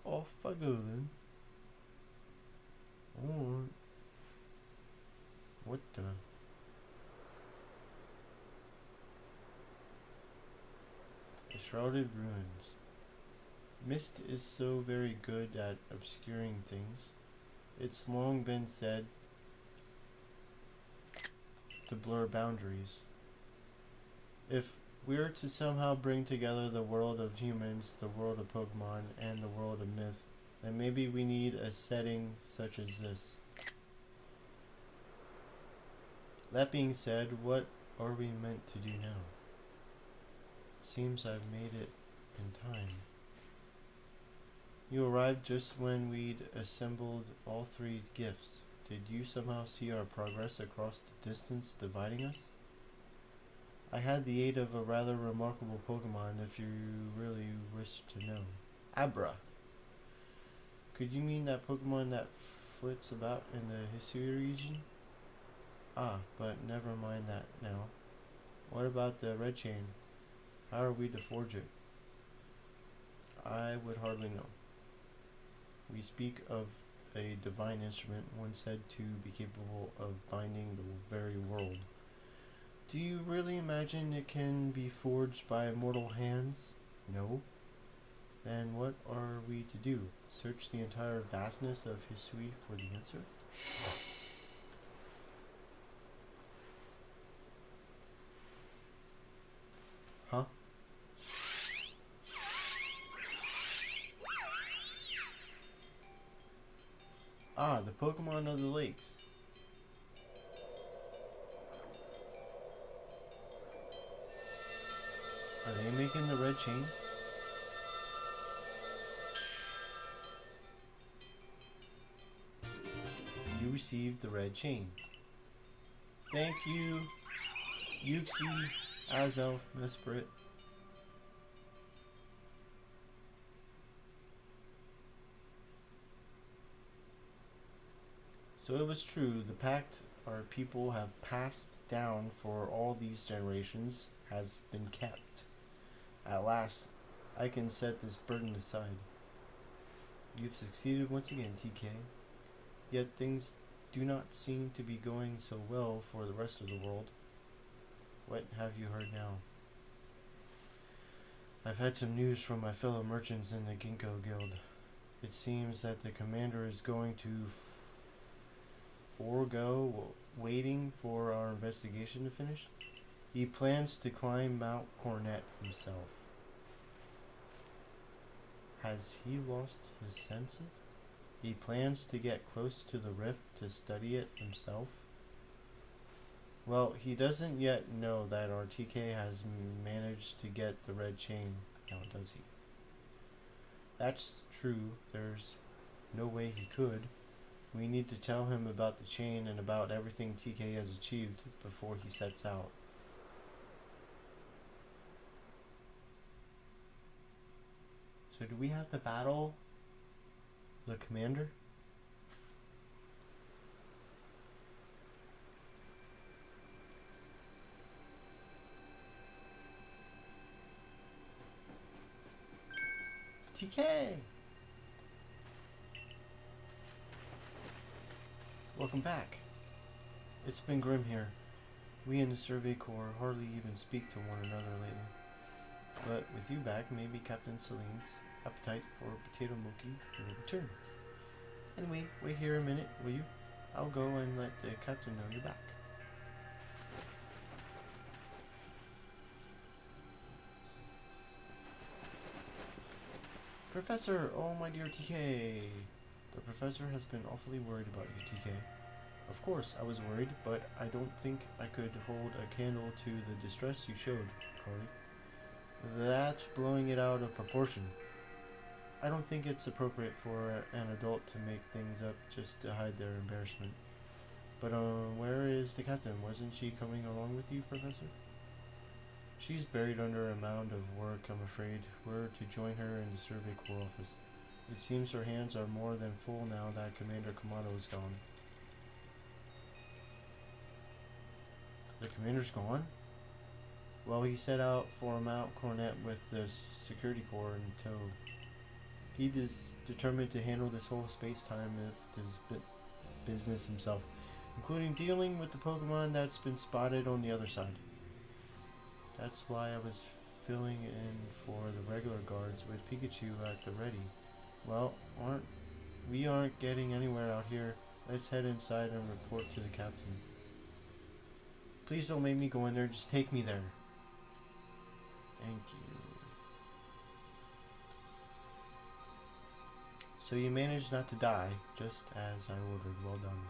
Off I go then. Alright. What the? The Shrouded Ruins. Mist is so very good at obscuring things. It's long been said to blur boundaries. If we're to somehow bring together the world of humans, the world of Pokemon, and the world of myth, then maybe we need a setting such as this. That being said, what are we meant to do now? Seems I've made it in time. You arrived just when we'd assembled all three gifts. Did you somehow see our progress across the distance dividing us? I had the aid of a rather remarkable Pokemon, if you really wish to know. Abra. Could you mean that Pokemon that flits about in the Hisui region? Ah, but never mind that now. What about the red chain? How are we to forge it? I would hardly know. We speak of a divine instrument, one said to be capable of binding the very world. Do you really imagine it can be forged by mortal hands? No. Then what are we to do? Search the entire vastness of Hisui for the answer? Huh? Ah, the Pokemon of the lakes. Are they making the red chain? You received the red chain. Thank you, Yuxi, Azelf, Mesprit. So it was true, the pact our people have passed down for all these generations has been kept. At last, I can set this burden aside. You've succeeded once again, TK. Yet things do not seem to be going so well for the rest of the world. What have you heard now? I've had some news from my fellow merchants in the Ginkgo Guild. It seems that the commander is going to forego waiting for our investigation to finish. He plans to climb Mount Cornet himself. Has he lost his senses? He plans to get close to the rift to study it himself. Well, he doesn't yet know that our TK has managed to get the red chain now, does he? That's true. There's no way he could. We need to tell him about the chain and about everything TK has achieved before he sets out. So do we have to battle the commander? TK! Welcome back. It's been grim here. We in the Survey Corps hardly even speak to one another lately. But with you back, maybe Captain Celine's appetite for potato mochi will return. Anyway, wait here a minute, will you? I'll go and let the captain know you're back. Professor! Oh, my dear TK! The professor has been awfully worried about you, TK. Of course, I was worried, but I don't think I could hold a candle to the distress you showed, Corey. That's blowing it out of proportion. I don't think it's appropriate for an adult to make things up just to hide their embarrassment. But where is the captain? Wasn't she coming along with you, Professor? She's buried under a mound of work, I'm afraid. We're to join her in the Survey Corps office. It seems her hands are more than full now that Commander Kamado is gone. The commander's gone? Well, he set out for Mount Cornet with the security corps in tow. He is determined to handle this whole space-time if his business himself, including dealing with the Pokemon that's been spotted on the other side. That's why I was filling in for the regular guards with Pikachu at the ready. Well, we aren't getting anywhere out here. Let's head inside and report to the captain. Please don't make me go in there, just take me there. Thank you. So you managed not to die, just as I ordered. Well done.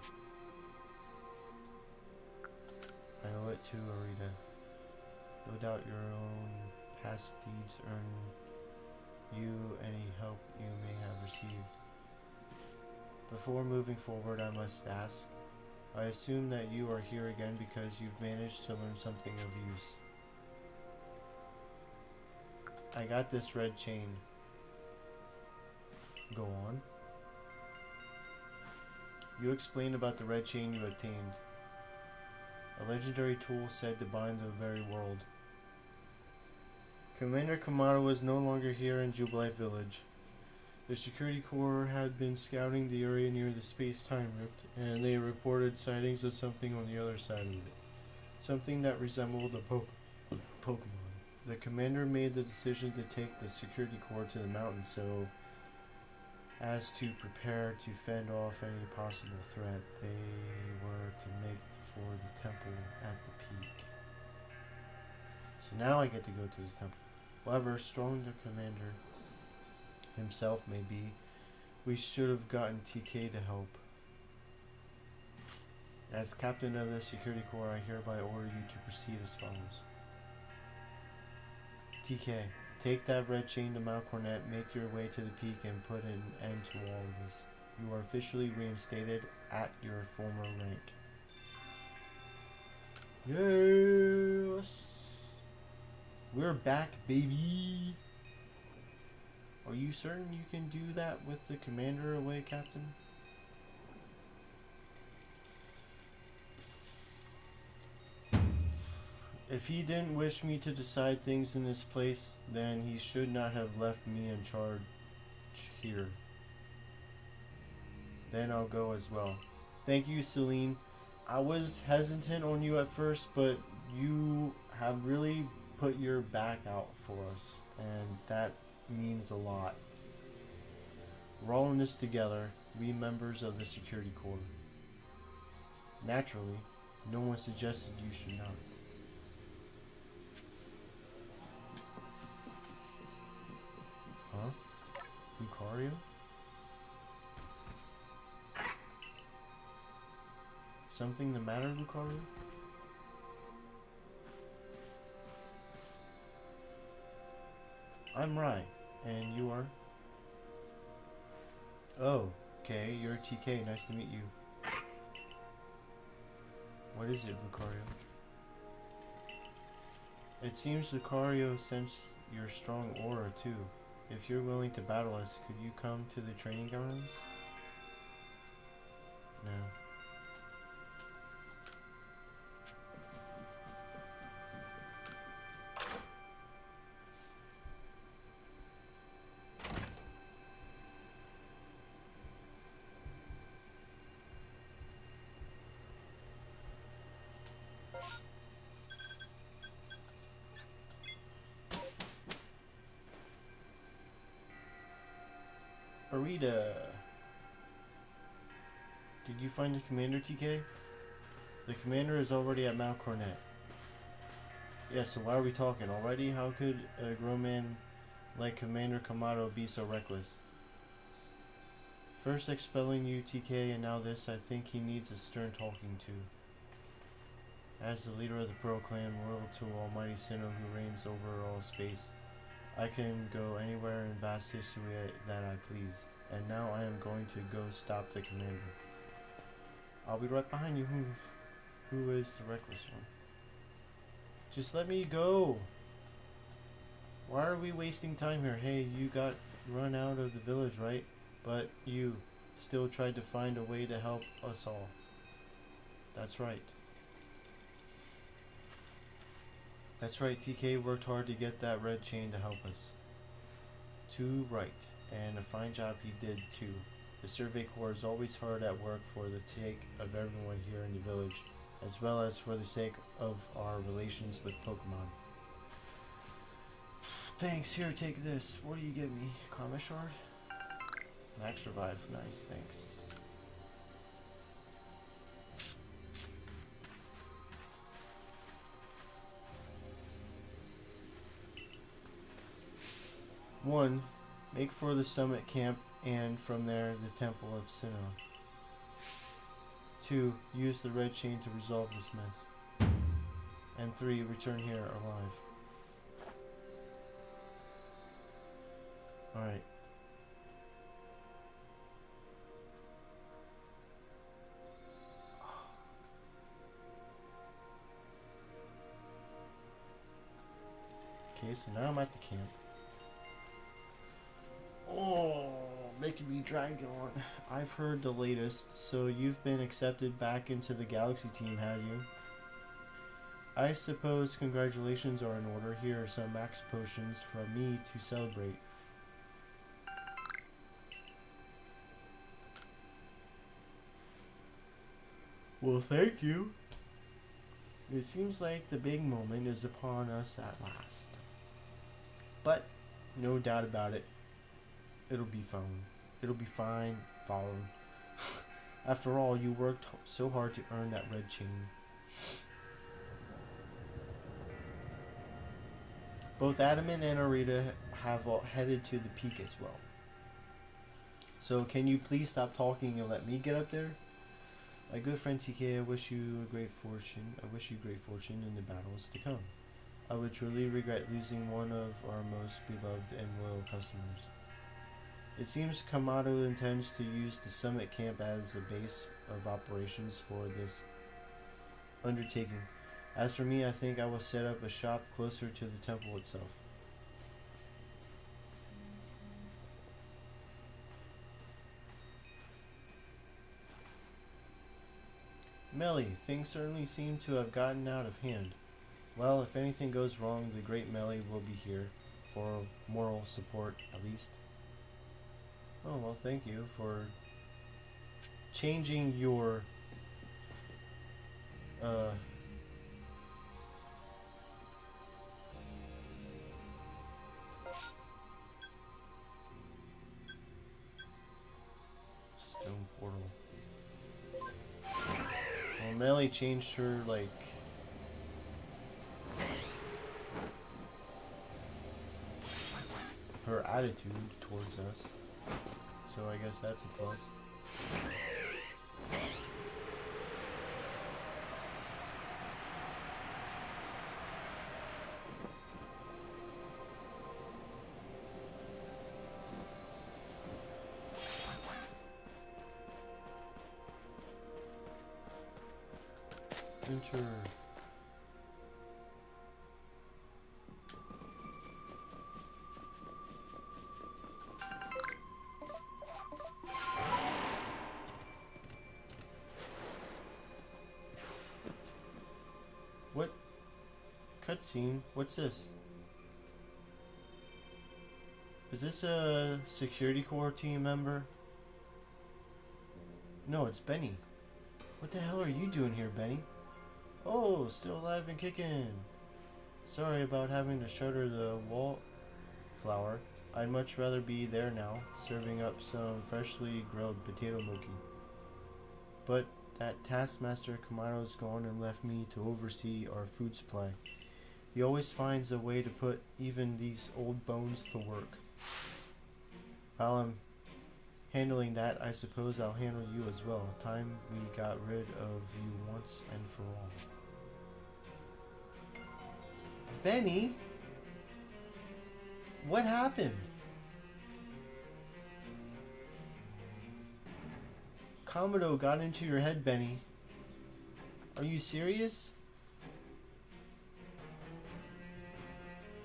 I owe it to Arita. No doubt your own past deeds earn you any help you may have received. Before moving forward, I must ask, I assume that you are here again because you've managed to learn something of use. I got this red chain. Go on. You explained about the red chain you obtained. A legendary tool said to bind the very world. Commander Kamado was no longer here in Jubilife Village. The security corps had been scouting the area near the space-time rift, and they reported sightings of something on the other side of it. Something that resembled a Pokemon. The commander made the decision to take the security corps to the mountain so as to prepare to fend off any possible threat. They were to make for the temple at the peak. So now I get to go to the temple. However strong the commander himself may be, we should have gotten TK to help. As captain of the security corps, I hereby order you to proceed as follows. TK, take that red chain to Mount Cornet, make your way to the peak, and put an end to all of this. You are officially reinstated at your former rank. Yes! We're back, baby! Are you certain you can do that with the commander away, Captain? If he didn't wish me to decide things in this place, then he should not have left me in charge here. Then I'll go as well. Thank you, Celine. I was hesitant on you at first, but you have really put your back out for us, and that means a lot. We're all in this together, we members of the security corps. Naturally, no one suggested you should not. Huh? Lucario? Something the matter, Lucario? I'm Rai, and you are? Oh, okay, you're TK, nice to meet you. What is it, Lucario? It seems Lucario sensed your strong aura, too. If you're willing to battle us, could you come to the training grounds? No. Arita. Did you find the commander, TK? The commander is already at Mount Cornet. Yeah, so why are we talking already? How could a grown man like Commander Kamado be so reckless? First expelling you, TK, and now this, I think he needs a stern talking to. As the leader of the Pearl Clan, loyal to Almighty Sinnoh who reigns over all space, I can go anywhere in vast history that I please, and now I am going to go stop the commander. I'll be right behind you. Who is the reckless one? Just let me go. Why are we wasting time here? Hey, you got run out of the village, right? But you still tried to find a way to help us all. That's right. That's right, TK worked hard to get that red chain to help us. Too right, and a fine job he did too. The Survey Corps is always hard at work for the sake of everyone here in the village, as well as for the sake of our relations with Pokemon. Thanks, here, take this. What do you give me? Karma shard? Max revive, nice, thanks. One, make for the summit camp and from there the temple of Sinnoh. 2, use the red chain to resolve this mess. And 3, return here alive. Alright. Okay, so now I'm at the camp. Oh, making me drag on. I've heard the latest, so you've been accepted back into the Galaxy team, have you? I suppose congratulations are in order. Here are some max potions from me to celebrate. Well, thank you. It seems like the big moment is upon us at last. But, no doubt about it, it'll be fine. It'll be fine. After all, you worked so hard to earn that red chain. Both Adamant and Arita have headed to the peak as well. So can you please stop talking and let me get up there? My good friend TK, I wish you great fortune in the battles to come. I would truly regret losing one of our most beloved and loyal customers. It seems Kamado intends to use the summit camp as a base of operations for this undertaking. As for me, I think I will set up a shop closer to the temple itself. Melly, things certainly seem to have gotten out of hand. Well, if anything goes wrong, the great Melly will be here, for moral support at least. Oh, well, thank you for changing your stone portal. Well, Melly changed her, like, her attitude towards us. So I guess that's a plus. Enter. What? Cutscene? What's this? Is this a security corps team member? No, it's Benny. What the hell are you doing here, Benny? Oh, still alive and kicking. Sorry about having to shutter the wallflower. I'd much rather be there now, serving up some freshly grilled potato mochi. But that taskmaster Kamaro's gone and left me to oversee our food supply. He always finds a way to put even these old bones to work. While I'm handling that, I suppose I'll handle you as well. Time we got rid of you once and for all. Benny? What happened? Kamado got into your head, Benny. Are you serious?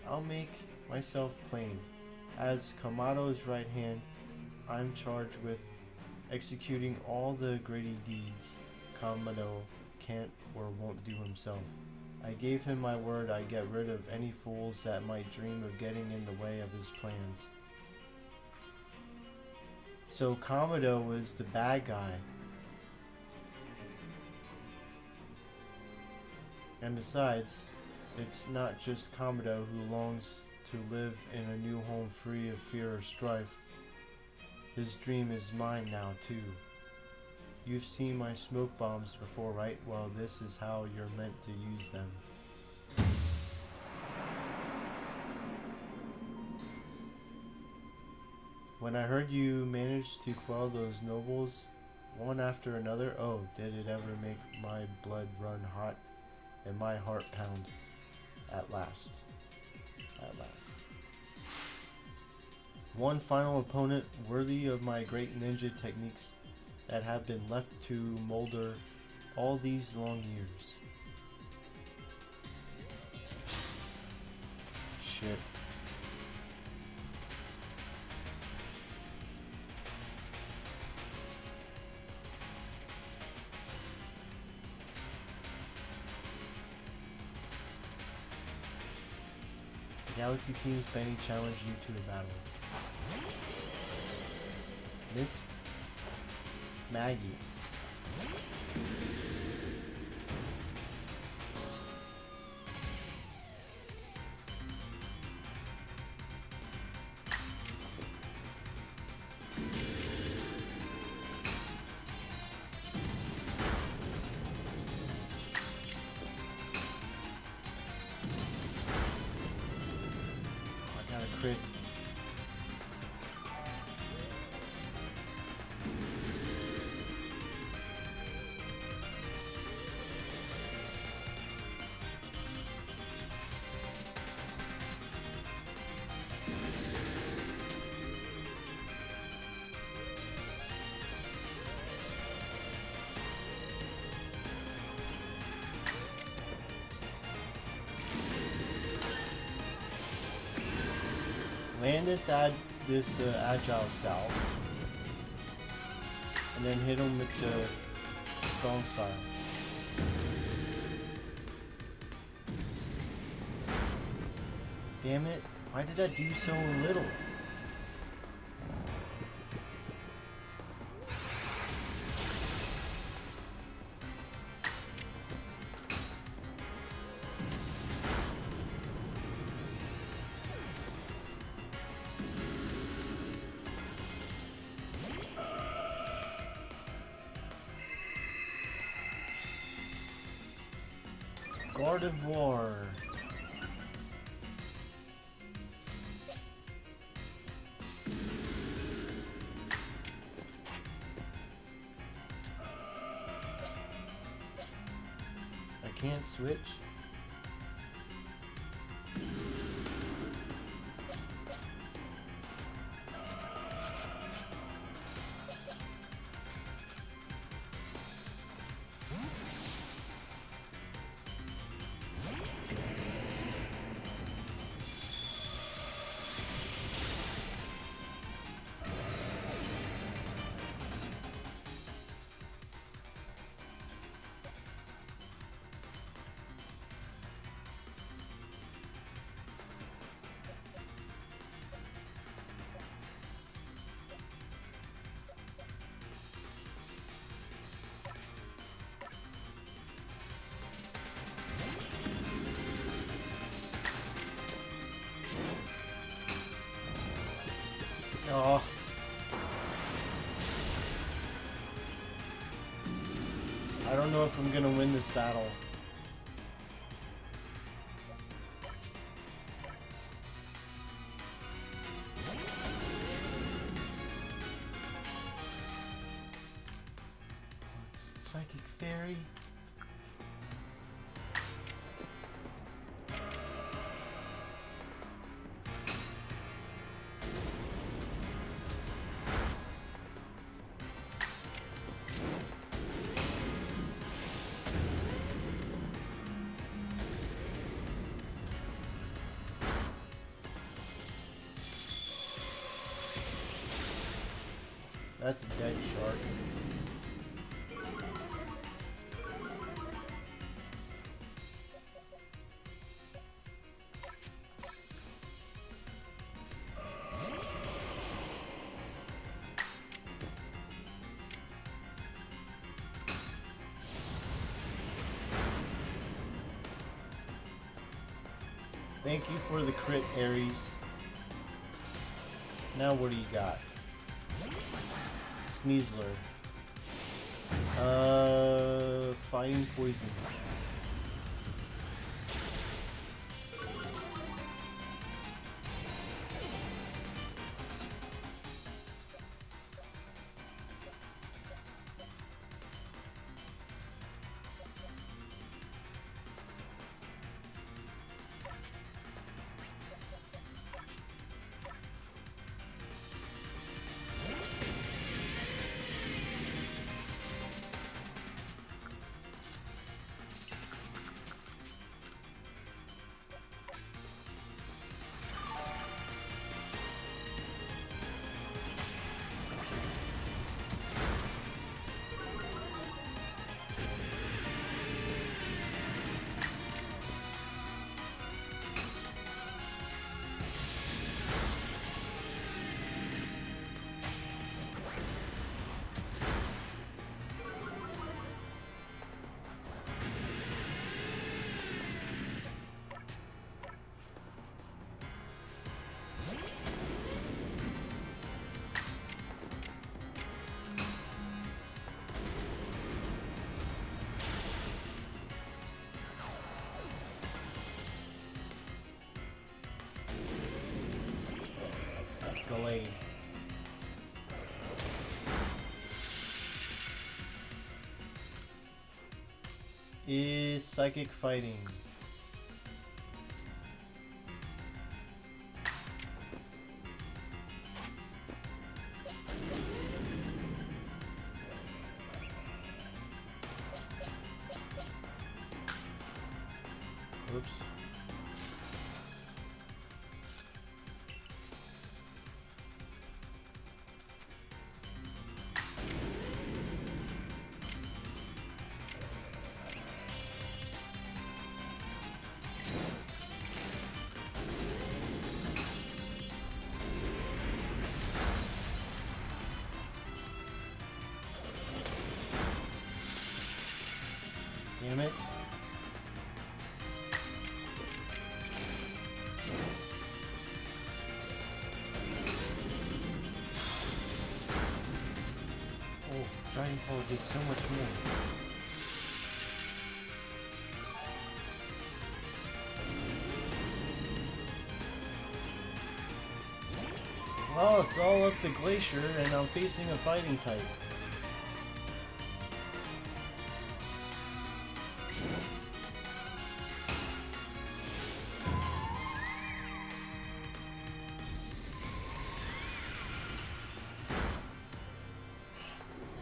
I'll make myself plain. As Kamado's right hand, I'm charged with executing all the gritty deeds Kamado can't or won't do himself. I gave him my word I'd get rid of any fools that might dream of getting in the way of his plans. So Kamado was the bad guy. And besides, it's not just Kamado who longs to live in a new home free of fear or strife. His dream is mine now, too. You've seen my smoke bombs before, right? Well, this is how you're meant to use them. When I heard you managed to quell those nobles, one after another, oh, did it ever make my blood run hot and my heart pound. At last. At last. One final opponent worthy of my great ninja techniques that have been left to molder all these long years. Shit. The Galaxy Team's Benny challenged you to a battle. Miss Maggie's. I got a crit. Land this agile style, and then hit him with the strong style. Damn it! Why did that do so little? God of War. I can't switch. Oh. I don't know if I'm gonna win this battle. It's Psychic Fairy. That's a dead shark. Thank you for the crit, Ares. Now what do you got? Sneasler. Fighting poison. Delayed. Is psychic fighting. Oops. Damn it. Oh, Giant Paw did so much more. Well, it's all up to Glacier, and I'm facing a fighting type.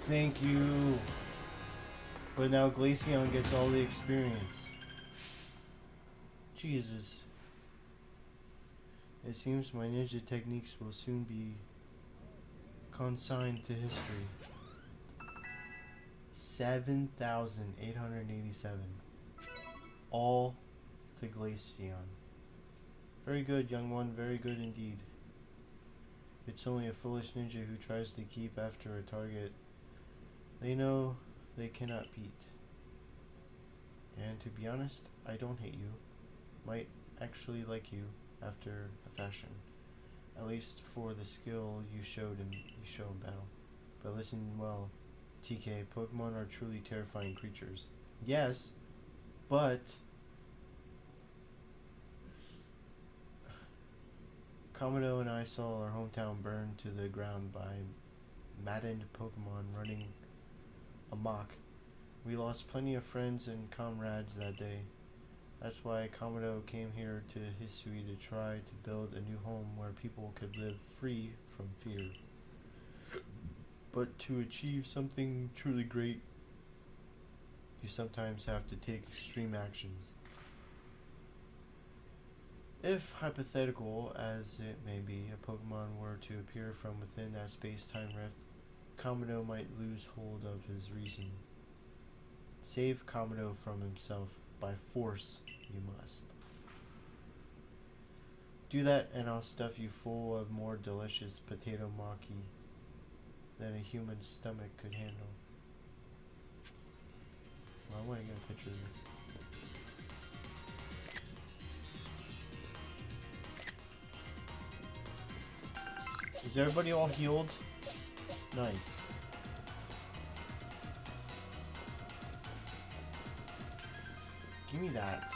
Thank you. But now Glaceon gets all the experience. Jesus. It seems my ninja techniques will soon be consigned to history. 7,887. All to Glaceon. Very good, young one. Very good indeed. It's only a foolish ninja who tries to keep after a target they know they cannot beat. And to be honest, I don't hate you. Might actually like you after a fashion. At least for the skill you show in battle. But listen well, TK, Pokemon are truly terrifying creatures. Yes, but Kamado and I saw our hometown burned to the ground by maddened Pokemon running amok. We lost plenty of friends and comrades that day. That's why Kamado came here to Hisui to try to build a new home where people could live free from fear. But to achieve something truly great, you sometimes have to take extreme actions. If hypothetical as it may be, a Pokemon were to appear from within that space-time rift, Kamado might lose hold of his reason. Save Kamado from himself. By force, you must. Do that and I'll stuff you full of more delicious potato maki than a human stomach could handle. Well, I want to get a picture of this. Is everybody all healed? Nice. Give me that.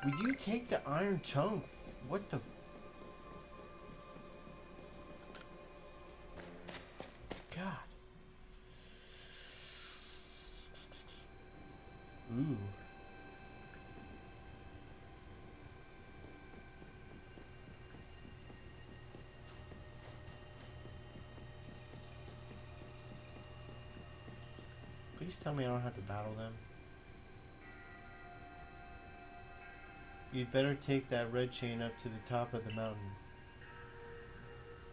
Would you take the iron chunk? What the? God. Ooh. Please tell me I don't have to battle them. You'd better take that red chain up to the top of the mountain.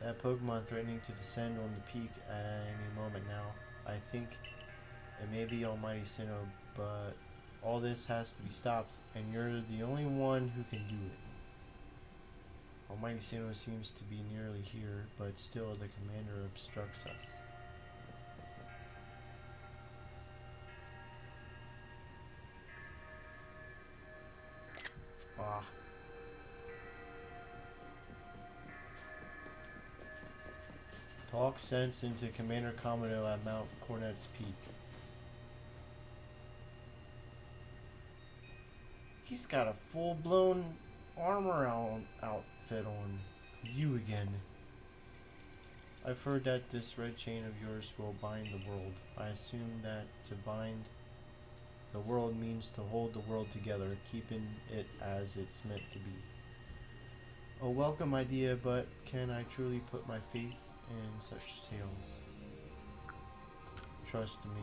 That Pokemon threatening to descend on the peak at any moment now. I think it may be Almighty Sinnoh, but all this has to be stopped, and you're the only one who can do it. Almighty Sinnoh seems to be nearly here, but still the commander obstructs us. Ah. Talk sense into Commander Kamado at Mount Cornet's Peak. He's got a full-blown armor outfit on. You again. I've heard that this red chain of yours will bind the world. I assume that to bind the world means to hold the world together, keeping it as it's meant to be. A welcome idea, but can I truly put my faith in such tales? Trust me.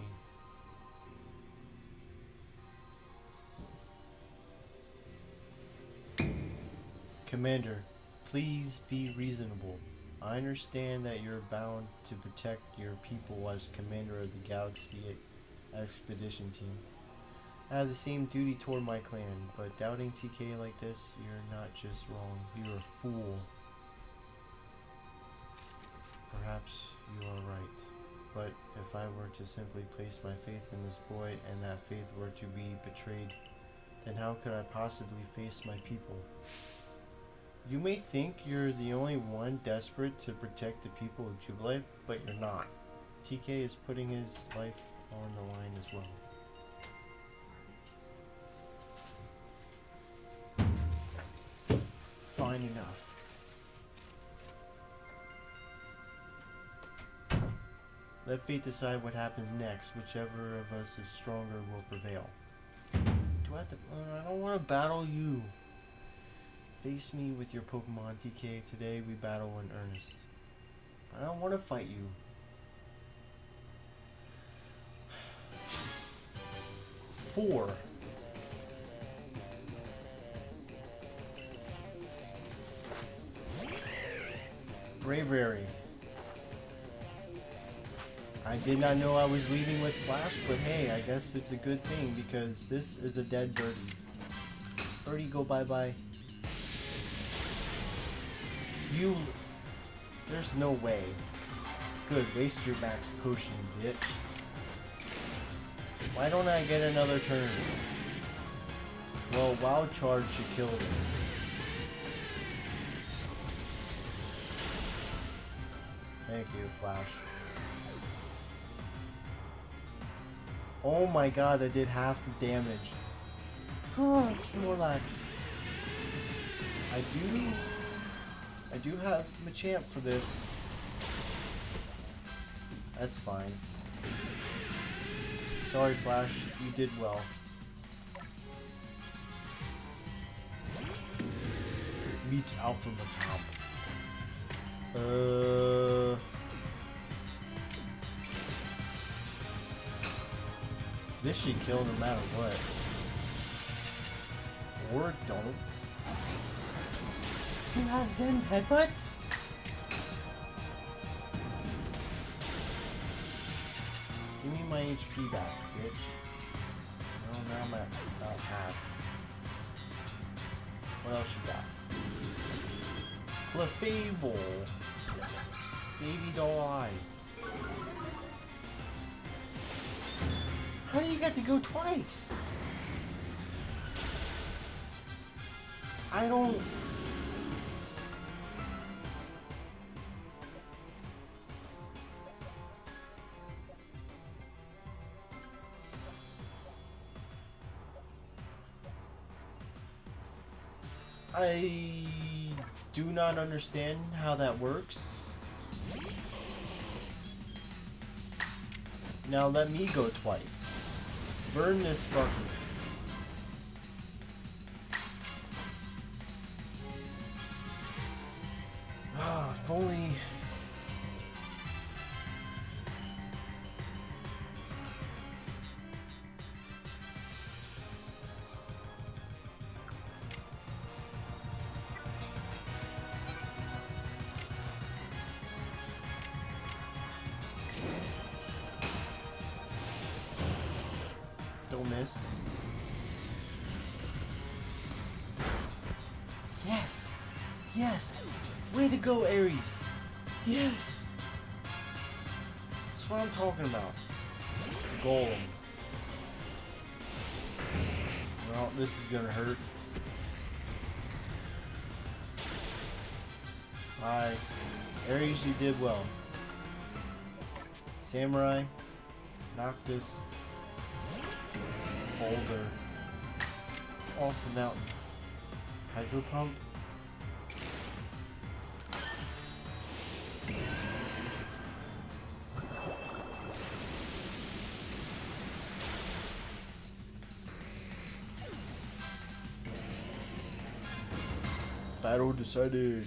Commander, please be reasonable. I understand that you're bound to protect your people as commander of the Galaxy Expedition Team. I have the same duty toward my clan, but doubting TK like this, you're not just wrong, you're a fool. Perhaps you are right, but if I were to simply place my faith in this boy and that faith were to be betrayed, then how could I possibly face my people? You may think you're the only one desperate to protect the people of Jubilee, but you're not. TK is putting his life on the line as well. Fine enough. Let fate decide what happens next. Whichever of us is stronger will prevail. Do I have to? I don't want to battle you. Face me with your Pokemon, TK. Today we battle in earnest. But I don't want to fight you. Four. Bravery. I did not know I was leading with Flash, but hey, I guess it's a good thing because this is a dead birdie. Birdie, go bye-bye. You... There's no way. Good, waste your max potion, bitch. Why don't I get another turn? Well, Wild Charge should kill this. Thank you, Flash. Oh my god, that did half the damage. Oh, Snorlax. I do have Machamp for this. That's fine. Sorry, Flash, you did well. Meet Alpha Machamp. This should kill no matter what. Or don't. You have Zen Headbutt? Give me my HP back, bitch. Oh, now I'm at about half. What else you got? Clefable. Baby doll eyes. How do you get to go twice? I don't... I do not understand how that works. Now let me go twice. Burn this fucker. Ah, if only... Don't miss. Yes! Yes! Way to go, Ares! Yes! That's what I'm talking about. Golem. Well, this is gonna hurt. Alright. Ares, you did well. Samurai, knock this boulder off the mountain. Hydro pump. Battle decided.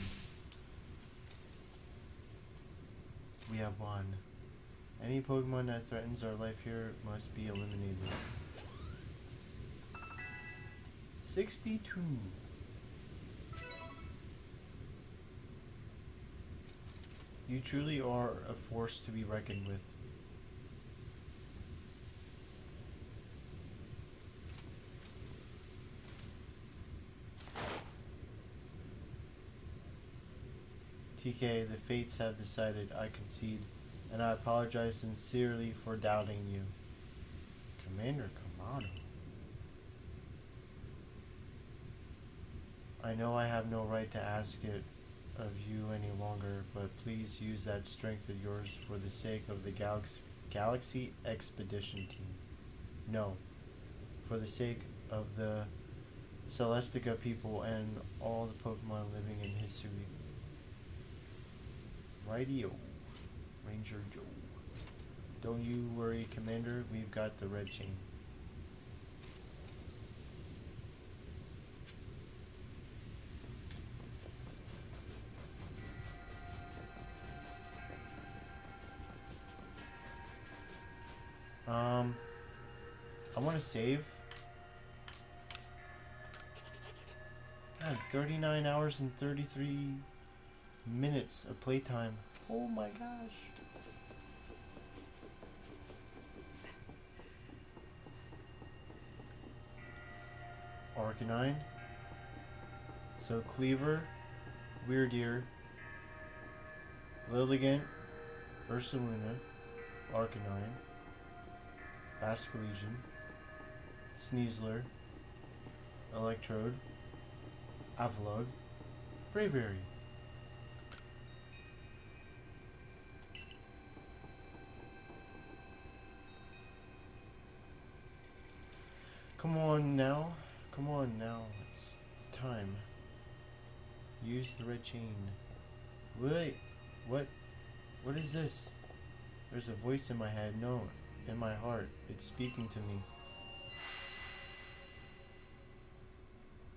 We have won. Any Pokemon that threatens our life here must be eliminated. 62. You truly are a force to be reckoned with. TK, the fates have decided. I concede, and I apologize sincerely for doubting you. Commander Kamado. I know I have no right to ask it of you any longer, but please use that strength of yours for the sake of the Galaxy Expedition Team. No, for the sake of the Celestica people and all the Pokemon living in Hisui. Rightio, Ranger Joe. Don't you worry, Commander, we've got the red chain. I want to save. God, 39 hours and 33 minutes of playtime. Oh my gosh. Arcanine. So Cleaver, Weirdeer, Lilligant, Ursaluna, Arcanine, Basculegion, Sneasler, Electrode, Avalugg, Braviary. Come on now. Come on now. It's time. Use the red chain. Wait. What? What is this? There's a voice in my head. No, in my heart. It's speaking to me.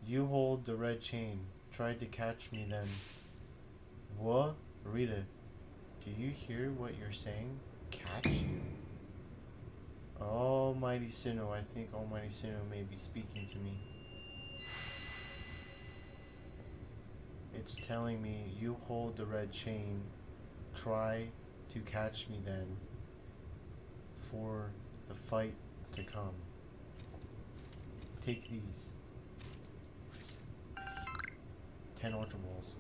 You hold the red chain. Tried to catch me then. What? Rita, do you hear what you're saying? Catch you? Almighty Sinnoh, I think Almighty Sinnoh may be speaking to me. It's telling me, you hold the red chain, try to catch me then, for the fight to come. Take these. 10 Ultra Balls.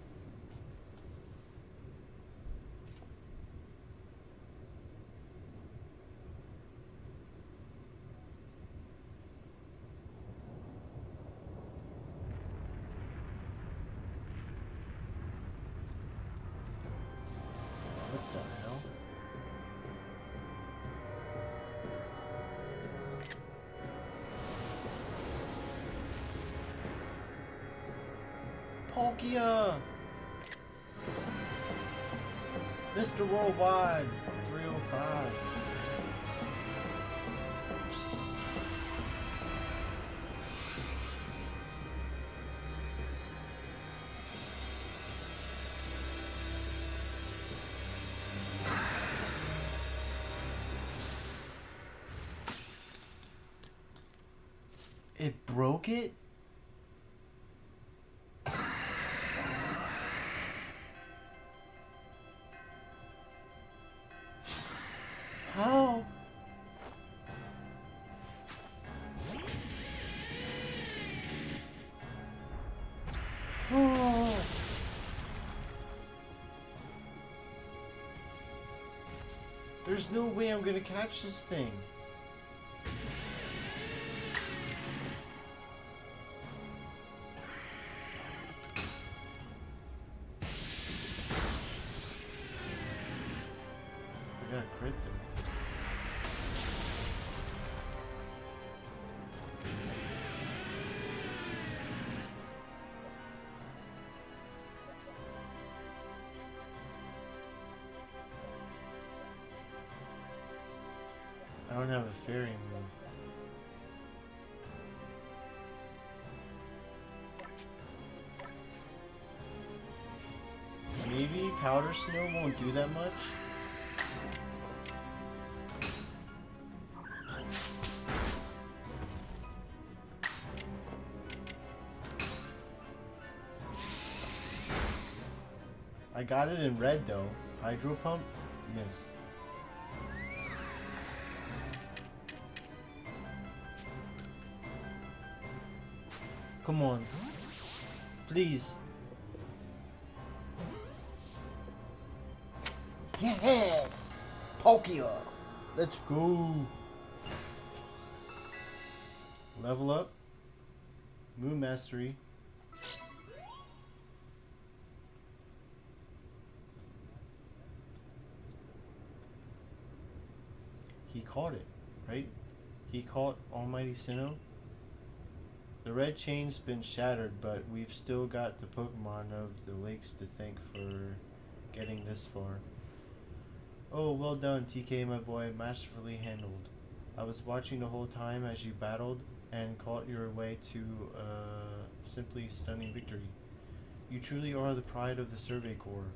Palkia! Mr. Worldwide 305. It broke it? How? Oh. There's no way I'm gonna catch this thing. I got a crit though. I don't have a fairy move. Maybe Powder Snow won't do that much. I got it in red though. Hydro Pump? Miss. Come on. Please. Yes! Palkia! Let's go! Level up. Moon Mastery. He caught it, right? He caught Almighty Sinnoh. The red chain's been shattered, but we've still got the Pokemon of the lakes to thank for getting this far. Oh, well done, TK, my boy. Masterfully handled. I was watching the whole time as you battled and caught your way to a simply stunning victory. You truly are the pride of the Survey Corps.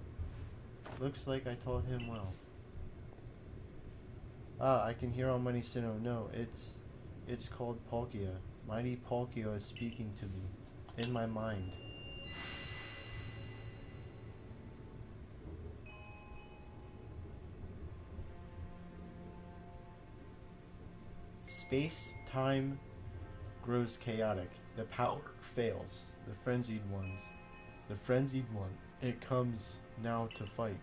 Looks like I taught him well. Ah, I can hear Almighty Sinnoh. No, it's called Palkia. Mighty Palkia is speaking to me, in my mind. Space-time grows chaotic. The power fails. The frenzied ones. The frenzied one. It comes now to fight.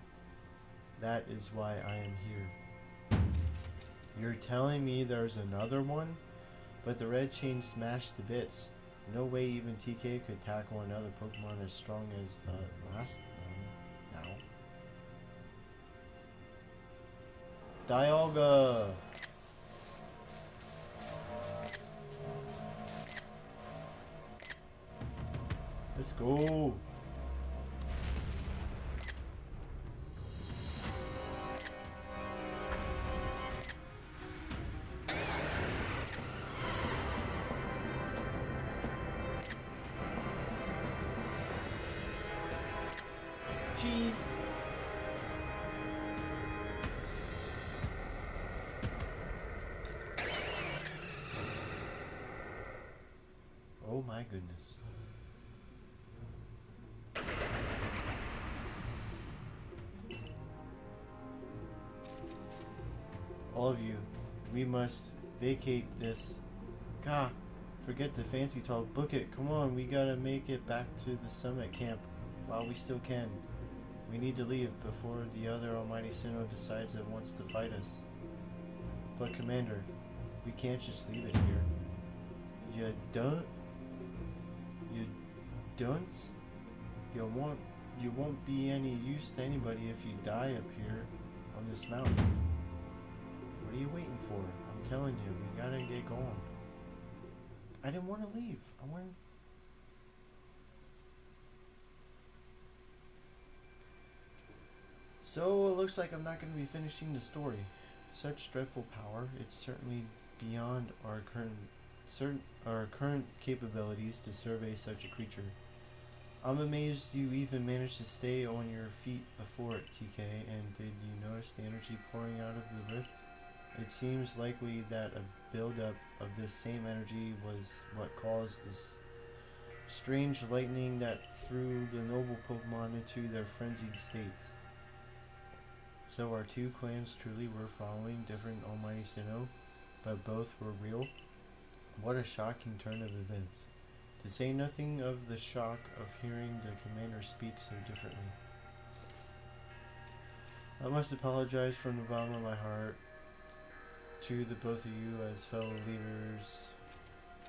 That is why I am here. You're telling me there's another one? But the red chain smashed to bits. No way even TK could tackle another Pokemon as strong as the last one. Now. Dialga! Let's go! Jeez. Oh my goodness. All of you, we must vacate this. Gah, forget the fancy talk. Book it. Come on, we gotta make it back to the summit camp while we still can. We need to leave before the other Almighty Sinnoh decides it wants to fight us. But Commander, we can't just leave it here. You don't? You won't be any use to anybody if you die up here on this mountain. What are you waiting for? I'm telling you, we gotta get going. I didn't want to leave. I wanted... So it looks like I'm not going to be finishing the story. Such dreadful power, it's certainly beyond our current capabilities to survey such a creature. I'm amazed you even managed to stay on your feet before it, TK, and did you notice the energy pouring out of the rift? It seems likely that a buildup of this same energy was what caused this strange lightning that threw the noble Pokemon into their frenzied states. So our two clans truly were following different Almighty Sinnoh, but both were real? What a shocking turn of events. To say nothing of the shock of hearing the commander speak so differently. I must apologize from the bottom of my heart to the both of you as fellow leaders.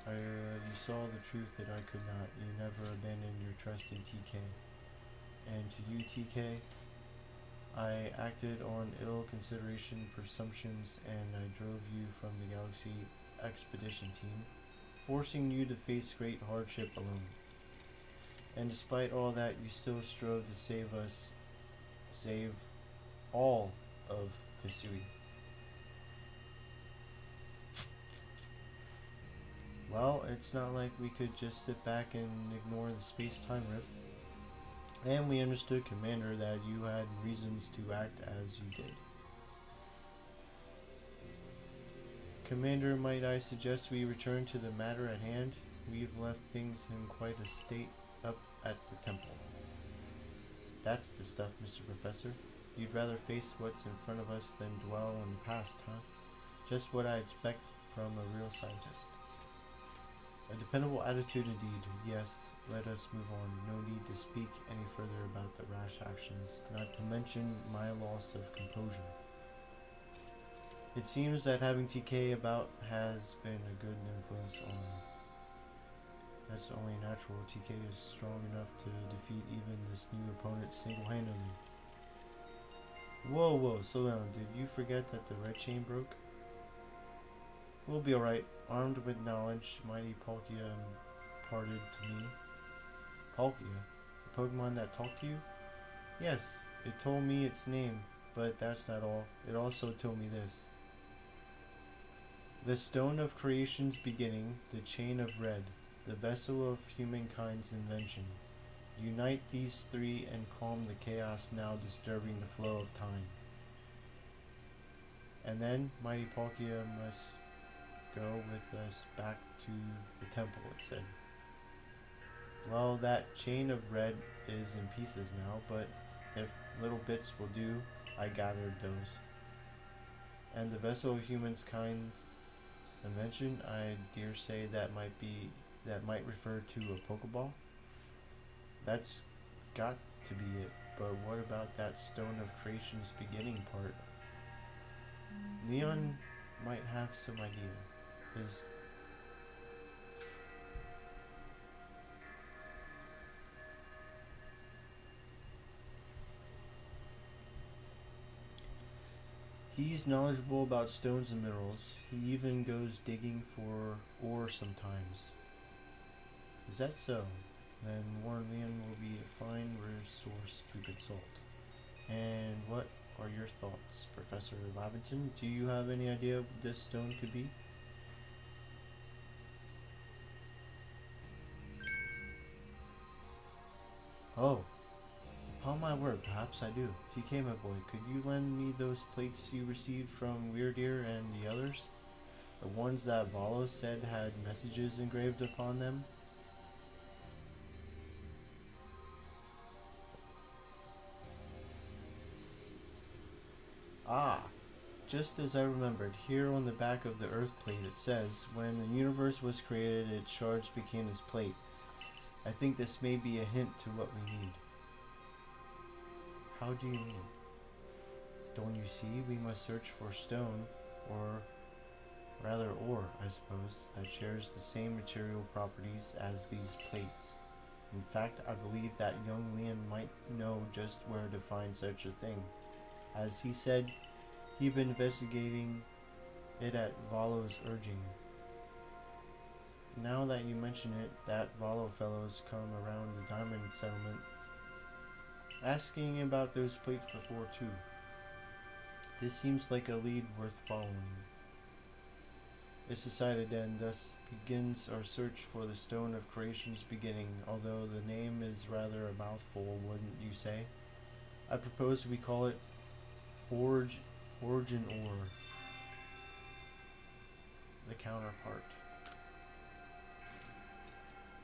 You saw the truth that I could not. You never abandoned your trust in TK. And to you, TK, I acted on ill consideration presumptions and I drove you from the Galaxy Expedition Team, forcing you to face great hardship alone. And despite all that, you still strove to save all of Hisui. Well, it's not like we could just sit back and ignore the space-time rift. And we understood, Commander, that you had reasons to act as you did. Commander, might I suggest we return to the matter at hand? We've left things in quite a state up at the temple. That's the stuff, Mr. Professor. You'd rather face what's in front of us than dwell on the past, huh? Just what I expect from a real scientist. A dependable attitude indeed, yes. Let us move on. No need to speak any further about the rash actions, not to mention my loss of composure. It seems that having TK about has been a good influence on him. That's only natural. TK is strong enough to defeat even this new opponent single-handedly. Whoa, slow down. Did you forget that the red chain broke? We'll be alright. Armed with knowledge, mighty Palkia imparted to me. Palkia? The Pokemon that talked to you? Yes, it told me its name, but that's not all. It also told me this. The stone of creation's beginning, the chain of red, the vessel of humankind's invention. Unite these three and calm the chaos now disturbing the flow of time. And then, mighty Palkia must go with us back to the temple, it said. Well, that chain of red is in pieces now, but if little bits will do, I gathered those. And the vessel of humankind's invention, I dare say that might refer to a Pokeball. That's got to be it, but what about that stone of creation's beginning part? Leon might have some idea. He's knowledgeable about stones and minerals. He even goes digging for ore sometimes. Is that so? Then Warren Leon will be a fine resource to consult. And what are your thoughts, Professor Laventon? Do you have any idea what this stone could be? Oh, upon my word, perhaps I do. TK, my boy, could you lend me those plates you received from Weird Ear and the others? The ones that Valo said had messages engraved upon them? Ah, just as I remembered, here on the back of the Earth plate it says, when the universe was created, its shards became this plate. I think this may be a hint to what we need. How do you mean? Don't you see? We must search for stone, or rather ore, I suppose, that shares the same material properties as these plates. In fact, I believe that young Leon might know just where to find such a thing. As he said, he'd been investigating it at Valo's urging. Now that you mention it, that Valo fellow's come around the diamond settlement asking about those plates before too. This seems like a lead worth following. It's decided then, thus begins our search for the stone of creation's beginning, although the name is rather a mouthful, wouldn't you say? I propose we call it Origin Ore, the counterpart.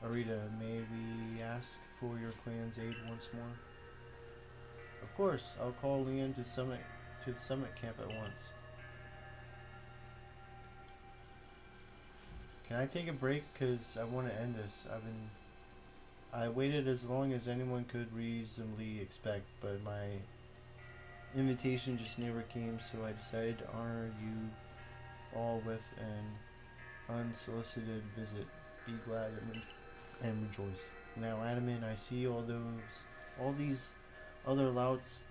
Arita, may we ask for your clan's aid once more? Of course, I'll call Liam to the summit camp at once. Can I take a break? Cause I want to end this. I waited as long as anyone could reasonably expect, but my invitation just never came, so I decided to honor you all with an unsolicited visit. Be glad and rejoice. Now, Adamant, I see all these other louts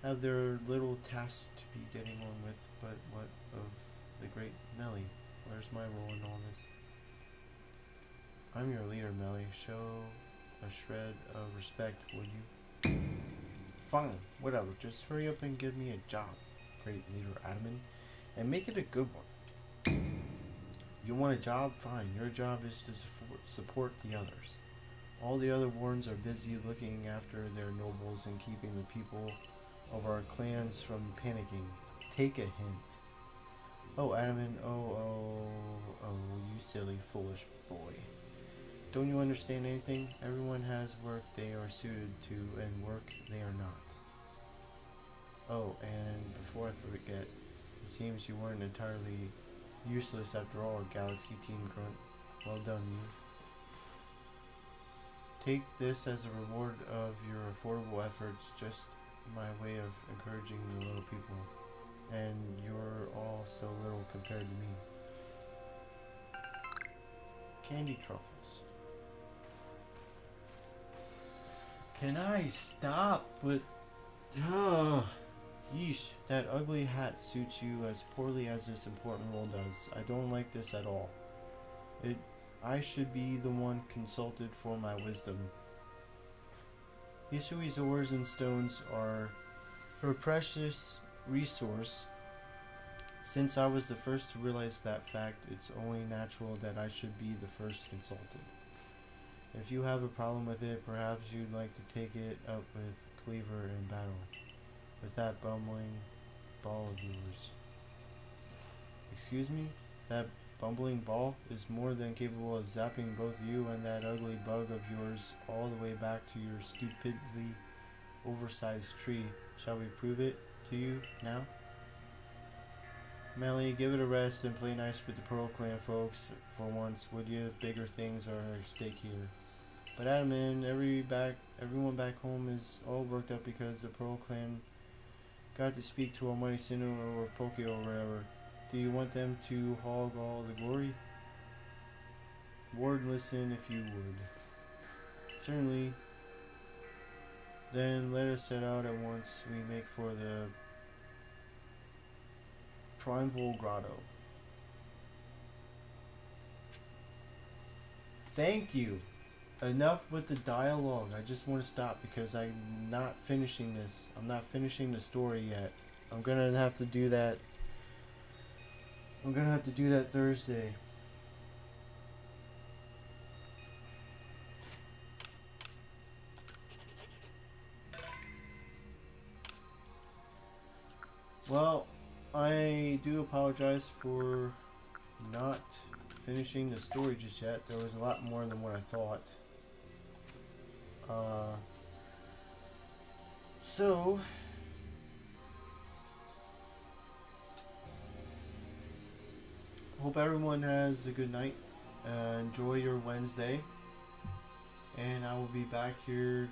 have their little tasks to be getting on with, but what of the great Melly? Where's my role in all this? I'm your leader, Melly. Show a shred of respect, would you? Fine, whatever. Just hurry up and give me a job, great leader Adamant, and make it a good one. You want a job? Fine. Your job is to support the others. All the other wardens are busy looking after their nobles and keeping the people of our clans from panicking. Take a hint. Oh, Adamant, oh, you silly, foolish boy. Don't you understand anything? Everyone has work they are suited to and work they are not. Oh, and before I forget, it seems you weren't entirely useless after all, Galaxy Team Grunt. Well done, you. Take this as a reward of your affordable efforts, just my way of encouraging the little people. And you're all so little compared to me. Candy truffles. Can I stop with... Yeesh, that ugly hat suits you as poorly as this important role does. I don't like this at all. I should be the one consulted for my wisdom. Hisui's ores and stones are her precious resource. Since I was the first to realize that fact, it's only natural that I should be the first consulted. If you have a problem with it, perhaps you'd like to take it up with Cleaver in battle. With that bumbling ball of yours. Excuse me? That bumbling ball is more than capable of zapping both you and that ugly bug of yours all the way back to your stupidly oversized tree. Shall we prove it to you now? Melly, give it a rest and play nice with the Pearl Clan folks for once, would you? Bigger things are at stake here. But Adamant, everyone back home is all worked up because the Pearl Clan got to speak to Almighty Sinnoh or Pokio or whatever. Do you want them to hog all the glory? Ward, listen if you would. Certainly. Then let us set out at once. We make for the Primeval Grotto. Thank you. Enough with the dialogue. I just want to stop because I'm not finishing this. I'm not finishing the story yet. I'm gonna have to do that. I'm gonna have to do that Thursday. Well, I do apologize for not finishing the story just yet. There was a lot more than what I thought. So hope everyone has a good night. Enjoy your Wednesday, and I will be back here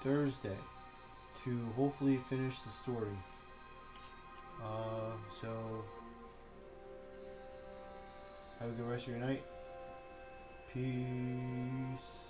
Thursday to hopefully finish the story. So have a good rest of your night. Peace.